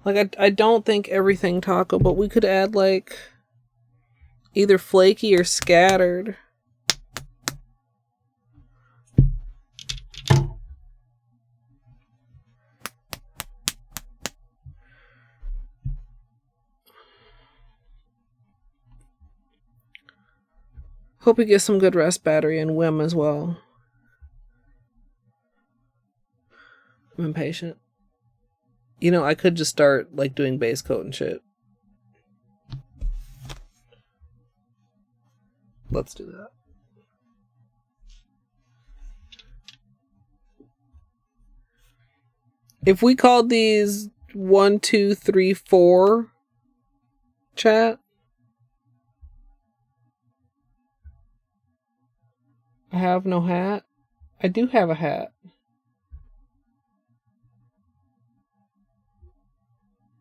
Like, I don't think everything taco, but we could add, like, either flaky or scattered. Hope you get some good rest, battery, and Wim as well. I'm impatient. You know, I could just start, like, doing base coat and shit. Let's do that. If we called these 1, 2, 3, 4, chat. I have no hat. I do have a hat.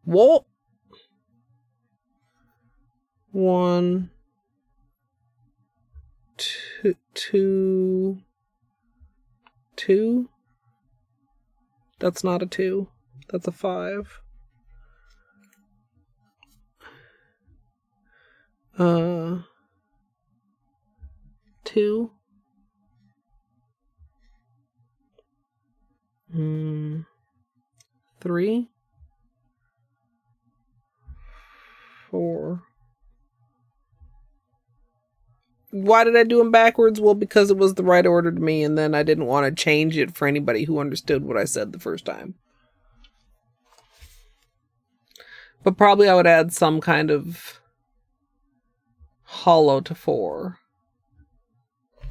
What? 1, 2, 2. That's not a 2. That's a 5. 2. 3. 4. why did I do them backwards? Well, because it was the right order to me, and then I didn't want to change it for anybody who understood what I said the first time. But probably I would add some kind of holo to 4.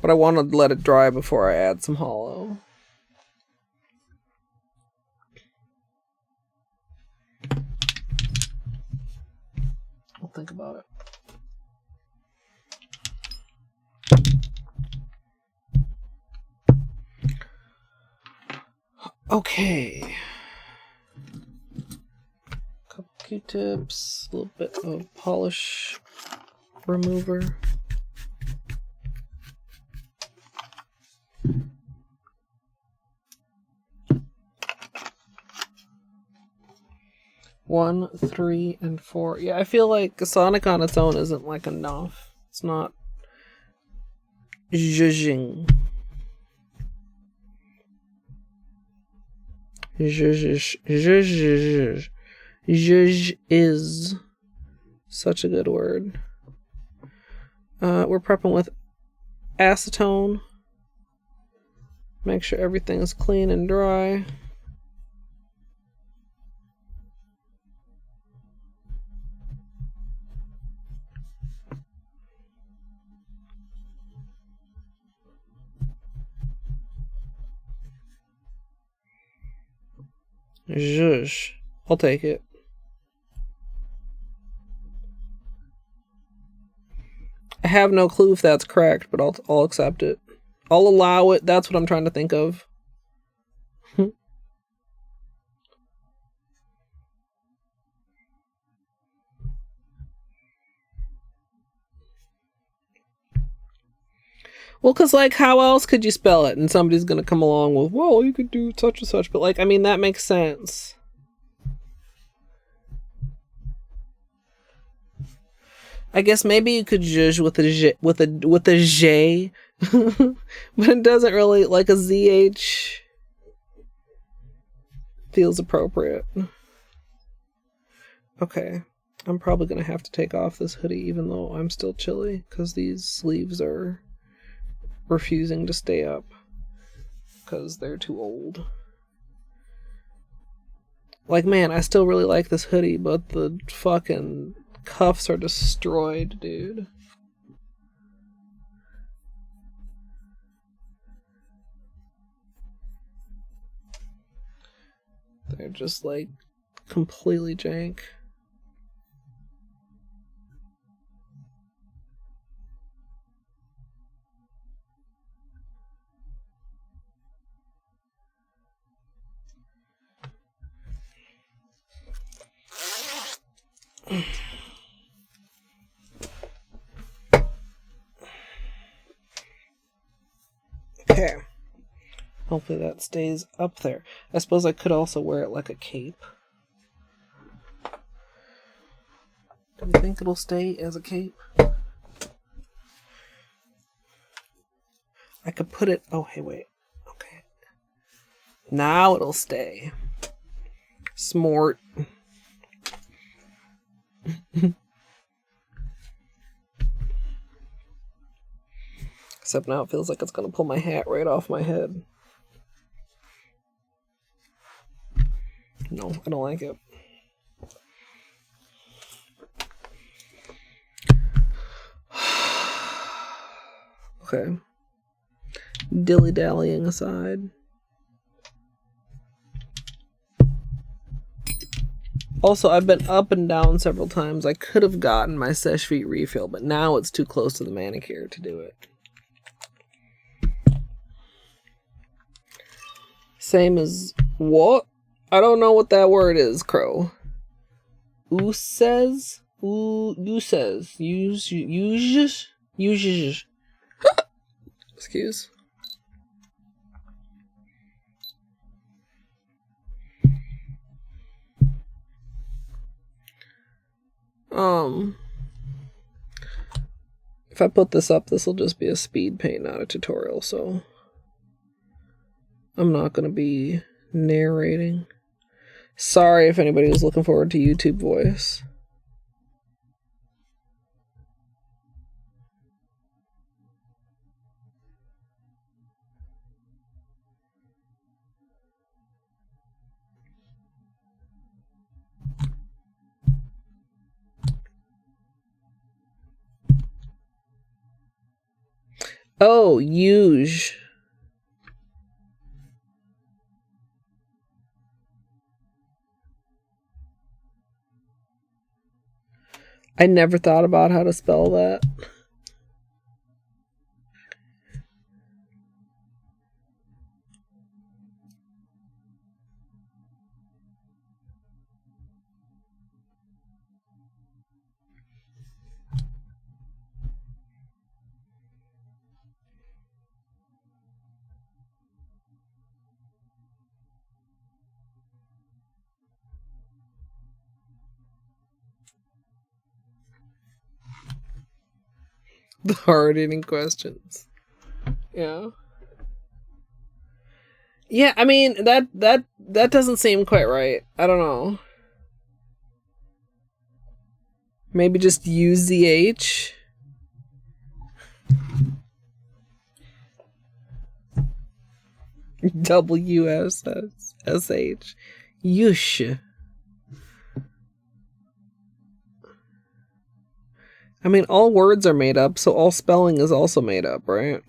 But I want to let it dry before I add some holo. I'll think about it. Okay. Couple Q-tips, a little bit of polish remover. One, 3, and 4. Yeah, I feel like Sonic on its own isn't like enough. It's not zhuzhing. Zhuzh is such a good word. We're prepping with acetone. Make sure everything is clean and dry. Zhuzh. I'll take it. I have no clue if that's correct, but I'll accept it. I'll allow it. That's what I'm trying to think of. Well, because, like, how else could you spell it? And somebody's going to come along with, well, you could do such and such. But, like, I mean, that makes sense. I guess maybe you could zhuzh with a J, with a J. But it doesn't really, like, a ZH feels appropriate. Okay. I'm probably going to have to take off this hoodie, even though I'm still chilly, because these sleeves are refusing to stay up because they're too old. Like, man, I still really like this hoodie, but the fucking cuffs are destroyed, dude. They're just, like, completely jank. Okay. Hopefully that stays up there. I suppose I could also wear it like a cape. Do you think it'll stay as a cape? I could put it... Oh, hey, wait. Okay. Now it'll stay. Smart. Except now it feels like it's gonna pull my hat right off my head. No, I don't like it. Okay. Dilly-dallying aside. Also, I've been up and down several times. I could have gotten my Seche Vite refill, but now it's too close to the manicure to do it. Same as what? I don't know what that word is, Crow. Who says? You says. Use. Excuse. If I put this up, this will just be a speed paint, not a tutorial, so I'm not going to be narrating. Sorry if anybody was looking forward to YouTube voice. Oh, huge. I never thought about how to spell that. The hard-hitting questions. Yeah. Yeah, I mean, that doesn't seem quite right. I don't know. Maybe just use the H. WSSH. Yush. I mean, all words are made up, so all spelling is also made up, right?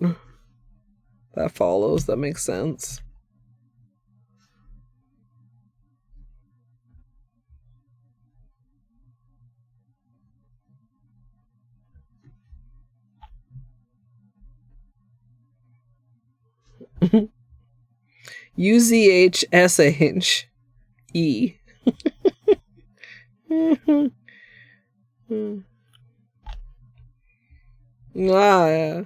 That follows. That makes sense. UZHSHE. Ah, yeah.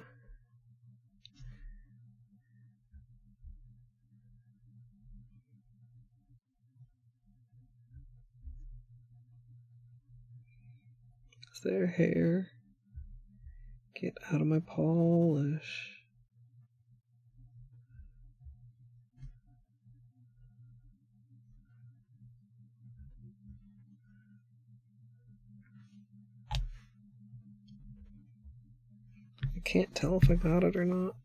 Is there hair? Get out of my polish. I can't tell if I got it or not.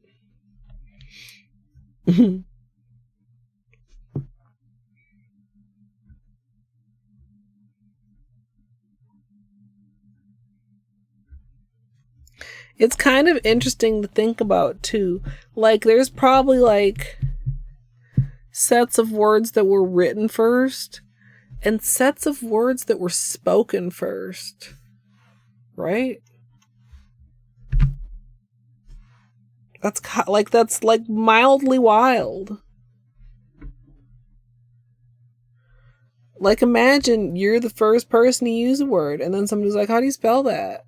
It's kind of interesting to think about too. Like, there's probably like sets of words that were written first and sets of words that were spoken first. Right? That's like mildly wild. Like, imagine you're the first person to use a word and then somebody's like, how do you spell that?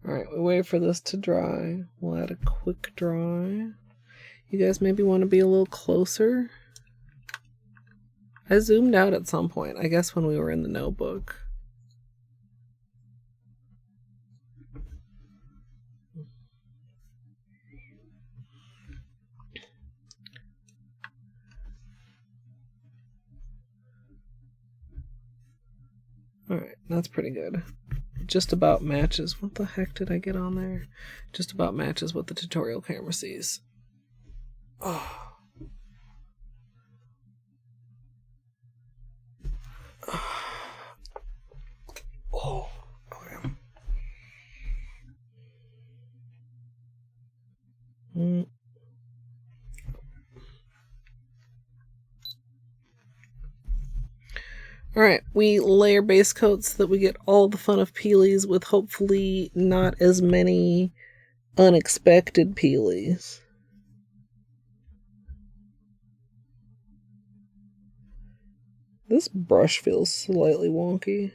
Alright, we wait for this to dry. We'll add a quick dry. You guys maybe want to be a little closer. I zoomed out at some point, I guess when we were in the notebook. Alright, that's pretty good. Just about matches. What the heck did I get on there? Just about matches what the tutorial camera sees. Oh. Oh. Okay. Alright, we layer base coats so that we get all the fun of peelies with hopefully not as many unexpected peelies. This brush feels slightly wonky.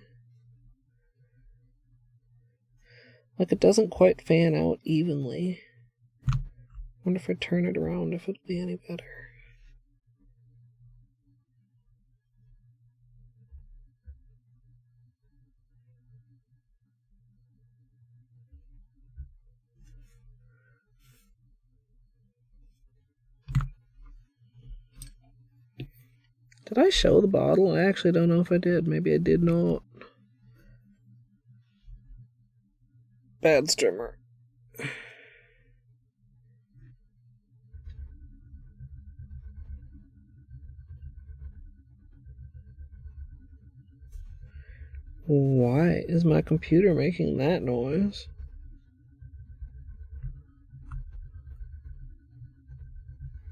Like it doesn't quite fan out evenly. Wonder if I turn it around if it'll be any better. Did I show the bottle? I actually don't know if I did. Maybe I did not. Bad strimmer. Why is my computer making that noise?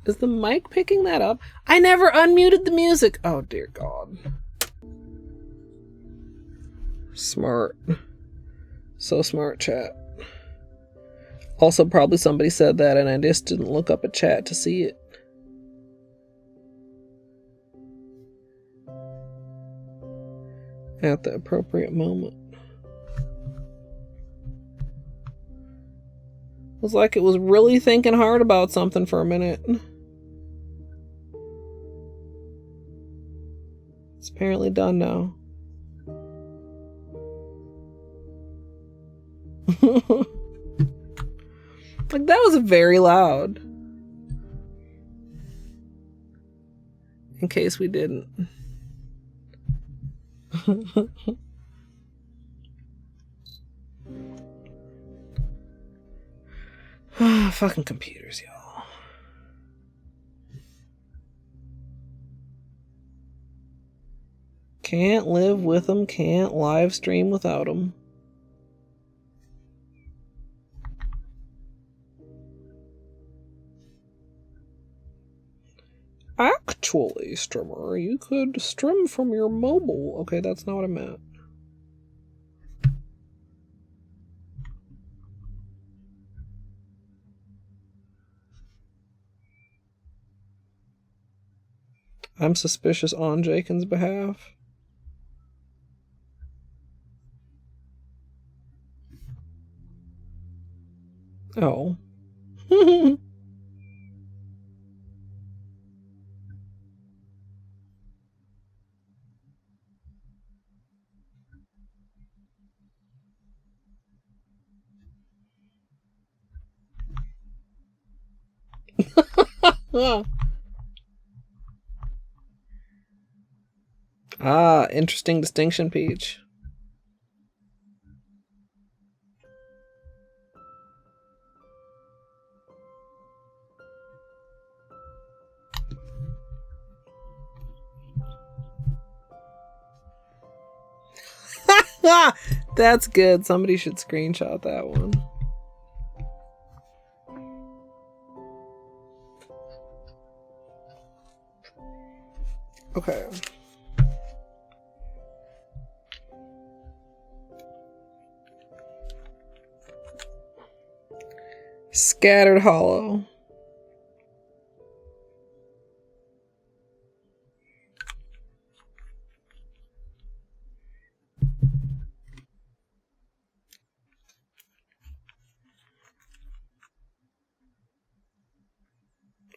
Is the mic picking that up? I never unmuted the music. Oh, dear God. Smart. So smart, chat. Also, probably somebody said that and I just didn't look up a chat to see it. At the appropriate moment. It was like it was really thinking hard about something for a minute. It's apparently done now. Like, that was very loud. In case we didn't. Fucking computers, y'all. Can't live with them, can't live stream without them. Actually, streamer, you could stream from your mobile. Okay, that's not what I meant. I'm suspicious on Jaken's behalf. Oh. Ah, interesting distinction, Peach. That's good. Somebody should screenshot that one. Okay. Scattered hollow.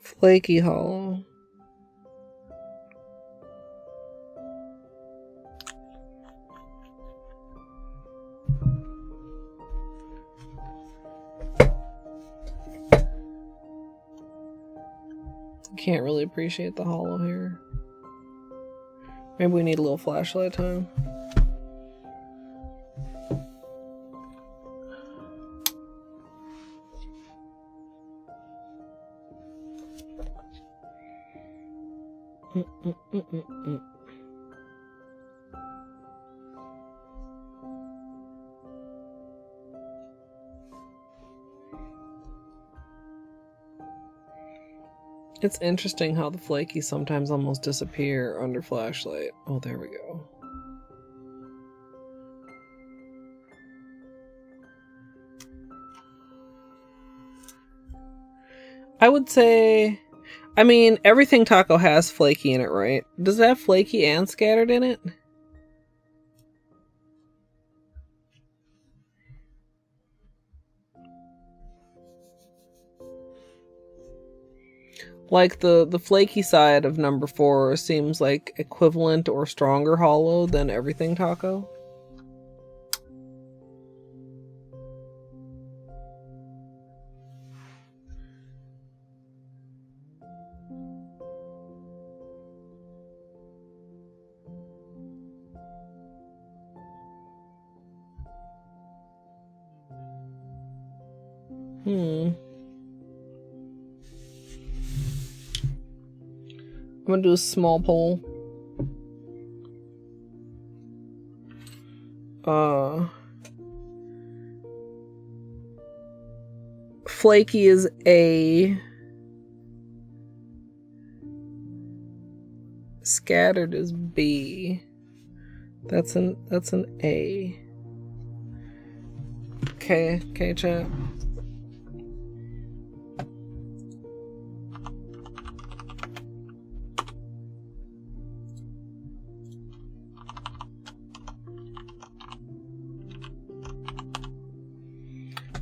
Flaky hollow. Can't really appreciate the hollow here. Maybe we need a little flashlight time. It's interesting how the flaky sometimes almost disappear under flashlight. Oh, there we go. I would say, I mean, everything taco has flaky in it, right? Does it have flaky and scattered in it? Like the flaky side of number 4 seems like equivalent or stronger hollow than everything taco. I'm gonna do a small poll. Flakie is A. Scattered is B. That's an A. Okay, chat.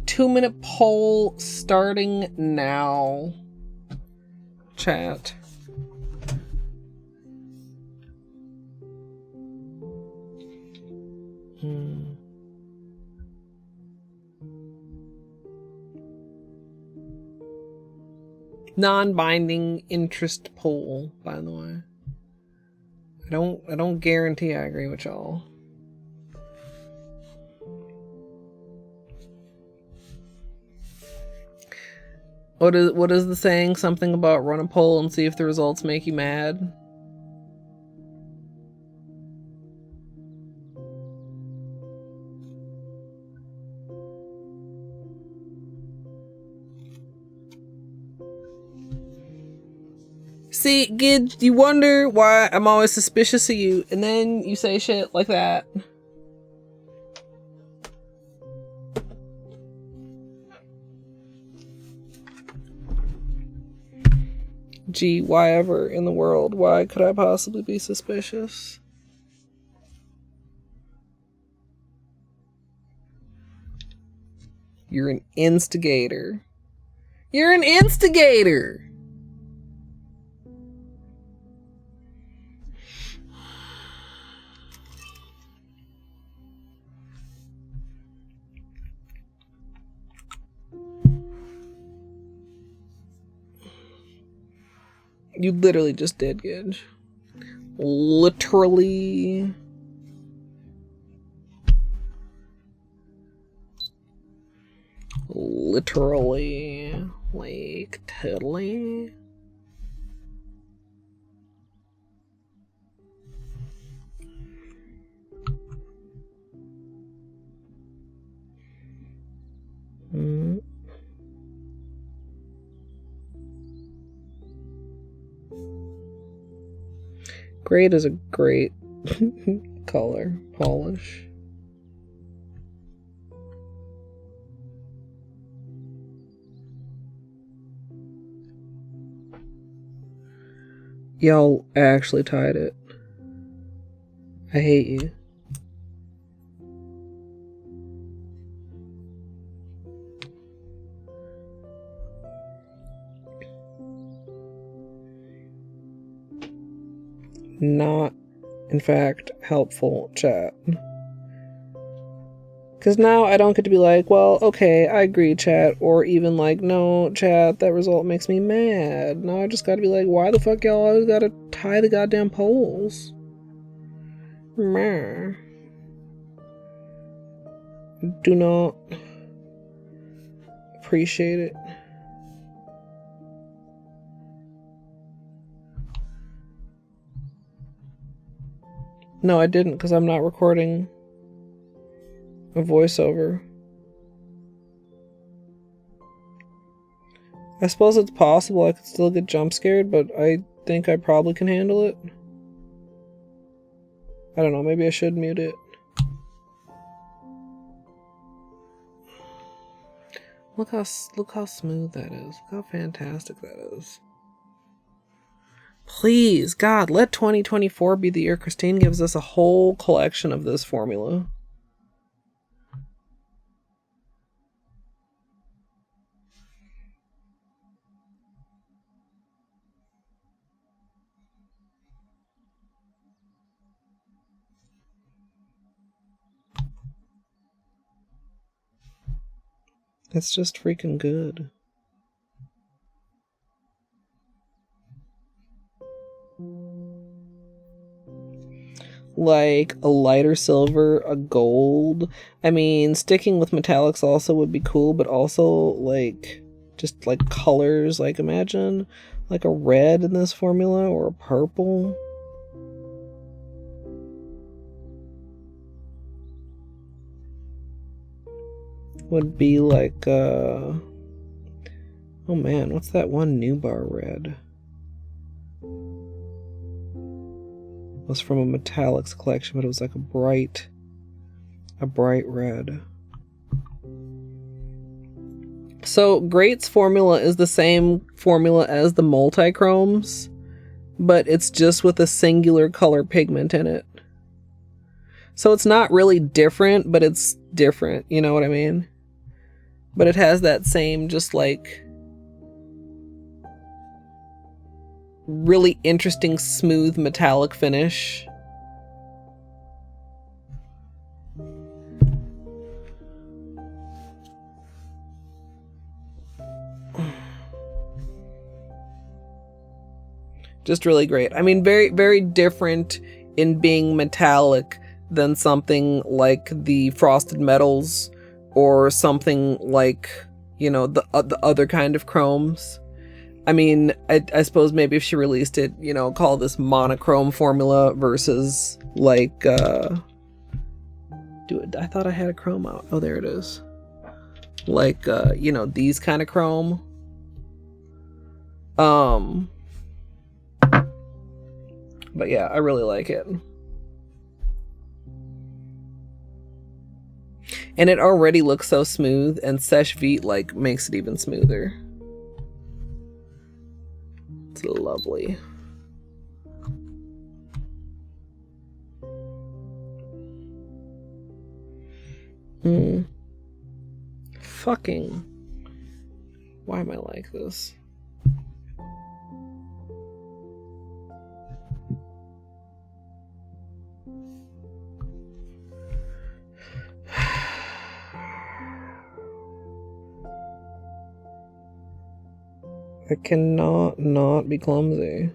Two-minute poll starting now. Chat. Non-binding interest poll, by the way. I don't guarantee I agree with y'all. What is the saying? Something about run a poll and see if the results make you mad? See, Gid, you wonder why I'm always suspicious of you, and then you say shit like that. Gee, why ever in the world? Why could I possibly be suspicious? You're an instigator. You're an instigator! You literally just did, Gidge. Literally. Literally. Like, totally. Greyt is a great color polish. Y'all actually tied it. I hate you. Not, in fact, helpful, chat. Because now I don't get to be like, well, okay, I agree, chat. Or even like, no, chat, that result makes me mad. Now I just gotta be like, why the fuck y'all always gotta tie the goddamn polls? Meh. Do not appreciate it. No, I didn't, because I'm not recording a voiceover. I suppose it's possible I could still get jump scared, but I think I probably can handle it. I don't know, maybe I should mute it. Look how smooth that is. Look how fantastic that is. Please, God, let 2024 be the year Christine gives us a whole collection of this formula. It's just freaking good. Like a lighter silver, a gold. I mean, sticking with metallics also would be cool, but also like just like colors. Like imagine like a red in this formula or a purple. would be like, oh man, what's that one new bar red? It was from a metallics collection, but it was like a bright red. So Greyt's formula is the same formula as the multi-chromes, but it's just with a singular color pigment in it. So it's not really different, but it's different, you know what I mean? But it has that same just like really interesting smooth metallic finish. Just really great. I mean, very, very different in being metallic than something like the frosted metals or something like, you know, the other kind of chromes. I mean, I suppose maybe if she released it, you know, call this monochrome formula versus like, I thought I had a chrome out. Oh, there it is. Like, you know, these kind of chrome. But yeah, I really like it. And it already looks so smooth, and Seche Vite like makes it even smoother. It's lovely. Fucking. Why am I like this? I cannot not be clumsy.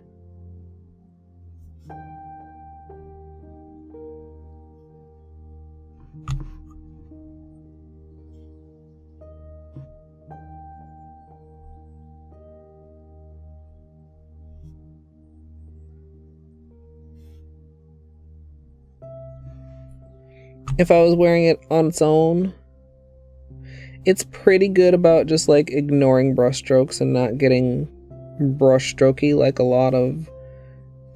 If I was wearing it on its own, it's pretty good about just like ignoring brush strokes and not getting brush strokey like a lot of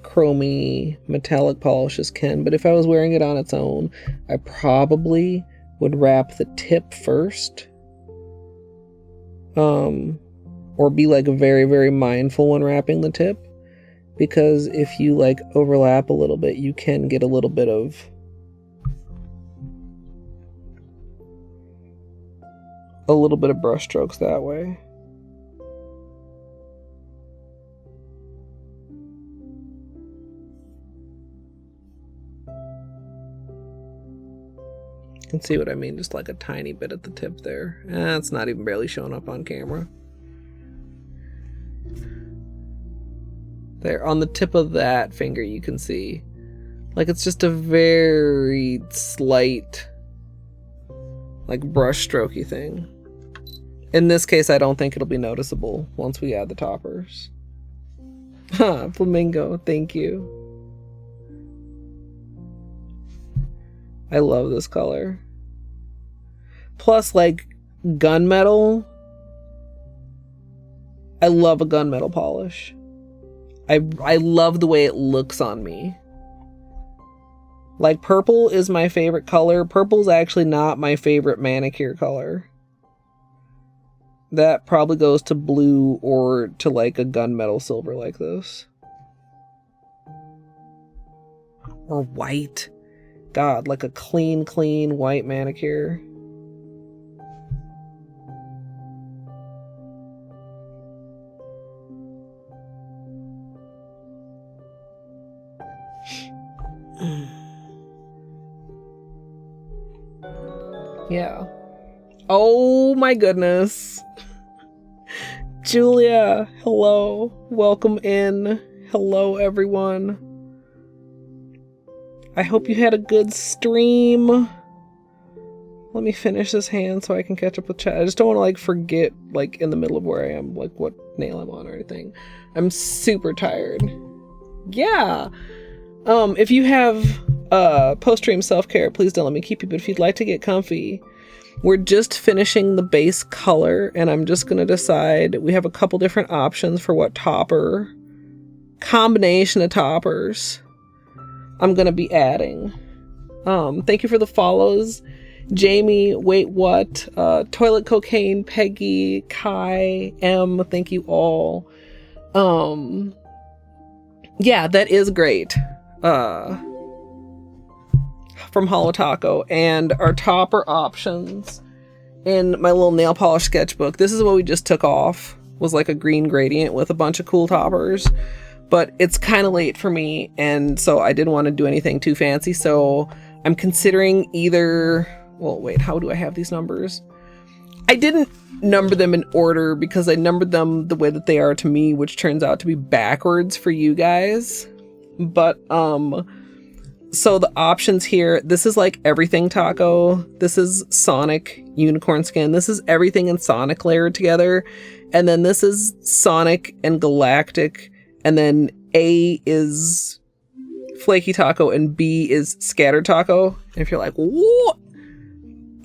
chromy metallic polishes can. But if I was wearing it on its own, I probably would wrap the tip first. Or be like very, very mindful when wrapping the tip. Because if you like overlap a little bit, you can get a little bit of brush strokes that way. You can see what I mean, just like a tiny bit at the tip there. It's not even barely showing up on camera. There, on the tip of that finger you can see, like it's just a very slight, like brush strokey thing. In this case, I don't think it'll be noticeable once we add the toppers. Ha, flamingo, thank you. I love this color. Plus, like, gunmetal. I love a gunmetal polish. I love the way it looks on me. Like, purple is my favorite color. Purple's actually not my favorite manicure color. That probably goes to blue or to like a gunmetal silver like this. Or white. God, like a clean white manicure. Yeah. Oh my goodness. Julia, hello. Welcome in. Hello, everyone. I hope you had a good stream. Let me finish this hand so I can catch up with chat. I just don't want to like forget like in the middle of where I am, like what nail I'm on or anything. I'm super tired. Yeah. If you have post-stream self-care, please don't let me keep you, but if you'd like to get comfy, We're just finishing the base color, and I'm just going to decide. We have a couple different options for what topper, combination of toppers I'm going to be adding. Thank you for the follows. Jamie, Wait What, Toilet Cocaine, Peggy, Kai, M, thank you all. Yeah, that is great. From Holo Taco, and our topper options in my little nail polish sketchbook. This is what we just took off, was like a green gradient with a bunch of cool toppers, but it's kind of late for me, and so I didn't want to do anything too fancy, so I'm considering either, well, wait, how do I have these numbers? I didn't number them in order because I numbered them the way that they are to me, which turns out to be backwards for you guys. But so the options here, this is like everything taco, this is Sonic unicorn skin, this is everything in Sonic layered together, and then this is Sonic and Galactic, and then A is Flakie Taco and B is Scattered Taco. And if you're like, what?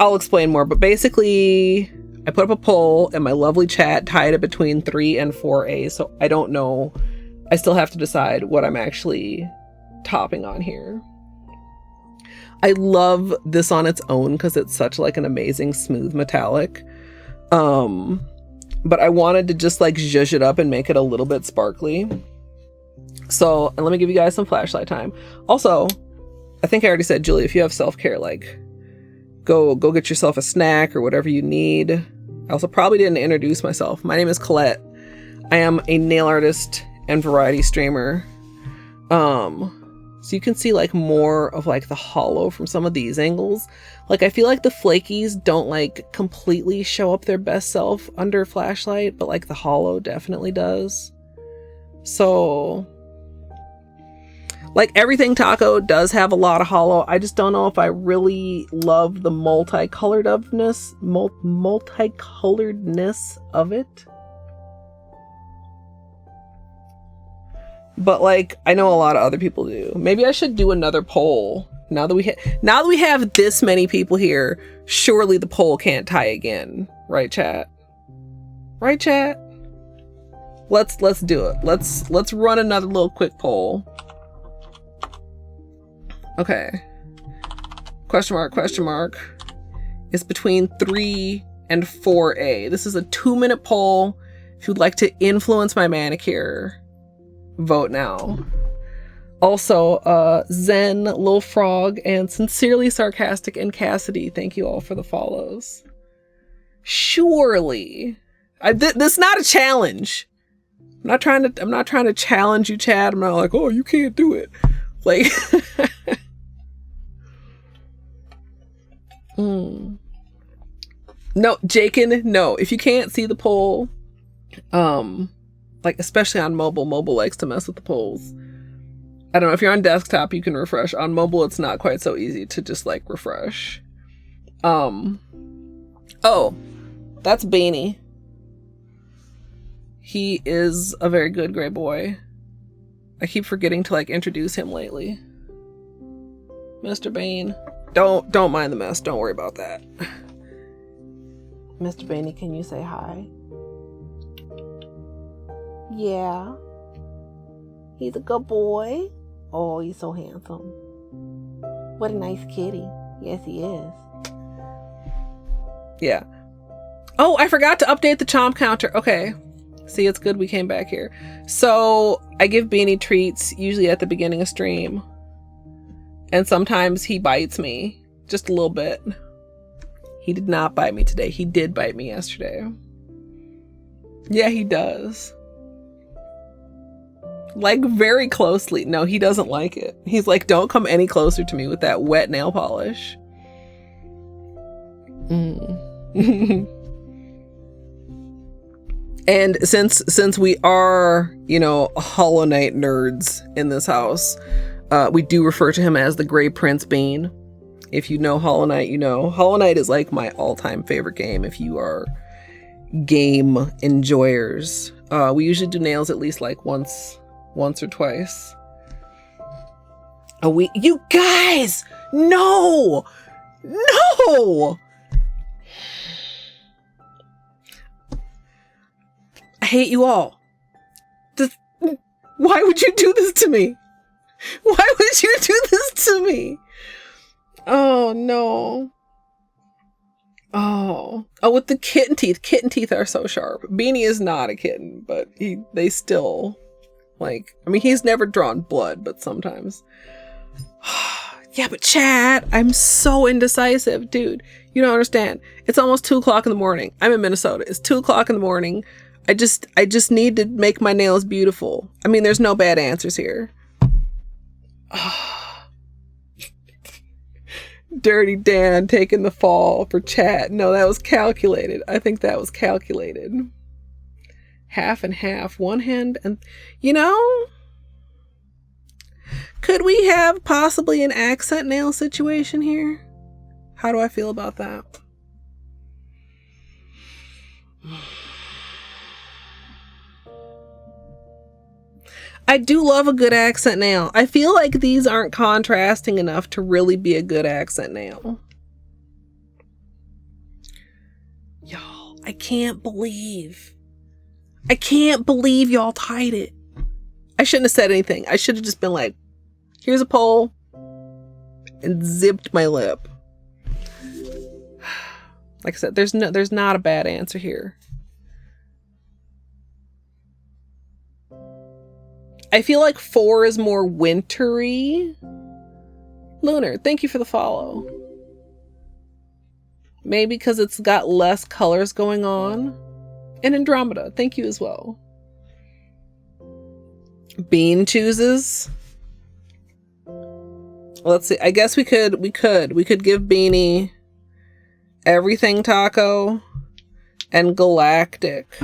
I'll explain more, but basically I put up a poll and my lovely chat tied it between 3 and 4A, so I don't know. I still have to decide what I'm actually topping on here. I love this on its own because it's such like an amazing smooth metallic. But I wanted to just like zhuzh it up and make it a little bit sparkly. So, and let me give you guys some flashlight time. Also, I think I already said, Julie, if you have self-care, like go get yourself a snack or whatever you need. I also probably didn't introduce myself. My name is Colette. I am a nail artist and variety streamer. So you can see like more of like the holo from some of these angles. Like I feel like the flakies don't like completely show up their best self under flashlight, but like the holo definitely does. So like everything taco does have a lot of holo. I just don't know if I really love the multicoloredness of it. But like I know a lot of other people do. Maybe I should do another poll. Now that we have this many people here, surely the poll can't tie again, right chat? Right chat? Let's do it. Let's run another little quick poll. Okay. Question mark. It's between 3 and 4A. This is a 2-minute poll. If you'd like to influence my manicure, vote now. Also, Zen, Lil Frog, and Sincerely Sarcastic and Cassidy, thank you all for the follows. Surely. This is not a challenge. I'm not trying to challenge you, Chad. I'm not like, oh, you can't do it. Like, No, Jakin, no. If you can't see the poll, like especially on mobile likes to mess with the polls. I don't know, if you're on desktop you can refresh. On mobile it's not quite so easy to just like refresh. Oh, that's Beanie. He is a very good gray boy. I keep forgetting to like introduce him lately. Mr. Bane. Don't mind the mess, don't worry about that. Mr. Beanie, can you say hi? Yeah. He's a good boy. Oh, he's so handsome. What a nice kitty. Yes, he is. Yeah. Oh, I forgot to update the chomp counter. Okay. See, it's good we came back here. So I give Beanie treats usually at the beginning of stream. And sometimes he bites me just a little bit. He did not bite me today. He did bite me yesterday. Yeah, he does. Like very closely. No, he doesn't like it. He's like, don't come any closer to me with that wet nail polish. And since we are, you know, Hollow Knight nerds in this house, we do refer to him as the Grey Prince Bean. If you know Hollow Knight, you know. Hollow Knight is like my all-time favorite game if you are game enjoyers. We usually do nails at least like once or twice a week. You guys! No! hate you all. Why would you do this to me? Why would you do this to me? Oh, no. Oh, with the kitten teeth. Kitten teeth are so sharp. Beanie is not a kitten, but they still, like, I mean, he's never drawn blood, but sometimes. Yeah, but chat, I'm so indecisive, dude. You don't understand. It's almost 2 o'clock in the morning. I'm in Minnesota. It's 2 o'clock in the morning. I just need to make my nails beautiful. I mean, there's no bad answers here. Dirty Dan taking the fall for chat. No, that was calculated. I think that was calculated. Half and half. One hand and... You know... Could we have possibly an accent nail situation here? How do I feel about that? I do love a good accent nail. I feel like these aren't contrasting enough to really be a good accent nail. Y'all, I can't believe y'all tied it. I shouldn't have said anything. I should have just been like, here's a poll, and zipped my lip. Like I said, there's not a bad answer here. I feel like 4 is more wintry. Lunar, thank you for the follow. Maybe because it's got less colors going on. And Andromeda, thank you as well. Bean chooses. Let's see. I guess we could give Beanie Everything Taco and Galactic,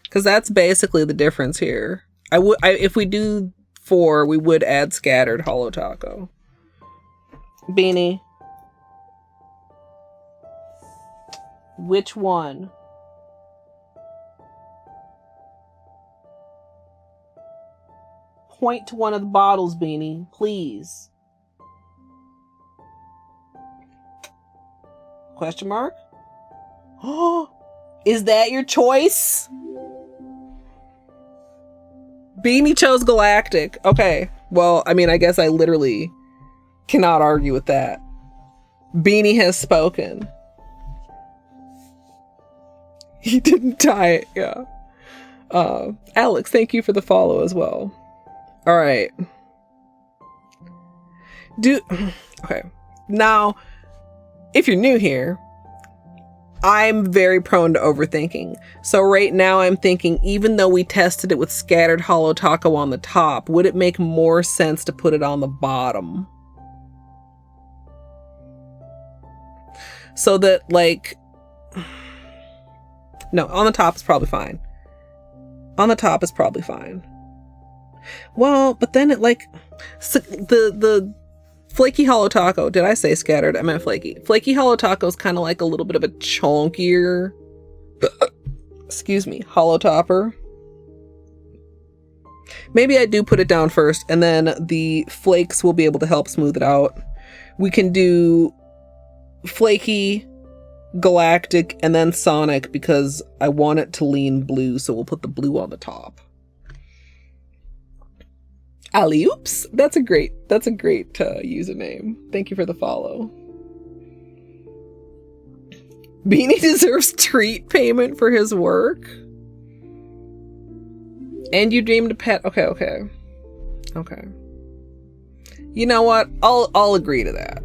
because that's basically the difference here. If we do 4, we would add Scattered Holo Taco. Beanie, which one? Point to one of the bottles, Beanie, please. Question mark? Oh, is that your choice? Beanie chose Galactic. Okay. Well, I mean, I guess I literally cannot argue with that. Beanie has spoken. He didn't tie it. Yeah. Alex, thank you for the follow as well. All right. Okay. Now, if you're new here, I'm very prone to overthinking. So right now I'm thinking, even though we tested it with Scattered Holo Taco on the top, would it make more sense to put it on the bottom? So that, like... No, on the top is probably fine. On the top is probably fine. Well, but then it, like... The Flakie Holo Taco, did I say Scattered? I meant Flakie. Flakie Holo Taco is kind of like a little bit of a chunkier, excuse me, holo topper. Maybe I do put it down first, and then the flakes will be able to help smooth it out. We can do Flakie, Galactic, and then Sonic, because I want it to lean blue, so we'll put the blue on the top. Alley-oops. That's a great username. Thank you for the follow. Beanie deserves treat payment for his work. And you dreamed a pet. Okay. You know what? I'll agree to that.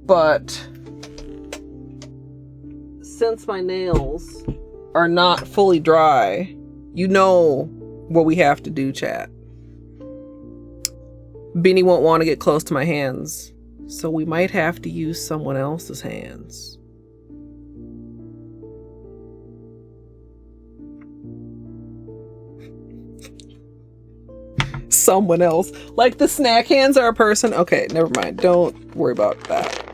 But since my nails are not fully dry, you know what we have to do, chat. Beanie won't want to get close to my hands, so we might have to use someone else's hands. Someone else. Like the snack hands are a person? Okay, never mind. Don't worry about that.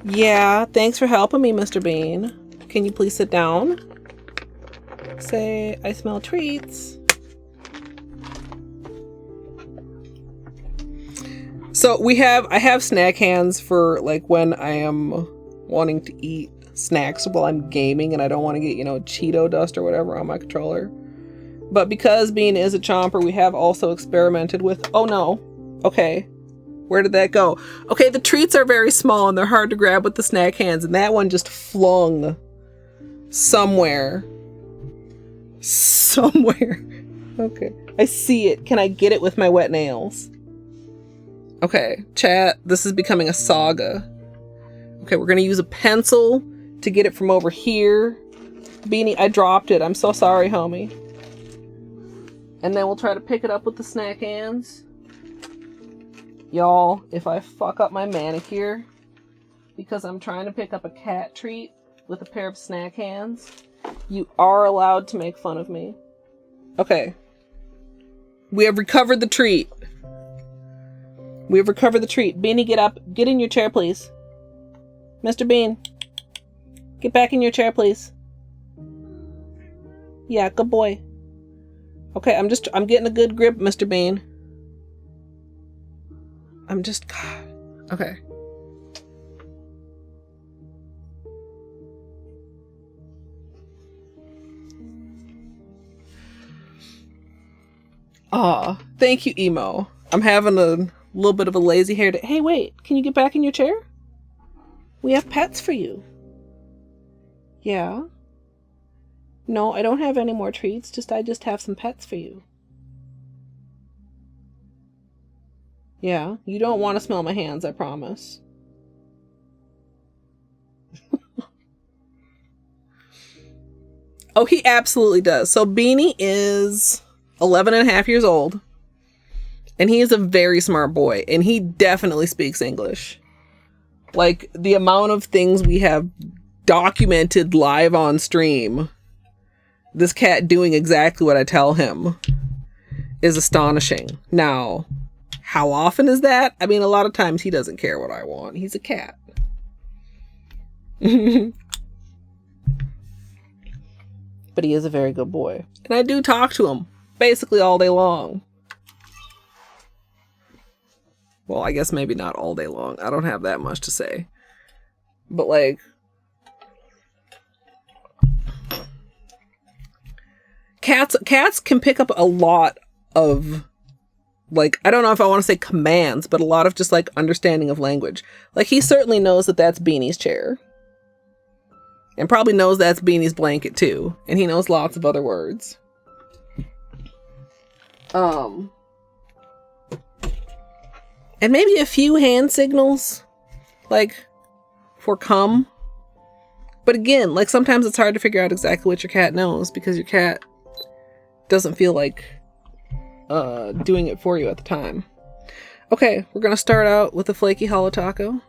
Yeah, thanks for helping me, Mr. Bean. Can you please sit down? Say, I smell treats. So I have snack hands for like when I am wanting to eat snacks while I'm gaming and I don't want to get, you know, Cheeto dust or whatever on my controller. But because Bean is a chomper, we have also experimented with, oh no, okay, where did that go? Okay, the treats are very small and they're hard to grab with the snack hands, and that one just flung somewhere. Okay, I see it. Can I get it with my wet nails? Okay, chat, this is becoming a saga. Okay, we're gonna use a pencil to get it from over here. Beanie, I dropped it. I'm so sorry, homie. And then we'll try to pick it up with the snack hands. Y'all, if I fuck up my manicure because I'm trying to pick up a cat treat with a pair of snack hands, you are allowed to make fun of me. Okay. We have recovered the treat. We have recovered the treat. Beanie, get up. Get in your chair, please. Mr. Bean. Get back in your chair, please. Yeah, good boy. Okay, I'm getting a good grip, Mr. Bean. God. Okay. Aw, thank you, Emo. I'm having a little bit of a lazy hair day. Hey, wait, can you get back in your chair? We have pets for you. Yeah. No, I don't have any more treats. I just have some pets for you. Yeah, you don't want to smell my hands, I promise. Oh, he absolutely does. So Beanie is 11 and a half years old. And he is a very smart boy. And he definitely speaks English. Like, the amount of things we have documented live on stream, this cat doing exactly what I tell him, is astonishing. Now, how often is that? I mean, a lot of times he doesn't care what I want. He's a cat. But he is a very good boy. And I do talk to him basically all day long. Well, I guess maybe not all day long. I don't have that much to say. But like, cats can pick up a lot of, like, I don't know if I want to say commands, but a lot of just like understanding of language. Like, he certainly knows that that's Beanie's chair. And probably knows that's Beanie's blanket too. And he knows lots of other words. And maybe a few hand signals, like for come. But again, like, sometimes it's hard to figure out exactly what your cat knows because your cat doesn't feel like doing it for you at the time. Okay, we're gonna start out with the Flakie Holo Taco.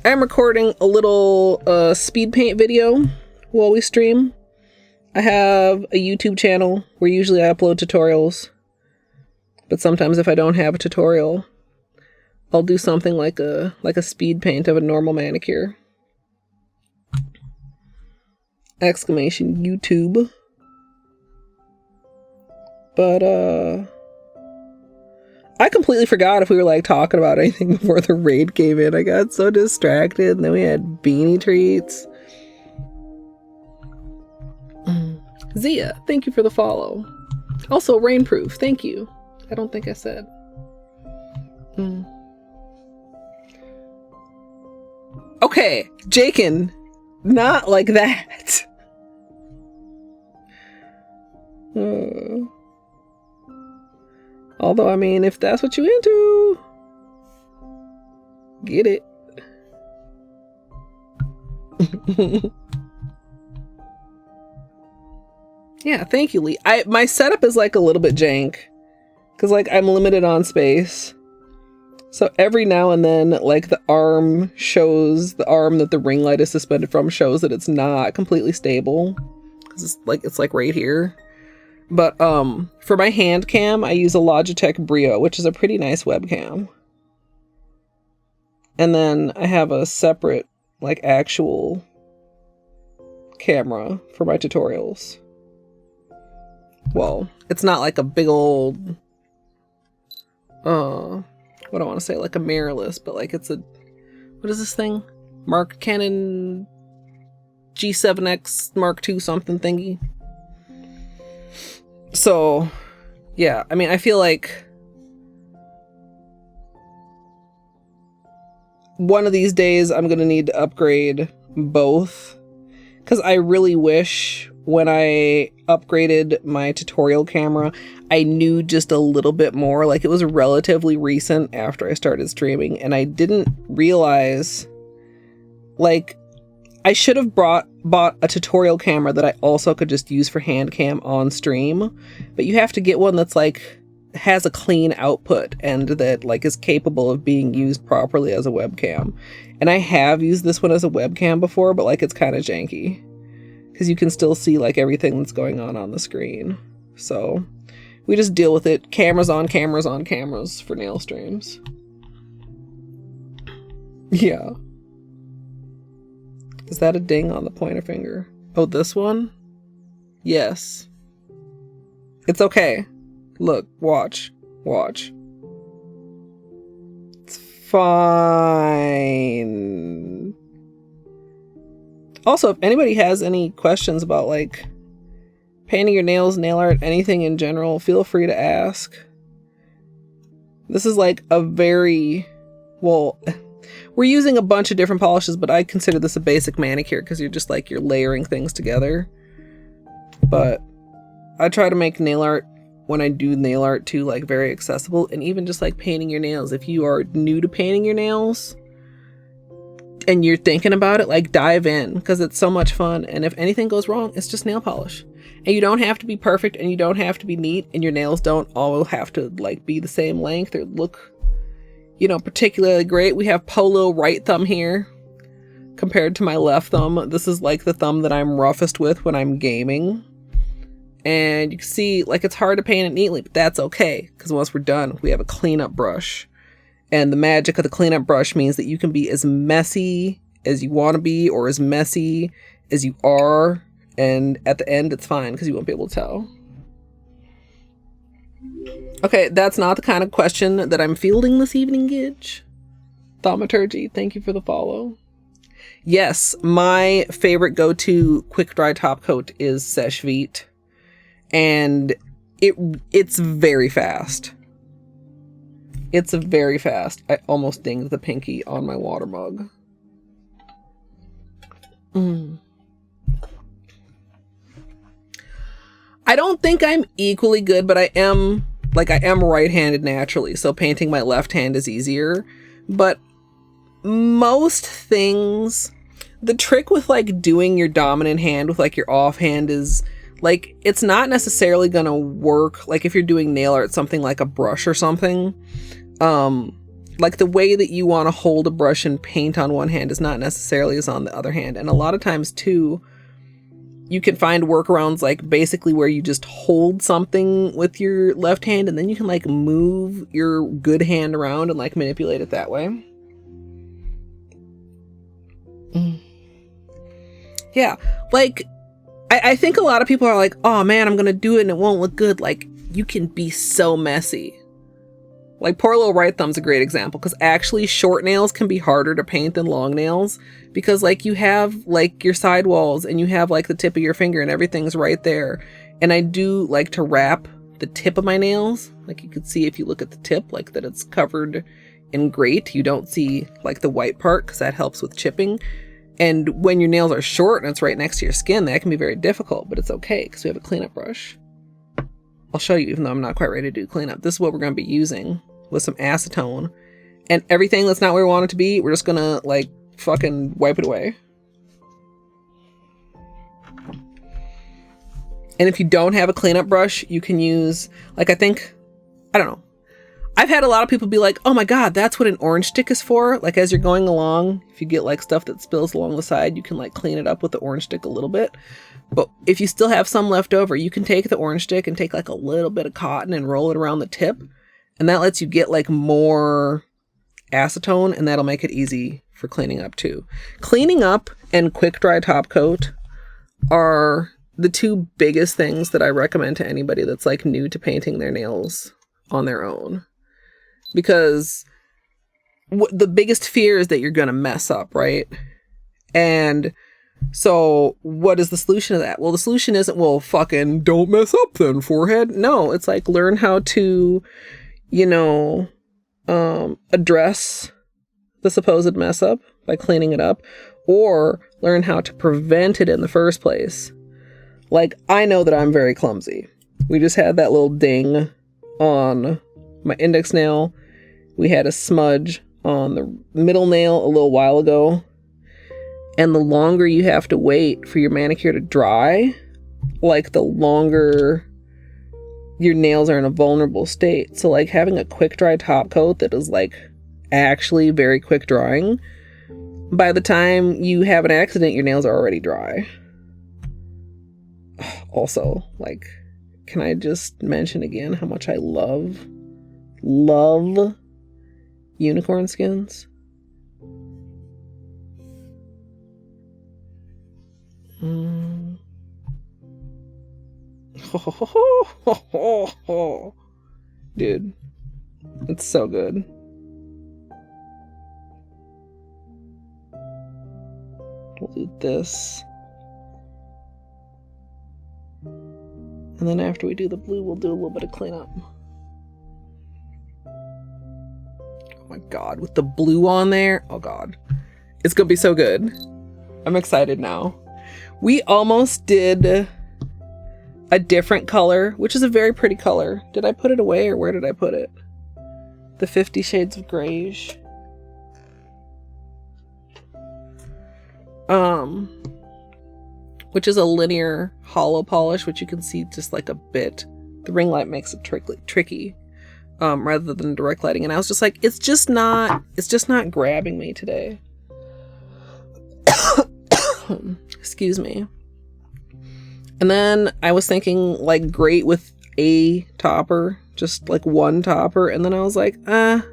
I'm recording a little speed paint video while we stream. I have a YouTube channel where usually I upload tutorials. But sometimes if I don't have a tutorial, I'll do something like a speed paint of a normal manicure. Exclamation YouTube. But I completely forgot if we were like talking about anything before the raid came in. I got so distracted, and then we had beanie treats. Zia, thank you for the follow. Also, Rainproof, thank you. I don't think I said. Okay, Jakin, not like that. Although, I mean, if that's what you into, get it. Yeah, thank you, Lee. My setup is like a little bit jank. Because, like, I'm limited on space. So every now and then, like, the arm that the ring light is suspended from shows that it's not completely stable. Because it's like right here. But for my hand cam, I use a Logitech Brio, which is a pretty nice webcam. And then I have a separate, like, actual camera for my tutorials. Well, it's not like a big old... what do I want to say? Like a mirrorless, but like it's a... What is this thing? Canon G7X Mark II something thingy. So, yeah, I mean, I feel like one of these days I'm going to need to upgrade both, because I really wish when I upgraded my tutorial camera, I knew just a little bit more. Like, it was relatively recent after I started streaming, and I didn't realize, like, I should have bought a tutorial camera that I also could just use for hand cam on stream, but you have to get one that's like has a clean output and that like is capable of being used properly as a webcam. And I have used this one as a webcam before, but like it's kind of janky because you can still see like everything that's going on the screen. So we just deal with it. Cameras on cameras on cameras for nail streams. Yeah. Is that a ding on the pointer finger? Oh, this one? Yes. It's okay. Look, watch. Watch. It's fine. Also, if anybody has any questions about, like, painting your nails, nail art, anything in general, feel free to ask. This is, like, a very... Well... We're using a bunch of different polishes, but I consider this a basic manicure because you're just like, you're layering things together. But I try to make nail art, when I do nail art too, like very accessible. And even just like painting your nails. If you are new to painting your nails and you're thinking about it, like dive in because it's so much fun. And if anything goes wrong, it's just nail polish. And you don't have to be perfect and you don't have to be neat and your nails don't all have to like be the same length or look, you know, particularly great. We have polo right thumb here compared to my left thumb. This is like the thumb that I'm roughest with when I'm gaming. And you can see like it's hard to paint it neatly, but that's okay because once we're done, we have a cleanup brush. And the magic of the cleanup brush means that you can be as messy as you want to be or as messy as you are. And at the end, it's fine because you won't be able to tell. Okay, that's not the kind of question that I'm fielding this evening, Gidge. Thaumaturgy, thank you for the follow. Yes, my favorite go-to quick dry top coat is Seche Vite. And it's very fast. It's very fast. I almost dinged the pinky on my water mug. I don't think I'm equally good, but I am right-handed naturally, so painting my left hand is easier. But most things, the trick with like doing your dominant hand with like your offhand is like, it's not necessarily gonna work. Like if you're doing nail art, something like a brush or something, like the way that you want to hold a brush and paint on one hand is not necessarily as on the other hand. And a lot of times too, you can find workarounds like basically where you just hold something with your left hand and then you can like move your good hand around and like manipulate it that way. Yeah, like I think a lot of people are like, oh man, I'm gonna do it and it won't look good. Like you can be so messy. Like poor little right thumb's a great example because actually short nails can be harder to paint than long nails because like you have like your sidewalls and you have like the tip of your finger and everything's right there. And I do like to wrap the tip of my nails. Like you can see if you look at the tip, like that it's covered in Greyt. You don't see like the white part because that helps with chipping. And when your nails are short and it's right next to your skin, that can be very difficult, but it's okay because we have a cleanup brush. I'll show you, even though I'm not quite ready to do cleanup. This is what we're going to be using with some acetone. And everything that's not where we want it to be, we're just going to, like, fucking wipe it away. And if you don't have a cleanup brush, you can use, like, I don't know. I've had a lot of people be like, oh my god, that's what an orange stick is for. Like, as you're going along, if you get, like, stuff that spills along the side, you can, like, clean it up with the orange stick a little bit. But if you still have some left over, you can take the orange stick and take like a little bit of cotton and roll it around the tip. And that lets you get like more acetone and that'll make it easy for cleaning up too. Cleaning up and quick dry top coat are the two biggest things that I recommend to anybody that's like new to painting their nails on their own. Because the biggest fear is that you're going to mess up, right? And so what is the solution to that? Well, the solution isn't, well, fucking don't mess up then, forehead. No, it's like learn how to, you know, address the supposed mess up by cleaning it up, or learn how to prevent it in the first place. Like, I know that I'm very clumsy. We just had that little ding on my index nail. We had a smudge on the middle nail a little while ago. And the longer you have to wait for your manicure to dry, like the longer your nails are in a vulnerable state. So like having a quick dry top coat that is like actually very quick drying, by the time you have an accident, your nails are already dry. Also, like, can I just mention again how much I love unicorn skins? Dude, it's so good. We'll do this. And then after we do the blue, we'll do a little bit of cleanup. Oh my god, with the blue on there. Oh god. It's gonna be so good. I'm excited now. We almost did a different color, which is a very pretty color. Did I put it away or where did I put it? The 50 Shades of Greyish. Which is a linear hollow polish, which you can see just like a bit. The ring light makes it tricky, rather than direct lighting. And I was just like, it's just not grabbing me today. Excuse me. And then I was thinking like Greyt with a topper, just like one topper. And then I was like, And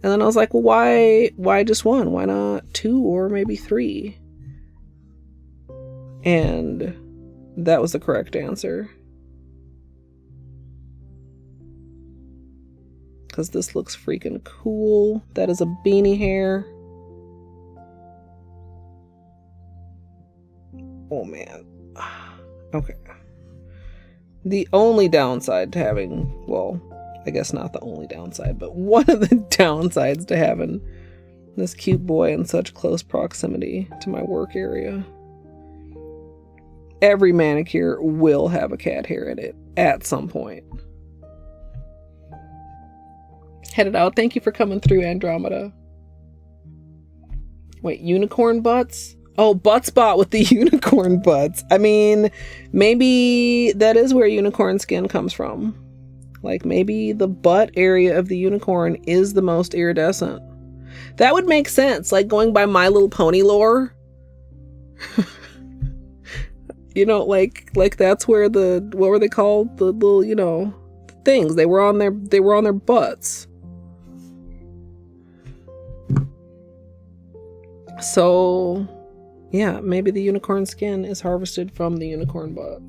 then I was like, well, why just one? Why not two or maybe three? And that was the correct answer. Because this looks freaking cool. That is a beanie hair. Oh man. Okay. The only downside to having, well, I guess not the only downside, but one of the downsides to having this cute boy in such close proximity to my work area. Every manicure will have a cat hair in it at some point. Headed out. Thank you for coming through, Andromeda. Wait, unicorn butts? Oh, butt spot with the unicorn butts. I mean, maybe that is where unicorn skin comes from. Like maybe the butt area of the unicorn is the most iridescent. That would make sense, like going by My Little Pony lore. You know, like that's where the, what were they called? The little, you know, things. They were on their butts. So, yeah, maybe the unicorn skin is harvested from the unicorn butt.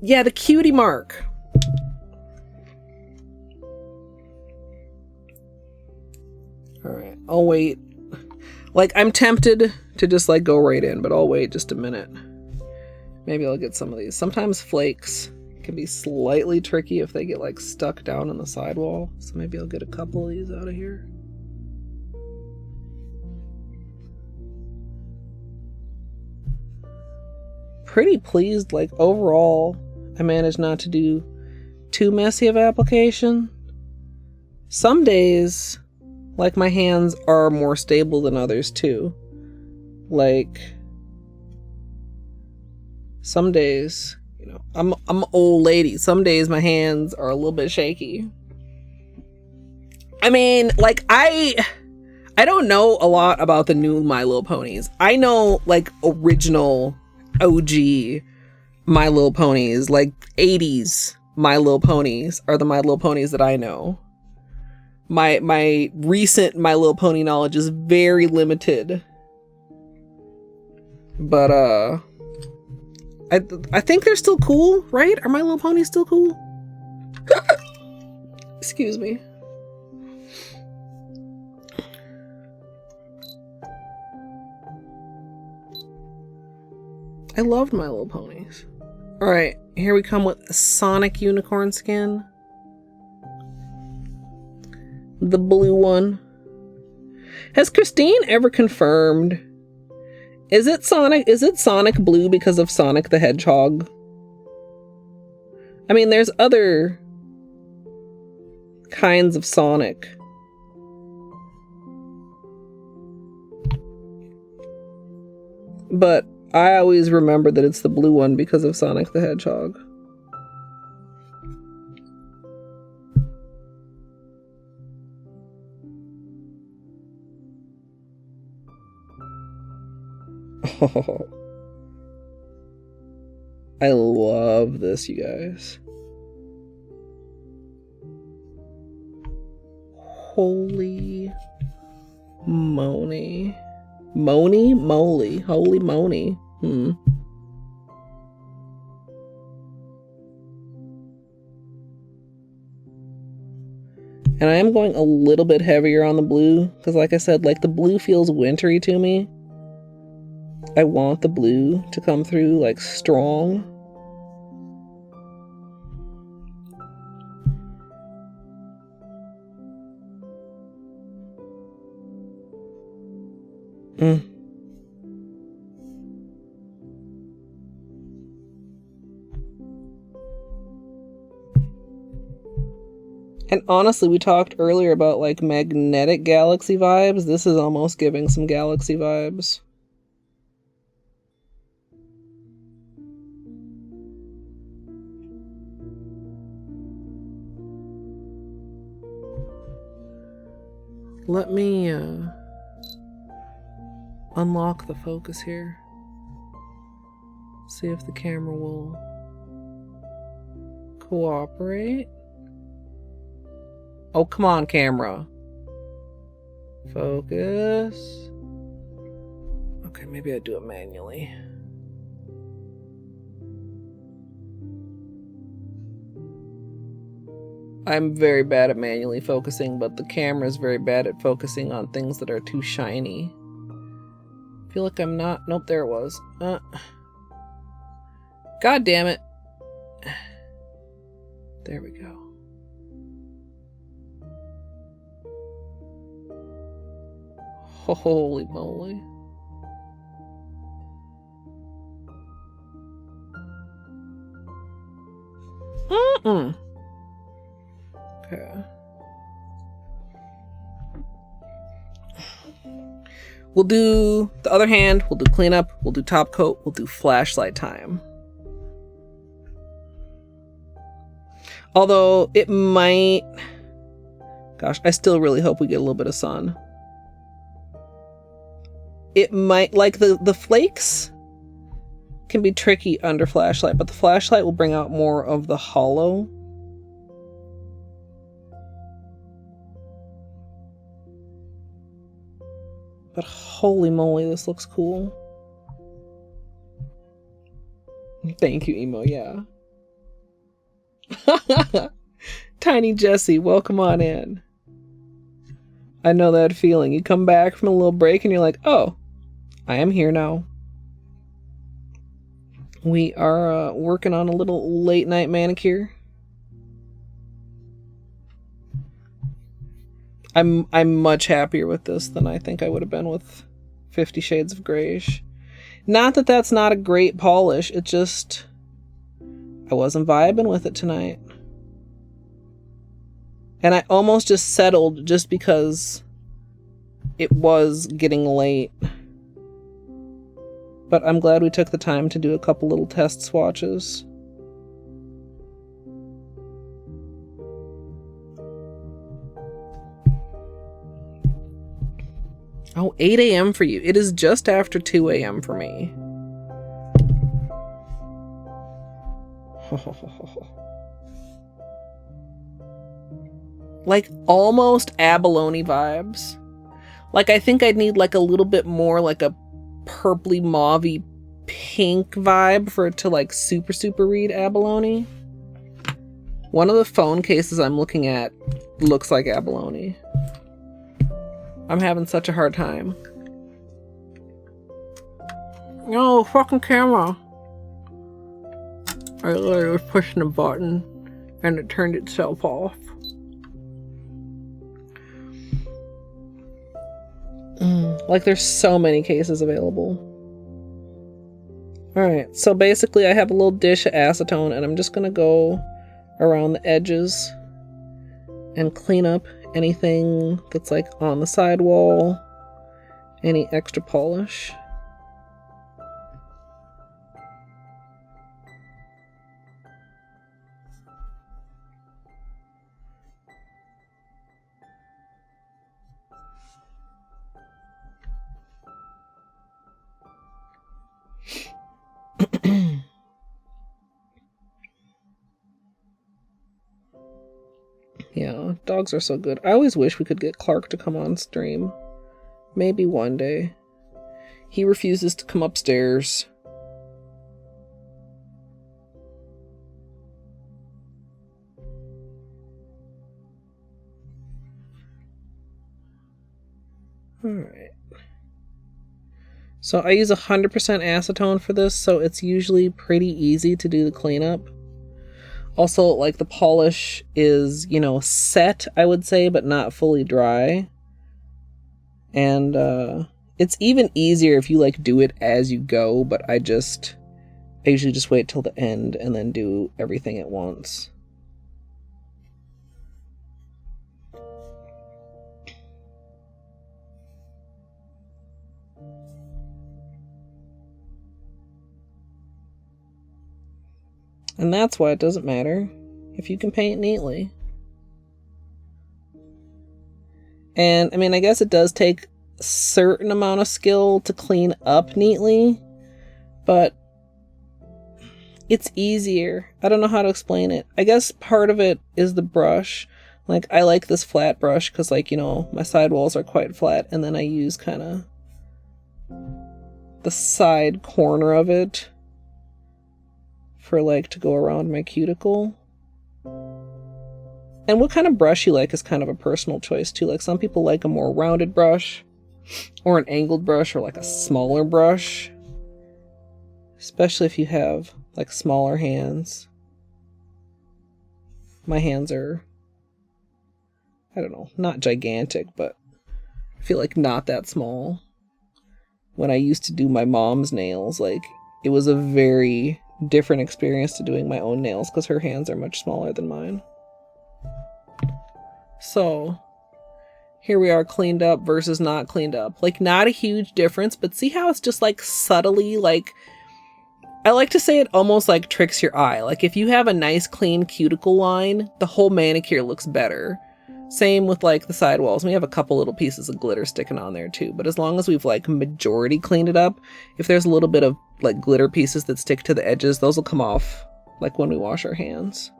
Yeah, the cutie mark. All right, I'll wait. Like, I'm tempted to just like go right in, but I'll wait just a minute. Maybe I'll get some of these. Sometimes flakes can be slightly tricky if they get like stuck down in the sidewall. So maybe I'll get a couple of these out of here. Pretty pleased, like overall, I managed not to do too messy of application. Some days, like my hands are more stable than others too. Like some days, you know, I'm an old lady. Some days my hands are a little bit shaky. I mean, like I don't know a lot about the new My Little Ponies. I know like original OG My Little Ponies, like 80s My Little Ponies are the My Little Ponies that I know. My recent My Little Pony knowledge is very limited. But I think they're still cool, right? Are My Little Ponies still cool? Excuse me. I loved My Little Ponies. Alright, here we come with Sonic Unicorn skin. The blue one. Has Christine ever confirmed? Is it Sonic blue because of Sonic the Hedgehog? I mean, there's other kinds of Sonic. But I always remember that it's the blue one because of Sonic the Hedgehog. Oh, I love this, you guys. Holy moly. Moni? Moly. Holy moni. And I am going a little bit heavier on the blue because, like I said, like the blue feels wintry to me. I want the blue to come through like strong. And honestly, we talked earlier about like magnetic galaxy vibes. This is almost giving some galaxy vibes. Let me unlock the focus here. See if the camera will cooperate. Oh, come on, camera. Focus. Okay, maybe I do it manually. I'm very bad at manually focusing, but the camera is very bad at focusing on things that are too shiny. I feel like I'm not... Nope, there it was. God damn it. There we go. Holy moly. Okay. We'll do the other hand, we'll do cleanup, we'll do top coat, we'll do flashlight time. Although it might... Gosh, I still really hope we get a little bit of sun. It might, like the flakes can be tricky under flashlight, but the flashlight will bring out more of the hollow. But holy moly, this looks cool. Thank you, Emo, yeah. Tiny Jessie, welcome on in. I know that feeling. You come back from a little break and you're like, oh, I am here now. We are working on a little late night manicure. I'm much happier with this than I think I would have been with 50 Shades of Greyish. Not that that's not a great polish. It just... I wasn't vibing with it tonight. And I almost just settled just because it was getting late. But I'm glad we took the time to do a couple little test swatches. Oh, 8 a.m. for you. It is just after 2 a.m. for me. Like almost abalone vibes. Like I think I'd need like a little bit more like a purpley mauvey pink vibe for it to like super read abalone. One of the phone cases I'm looking at looks like abalone. I'm having such a hard time. No, fucking camera. I literally was pushing a button and it turned itself off. Like there's so many cases available. Alright, so basically I have a little dish of acetone and I'm just gonna go around the edges and clean up anything that's like on the sidewall, any extra polish. Yeah, dogs are so good. I always wish we could get Clark to come on stream. Maybe one day. He refuses to come upstairs. Alright. So I use 100% acetone for this, so it's usually pretty easy to do the cleanup. Also, like, the polish is, you know, set, I would say, but not fully dry. And it's even easier if you, like, do it as you go, but I usually just wait till the end and then do everything at once. And that's why it doesn't matter if you can paint neatly. And, I mean, I guess it does take a certain amount of skill to clean up neatly, but it's easier. I don't know how to explain it. I guess part of it is the brush. Like, I like this flat brush because, like, you know, my sidewalls are quite flat, and then I use kind of the side corner of it for, like, to go around my cuticle. And what kind of brush you like is kind of a personal choice too. Like, some people like a more rounded brush or an angled brush or like a smaller brush, especially if you have like smaller hands. My hands are, I don't know, not gigantic, but I feel like not that small. When I used to do my mom's nails, like, it was a very different experience to doing my own nails because her hands are much smaller than mine. So here we are, cleaned up versus not cleaned up. Like, not a huge difference, but see how it's just like subtly, like, I like to say it almost like tricks your eye. Like, if you have a nice clean cuticle line, the whole manicure looks better. Same with like the sidewalls. We have a couple little pieces of glitter sticking on there too, but as long as we've like majority cleaned it up, if there's a little bit of like glitter pieces that stick to the edges, those will come off like when we wash our hands.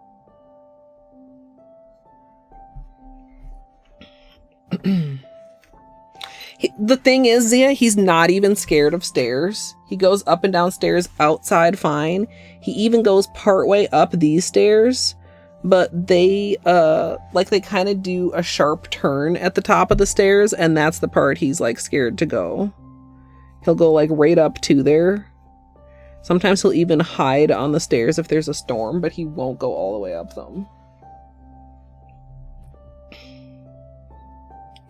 The thing is, Zia, he's not even scared of stairs. He goes up and down stairs outside fine. He even goes partway up these stairs, but they they kind of do a sharp turn at the top of the stairs, and that's the part he's like scared to go. He'll go like right up to there. Sometimes he'll even hide on the stairs if there's a storm, but he won't go all the way up them.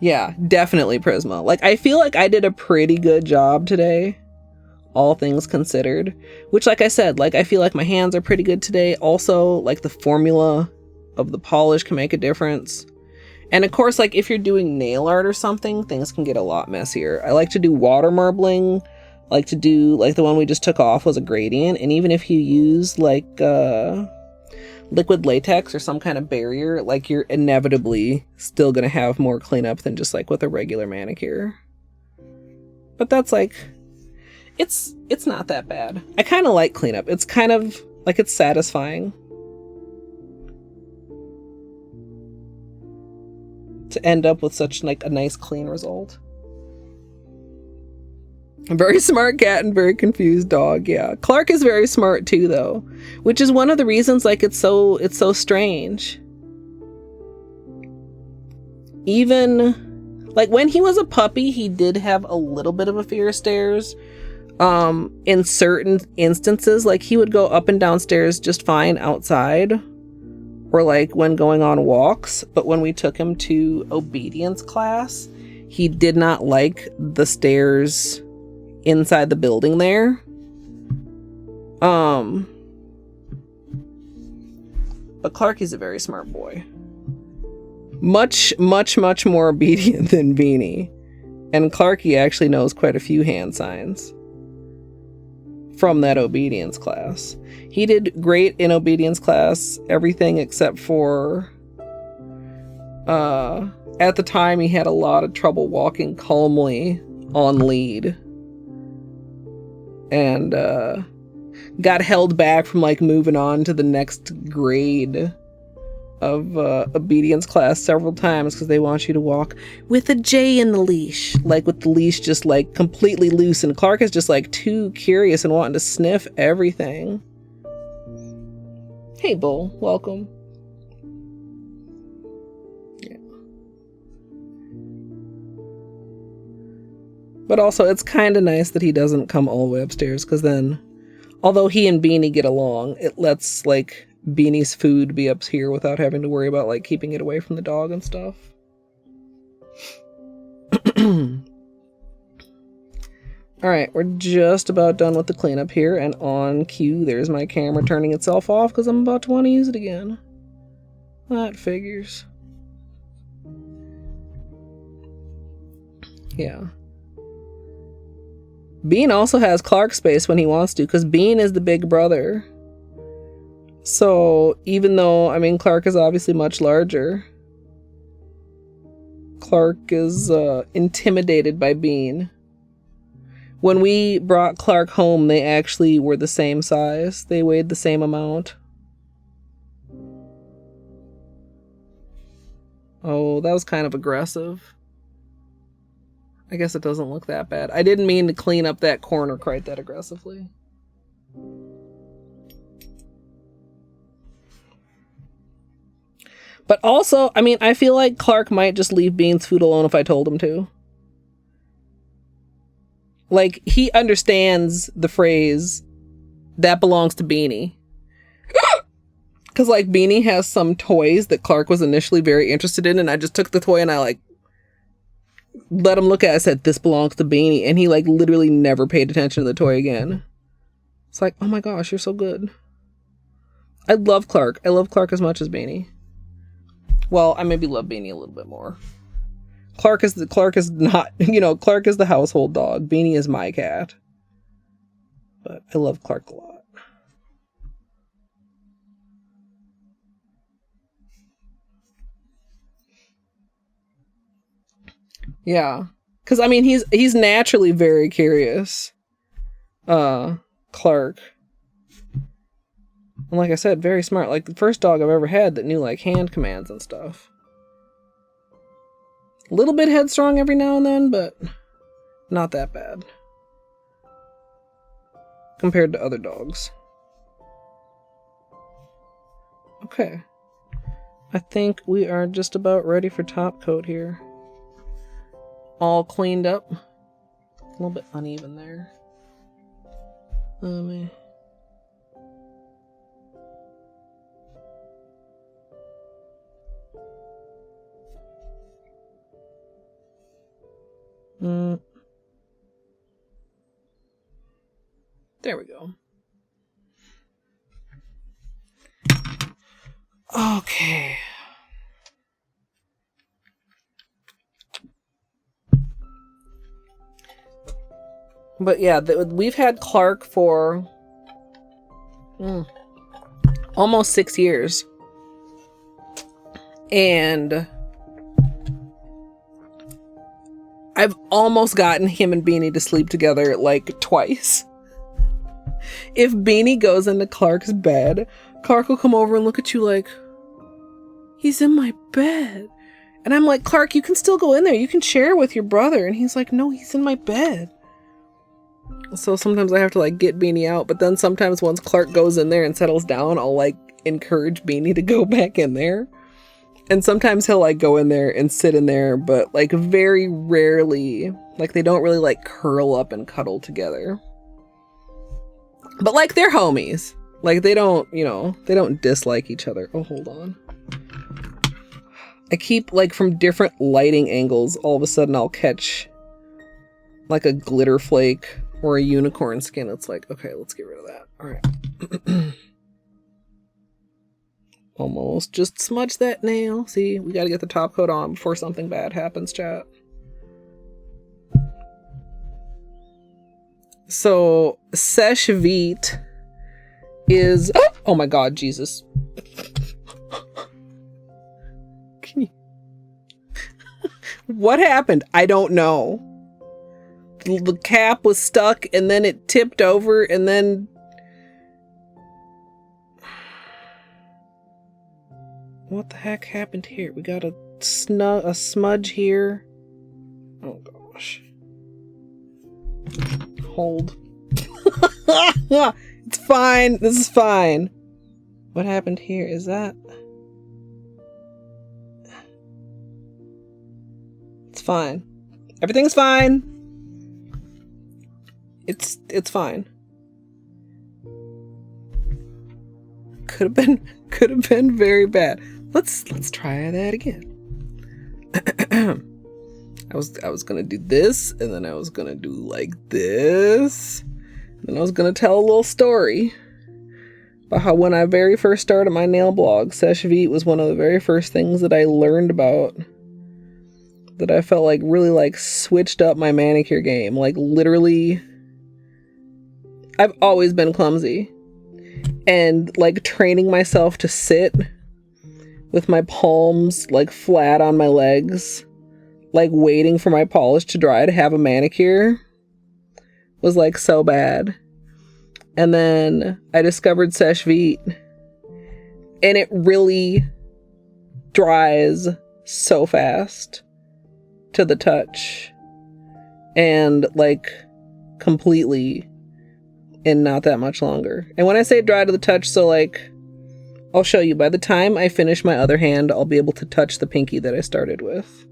Yeah, definitely Prisma. Like, I feel like I did a pretty good job today, all things considered. Which, like I said, like, I feel like my hands are pretty good today. Also, like, the formula of the polish can make a difference. And of course, like, if you're doing nail art or something, things can get a lot messier. I like to do water marbling. I like to do, like, the one we just took off was a gradient. And even if you use, like, liquid latex or some kind of barrier, like, you're inevitably still gonna have more cleanup than just like with a regular manicure. But that's like, it's not that bad. I kind of like cleanup. It's kind of like, it's satisfying to end up with such like a nice clean result. A very smart cat and very confused dog. Yeah, Clark is very smart too, though, which is one of the reasons like it's so strange. Even like when he was a puppy, he did have a little bit of a fear of stairs, In certain instances, like he would go up and downstairs just fine outside, or like when going on walks. But when we took him to obedience class, he did not like the stairs inside the building there. But Clarky's a very smart boy. Much more obedient than Beanie. And Clarky actually knows quite a few hand signs from that obedience class. He did great in obedience class, everything except for at the time he had a lot of trouble walking calmly on lead. And got held back from like moving on to the next grade of obedience class several times because they want you to walk with a J in the leash, like with the leash just like completely loose, and Clark is just like too curious and wanting to sniff everything. Hey Bull, welcome. Yeah. But also it's kind of nice that he doesn't come all the way upstairs, because then although he and Beanie get along, it lets like Beanie's food be up here without having to worry about like keeping it away from the dog and stuff. Alright, we're just about done with the cleanup here, and on cue there's my camera turning itself off because I'm about to want to use it again. That figures. Yeah. Bean also has Clark space when he wants to, because Bean is the big brother. So even though, I mean, Clark is obviously much larger, Clark is intimidated by Bean. When we brought Clark home, they actually were the same size. They weighed the same amount. Oh, that was kind of aggressive. I guess it doesn't look that bad. I didn't mean to clean up that corner quite that aggressively. But also, I mean, I feel like Clark might just leave Bean's food alone if I told him to. Like, he understands the phrase, that belongs to Beanie. Because, like, Beanie has some toys that Clark was initially very interested in, and I just took the toy and I, like, let him look at it and said, this belongs to Beanie. And he, like, literally never paid attention to the toy again. It's like, oh my gosh, you're so good. I love Clark. I love Clark as much as Beanie. Well, I maybe love Beanie a little bit more. Clark is not, you know, Clark is the household dog. Beanie is my cat. But I love Clark a lot. Yeah. Because, I mean, he's naturally very curious. Clark. And like I said, very smart. Like, the first dog I've ever had that knew, like, hand commands and stuff. A little bit headstrong every now and then, but not that bad. Compared to other dogs. Okay. I think we are just about ready for top coat here. All cleaned up. A little bit uneven there. Let me... There we go. Okay. But yeah, we've had Clark for almost 6 years. And I've almost gotten him and Beanie to sleep together like twice. If Beanie goes into Clark's bed, Clark will come over and look at you like, he's in my bed. And I'm like, Clark, you can still go in there. You can share with your brother. And he's like, no, he's in my bed. So sometimes I have to like get Beanie out. But then sometimes once Clark goes in there and settles down, I'll like encourage Beanie to go back in there. And sometimes he'll like go in there and sit in there, but like very rarely, like they don't really like curl up and cuddle together. But like they're homies. Like they don't, you know, they don't dislike each other. Oh, hold on. I keep like from different lighting angles, all of a sudden I'll catch like a glitter flake or a unicorn skin. It's like, okay, let's get rid of that. All right. Almost just smudge that nail. See, we got to get the top coat on before something bad happens, chat. So Seche Vite is, oh my God, Jesus. Can you, what happened? I don't know. The cap was stuck and then it tipped over and then what the heck happened here? We got a smudge here. Oh gosh. Hold. It's fine. This is fine. What happened here? Is that? It's fine. Everything's fine. It's fine. Could have been very bad. Let's try that again. I was gonna do this, and then I was gonna do like this. Then I was gonna tell a little story about how when I very first started my nail blog, Seche Vite was one of the very first things that I learned about. That I felt like really like switched up my manicure game. Like literally, I've always been clumsy. And like training myself to sit with my palms like flat on my legs, like waiting for my polish to dry to have a manicure was like so bad. And then I discovered Seche Vite and it really dries so fast to the touch and like completely in not that much longer. And when I say dry to the touch, so like I'll show you, by the time I finish my other hand, I'll be able to touch the pinky that I started with.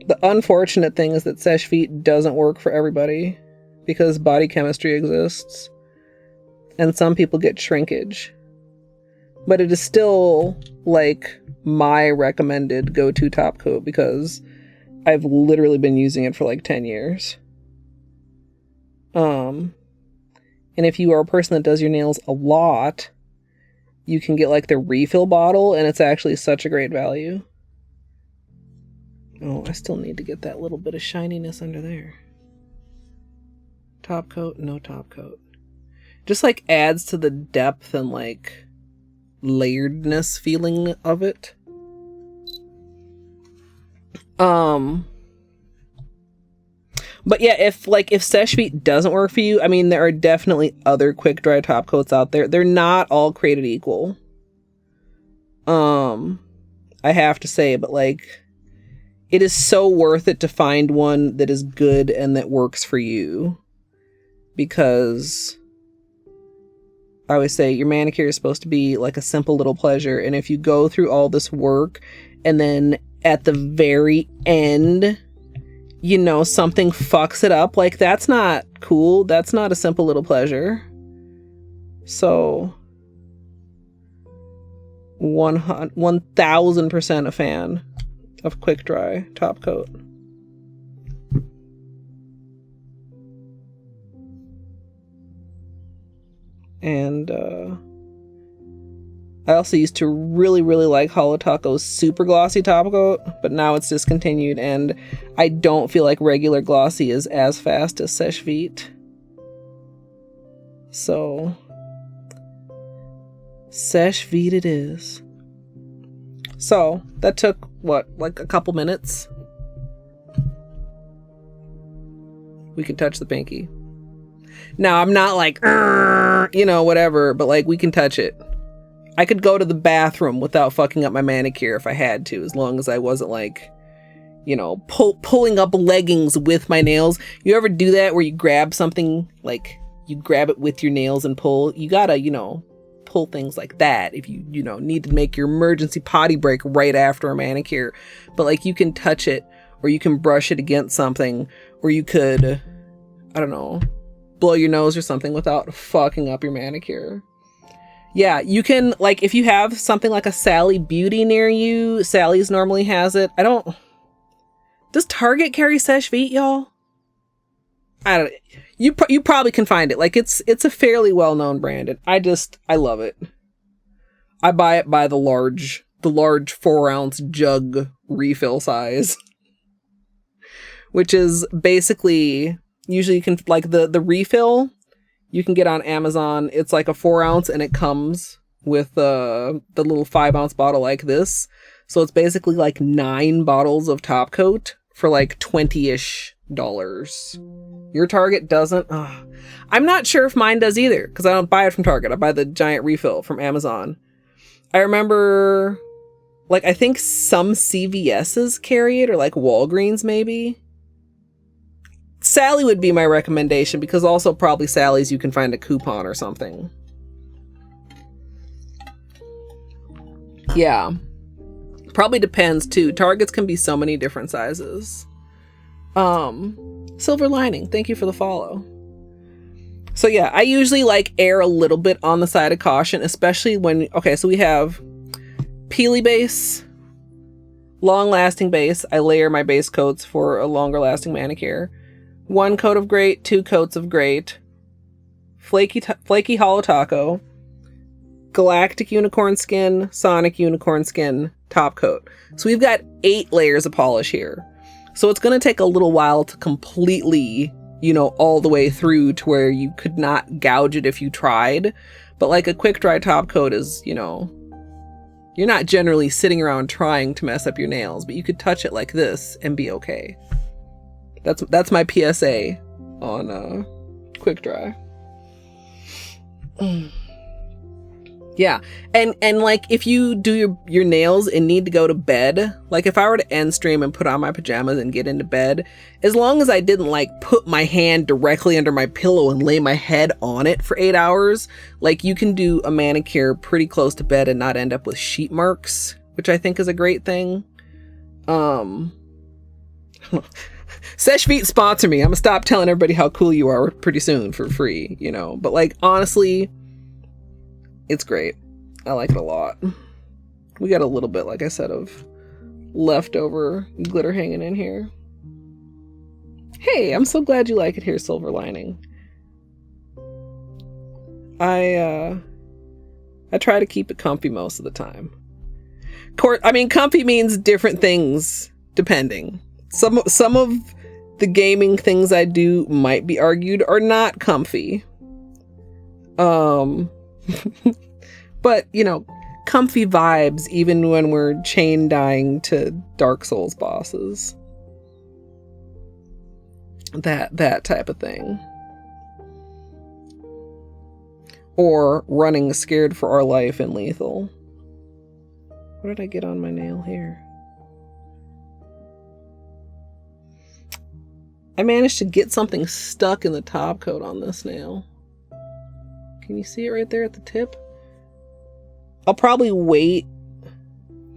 The unfortunate thing is that Seche Vite doesn't work for everybody because body chemistry exists and some people get shrinkage. But it is still like my recommended go-to top coat because I've literally been using it for like 10 years. And if you are a person that does your nails a lot, you can get like the refill bottle and it's actually such a great value. Oh, I still need to get that little bit of shininess under there. Top coat, no top coat. Just like adds to the depth and like layeredness feeling of it. But yeah, if Seche Vite doesn't work for you, I mean, there are definitely other quick dry top coats out there. They're not all created equal. I have to say, but like, it is so worth it to find one that is good and that works for you. Because I always say your manicure is supposed to be like a simple little pleasure. And if you go through all this work and then at the very end, you know, something fucks it up, like that's not cool. That's not a simple little pleasure. So 1000% a fan of quick dry top coat. And I also used to really like Holo Taco's super glossy top coat, but now it's discontinued and I don't feel like regular glossy is as fast as Seche Vite. So Seche Vite it is. So that took what, like a couple minutes? We can touch the pinky. Now I'm not like, you know, whatever, but like we can touch it. I could go to the bathroom without fucking up my manicure if I had to, as long as I wasn't like, you know, pulling up leggings with my nails. You ever do that where you grab something, like you grab it with your nails and pull? You gotta, you know, pull things like that if you know, need to make your emergency potty break right after a manicure. But like you can touch it or you can brush it against something or you could, I don't know, blow your nose or something without fucking up your manicure. Yeah, you can, like, if you have something like a Sally Beauty near you, Sally's normally has it. Does Target carry Seche Vite, y'all? I don't. You probably can find it. Like, it's a fairly well-known brand, and I love it. I buy it by the large 4-ounce jug refill size, which is basically, usually you can, like, the refill you can get on Amazon. It's like a 4-ounce, and it comes with the little 5-ounce bottle like this. So it's basically like 9 bottles of top coat for like $20-ish. Your Target doesn't. I'm not sure if mine does either, because I don't buy it from Target. I buy the giant refill from Amazon. I remember, like, I think some CVS's carry it, or like Walgreens maybe. Sally would be my recommendation, because also probably Sally's you can find a coupon or something. Yeah. Probably depends too. Targets can be so many different sizes. Silver Lining, thank you for the follow. So yeah, I usually like err a little bit on the side of caution, especially when, okay, so we have peely base, long lasting base. I layer my base coats for a longer lasting manicure. 1 coat of Greyt, 2 coats of Greyt, Flakie Holo Taco, Galactic Unicorn Skin, Sonic Unicorn Skin, top coat. So we've got 8 layers of polish here. So it's going to take a little while to completely, all the way through to where you could not gouge it if you tried. But like a quick dry top coat is, you're not generally sitting around trying to mess up your nails, but you could touch it like this and be okay. That's my PSA on quick dry. Yeah, and like if you do your nails and need to go to bed, like if I were to end stream and put on my pajamas and get into bed, as long as I didn't like put my hand directly under my pillow and lay my head on it for 8 hours, like you can do a manicure pretty close to bed and not end up with sheet marks, which I think is a great thing. Seche Vite sponsor me. I'm gonna stop telling everybody how cool you are pretty soon for free, but like honestly, it's great. I like it a lot. We got a little bit, like I said, of leftover glitter hanging in here. Hey, I'm so glad you like it here, Silver Lining. I try to keep it comfy most of the time. Comfy means different things depending. Some of the gaming things I do might be argued are not comfy. But comfy vibes even when we're chain dying to Dark Souls bosses. That type of thing. Or running scared for our life in Lethal. What did I get on my nail here? I managed to get something stuck in the top coat on this nail. Can you see it right there at the tip? I'll probably wait.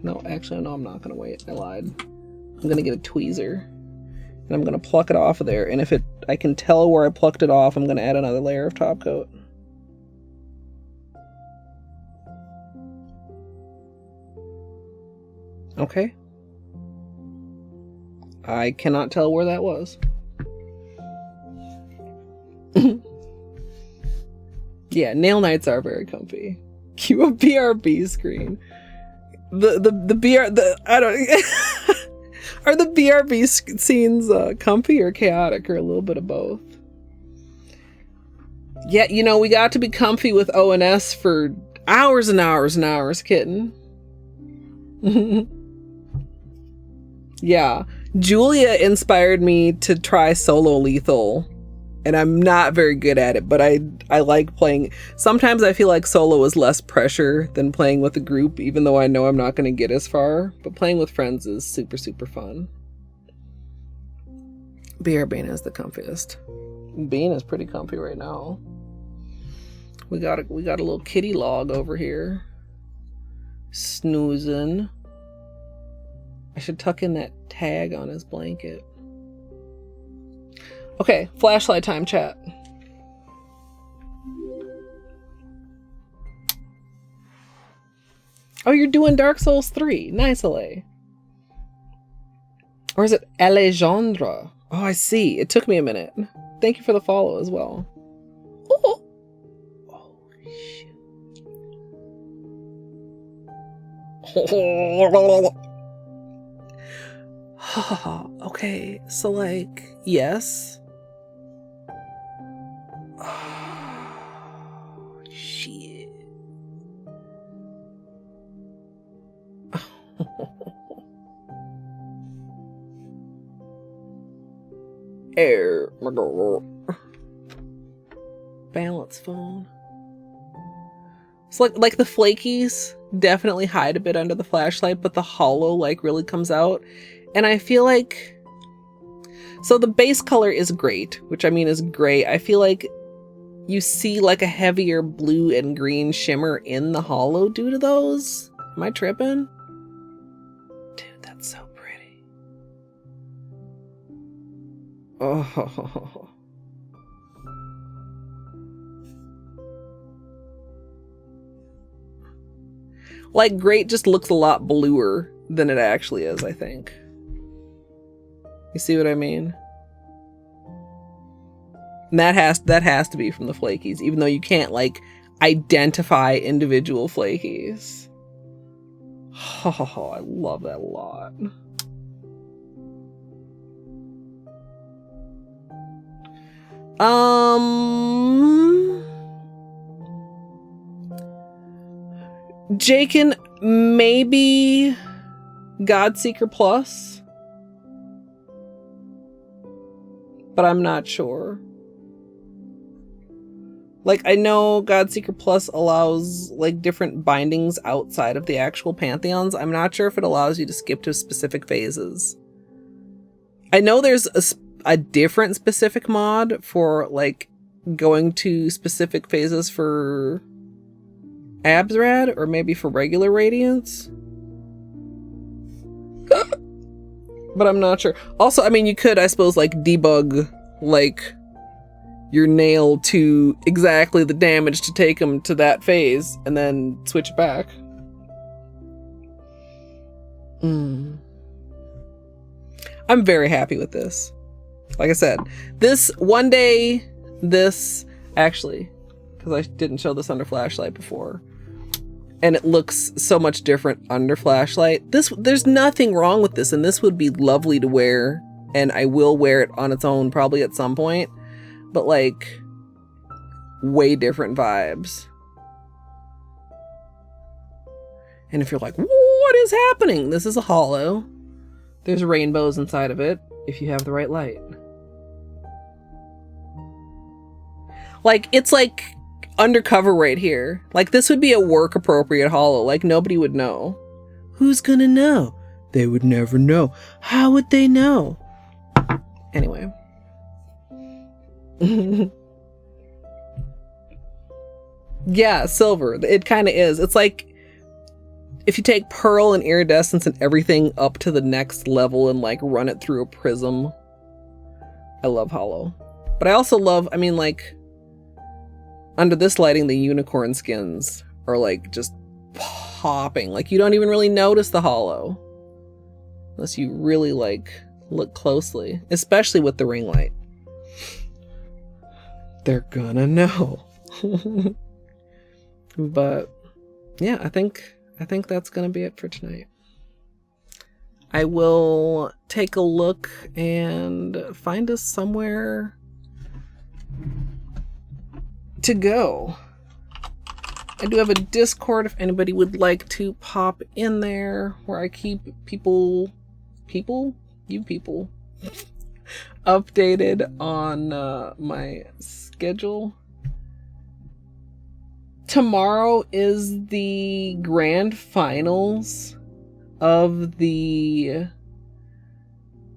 No, actually, no, I'm not going to wait. I lied. I'm going to get a tweezer. And I'm going to pluck it off of there. And if I can tell where I plucked it off, I'm going to add another layer of top coat. Okay. I cannot tell where that was. Yeah, nail nights are very comfy. Cue a BRB screen. Are the BRB scenes comfy or chaotic, or a little bit of both? Yeah, we got to be comfy with ONS for hours and hours and hours, kitten. Yeah, Julia inspired me to try solo Lethal. And I'm not very good at it, but I like playing. Sometimes I feel like solo is less pressure than playing with a group, even though I know I'm not going to get as far. But playing with friends is super, super fun. BRB is the comfiest. Bean is pretty comfy right now. We got a little kitty log over here. Snoozing. I should tuck in that tag on his blanket. Okay, flashlight time, chat. Oh, you're doing Dark Souls 3. Nice, LA. Or is it Alejandra? Oh, I see. It took me a minute. Thank you for the follow as well. Oh, oh shoot. Okay, so like, yes. Oh, shit. Air, my girl. Balance phone. It's like the flakies definitely hide a bit under the flashlight, but the holo like really comes out. And I feel like, so the base color is Greyt, which I mean is gray. I feel like you see like a heavier blue and green shimmer in the holo due to those. Am I tripping? Dude, that's so pretty. Oh. Like Greyt just looks a lot bluer than it actually is, I think. You see what I mean? And that has to be from the flakies, even though you can't like identify individual flakies. Oh, I love that a lot. Jakin, maybe Godseeker Plus, but I'm not sure. Like, I know Godseeker Plus allows like different bindings outside of the actual pantheons. I'm not sure if it allows you to skip to specific phases. I know there's a different specific mod for like going to specific phases for Absrad, or maybe for regular Radiance. But I'm not sure. Also, I mean, you could, I suppose, like debug like your nail to exactly the damage to take them to that phase and then switch it back. I'm very happy with this. Like I said, this one day, this actually, because I didn't show this under flashlight before, and it looks so much different under flashlight. There's nothing wrong with this, and this would be lovely to wear, and I will wear it on its own probably at some point, but like way different vibes. And if you're like, what is happening? This is a holo. There's rainbows inside of it if you have the right light. Like, it's like undercover right here. Like, this would be a work appropriate holo. Like, nobody would know. Who's gonna know? They would never know. How would they know? Anyway. Yeah, silver. It kind of is. It's like if you take pearl and iridescence and everything up to the next level and like run it through a prism. I love holo. But I also love, I mean, like, under this lighting, the unicorn skins are like just popping. Like, you don't even really notice the holo unless you really like look closely, especially with the ring light. They're gonna know. But yeah, I think that's gonna be it for tonight. I will take a look and find us somewhere to go. I do have a Discord if anybody would like to pop in there, where I keep you people updated on my schedule. Tomorrow is the grand finals of the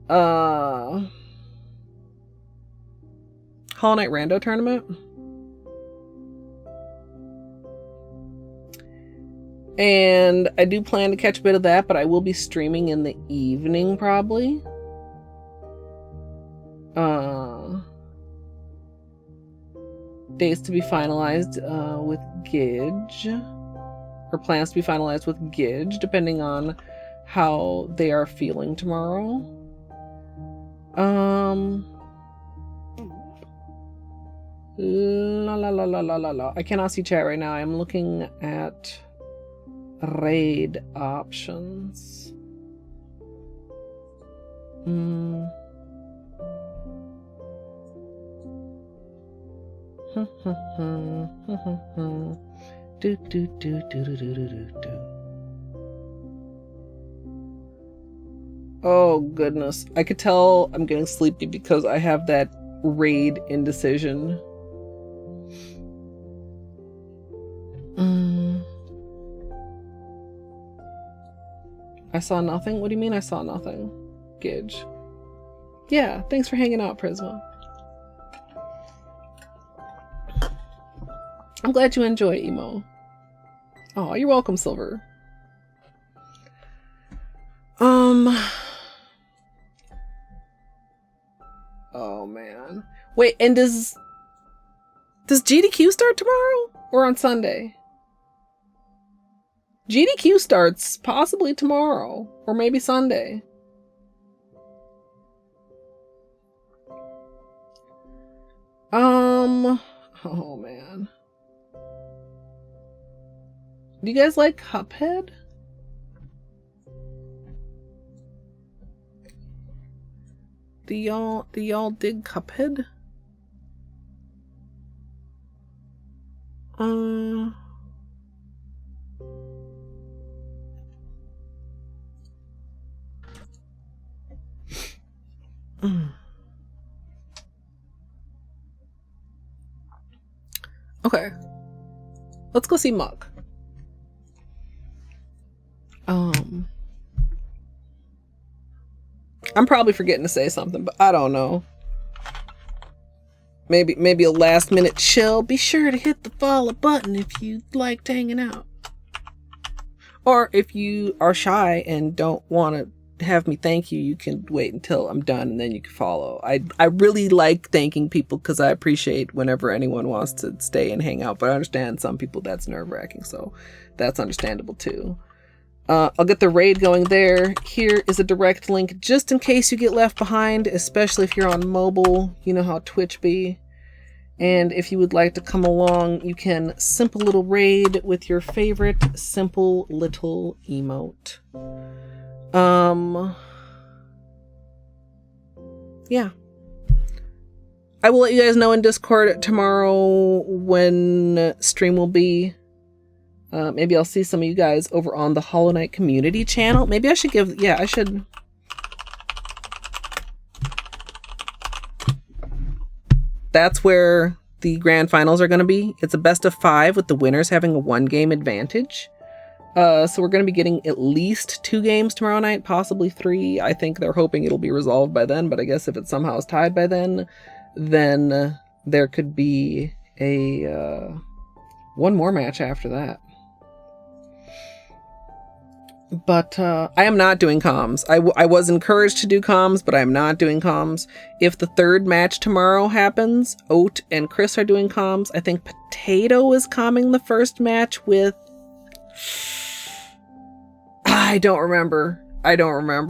Hollow Knight Rando tournament. And I do plan to catch a bit of that, but I will be streaming in the evening probably. Dates to be finalized with Gidge. or plans to be finalized with Gidge, depending on how they are feeling tomorrow. La la la la la la la. I cannot see chat right now. I'm looking at raid options. Do, do, do, do, do, do, do, do. Oh goodness, I could tell I'm getting sleepy because I have that raid indecision. I saw nothing? What do you mean I saw nothing? Gidge. Yeah, thanks for hanging out, Prisma. I'm glad you enjoy emo. Oh, you're welcome, Silver. Oh man. Wait, and does GDQ start tomorrow or on Sunday? GDQ starts possibly tomorrow or maybe Sunday. Oh man. Do you guys like Cuphead? Do y'all dig Cuphead? Okay. Let's go see Muck. I'm probably forgetting to say something, but I don't know. Maybe a last minute chill. Be sure to hit the follow button if you liked hanging out. Or if you are shy and don't want to have me thank you, you can wait until I'm done and then you can follow. I really like thanking people because I appreciate whenever anyone wants to stay and hang out, but I understand some people that's nerve-wracking, so that's understandable too. I'll get the raid going there. Here is a direct link just in case you get left behind, especially if you're on mobile. You know how Twitch be. And if you would like to come along, you can simple little raid with your favorite simple little emote. Yeah. I will let you guys know in Discord tomorrow when stream will be. Maybe I'll see some of you guys over on the Hollow Knight community channel. Maybe I should I should. That's where the grand finals are going to be. It's a best of 5 with the winners having a 1-game advantage. So we're going to be getting at least 2 games tomorrow night, possibly 3. I think they're hoping it'll be resolved by then, but I guess if it somehow is tied by then there could be a one more match after that. But I am not doing comms. I was encouraged to do comms, but I'm not doing comms. If the 3rd match tomorrow happens, Oat and Chris are doing comms. I think Potato is comming the first match with... I don't remember.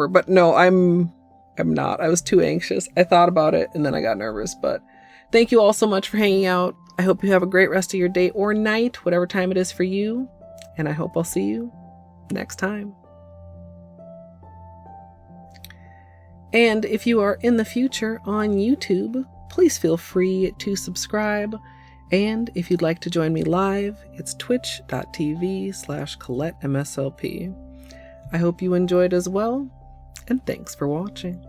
But no, I'm not. I was too anxious. I thought about it and then I got nervous. But thank you all so much for hanging out. I hope you have a great rest of your day or night, whatever time it is for you. And I hope I'll see you next time. And if you are in the future on YouTube, please feel free to subscribe. And if you'd like to join me live, it's twitch.tv/Colette MSLP. I hope you enjoyed as well, and thanks for watching.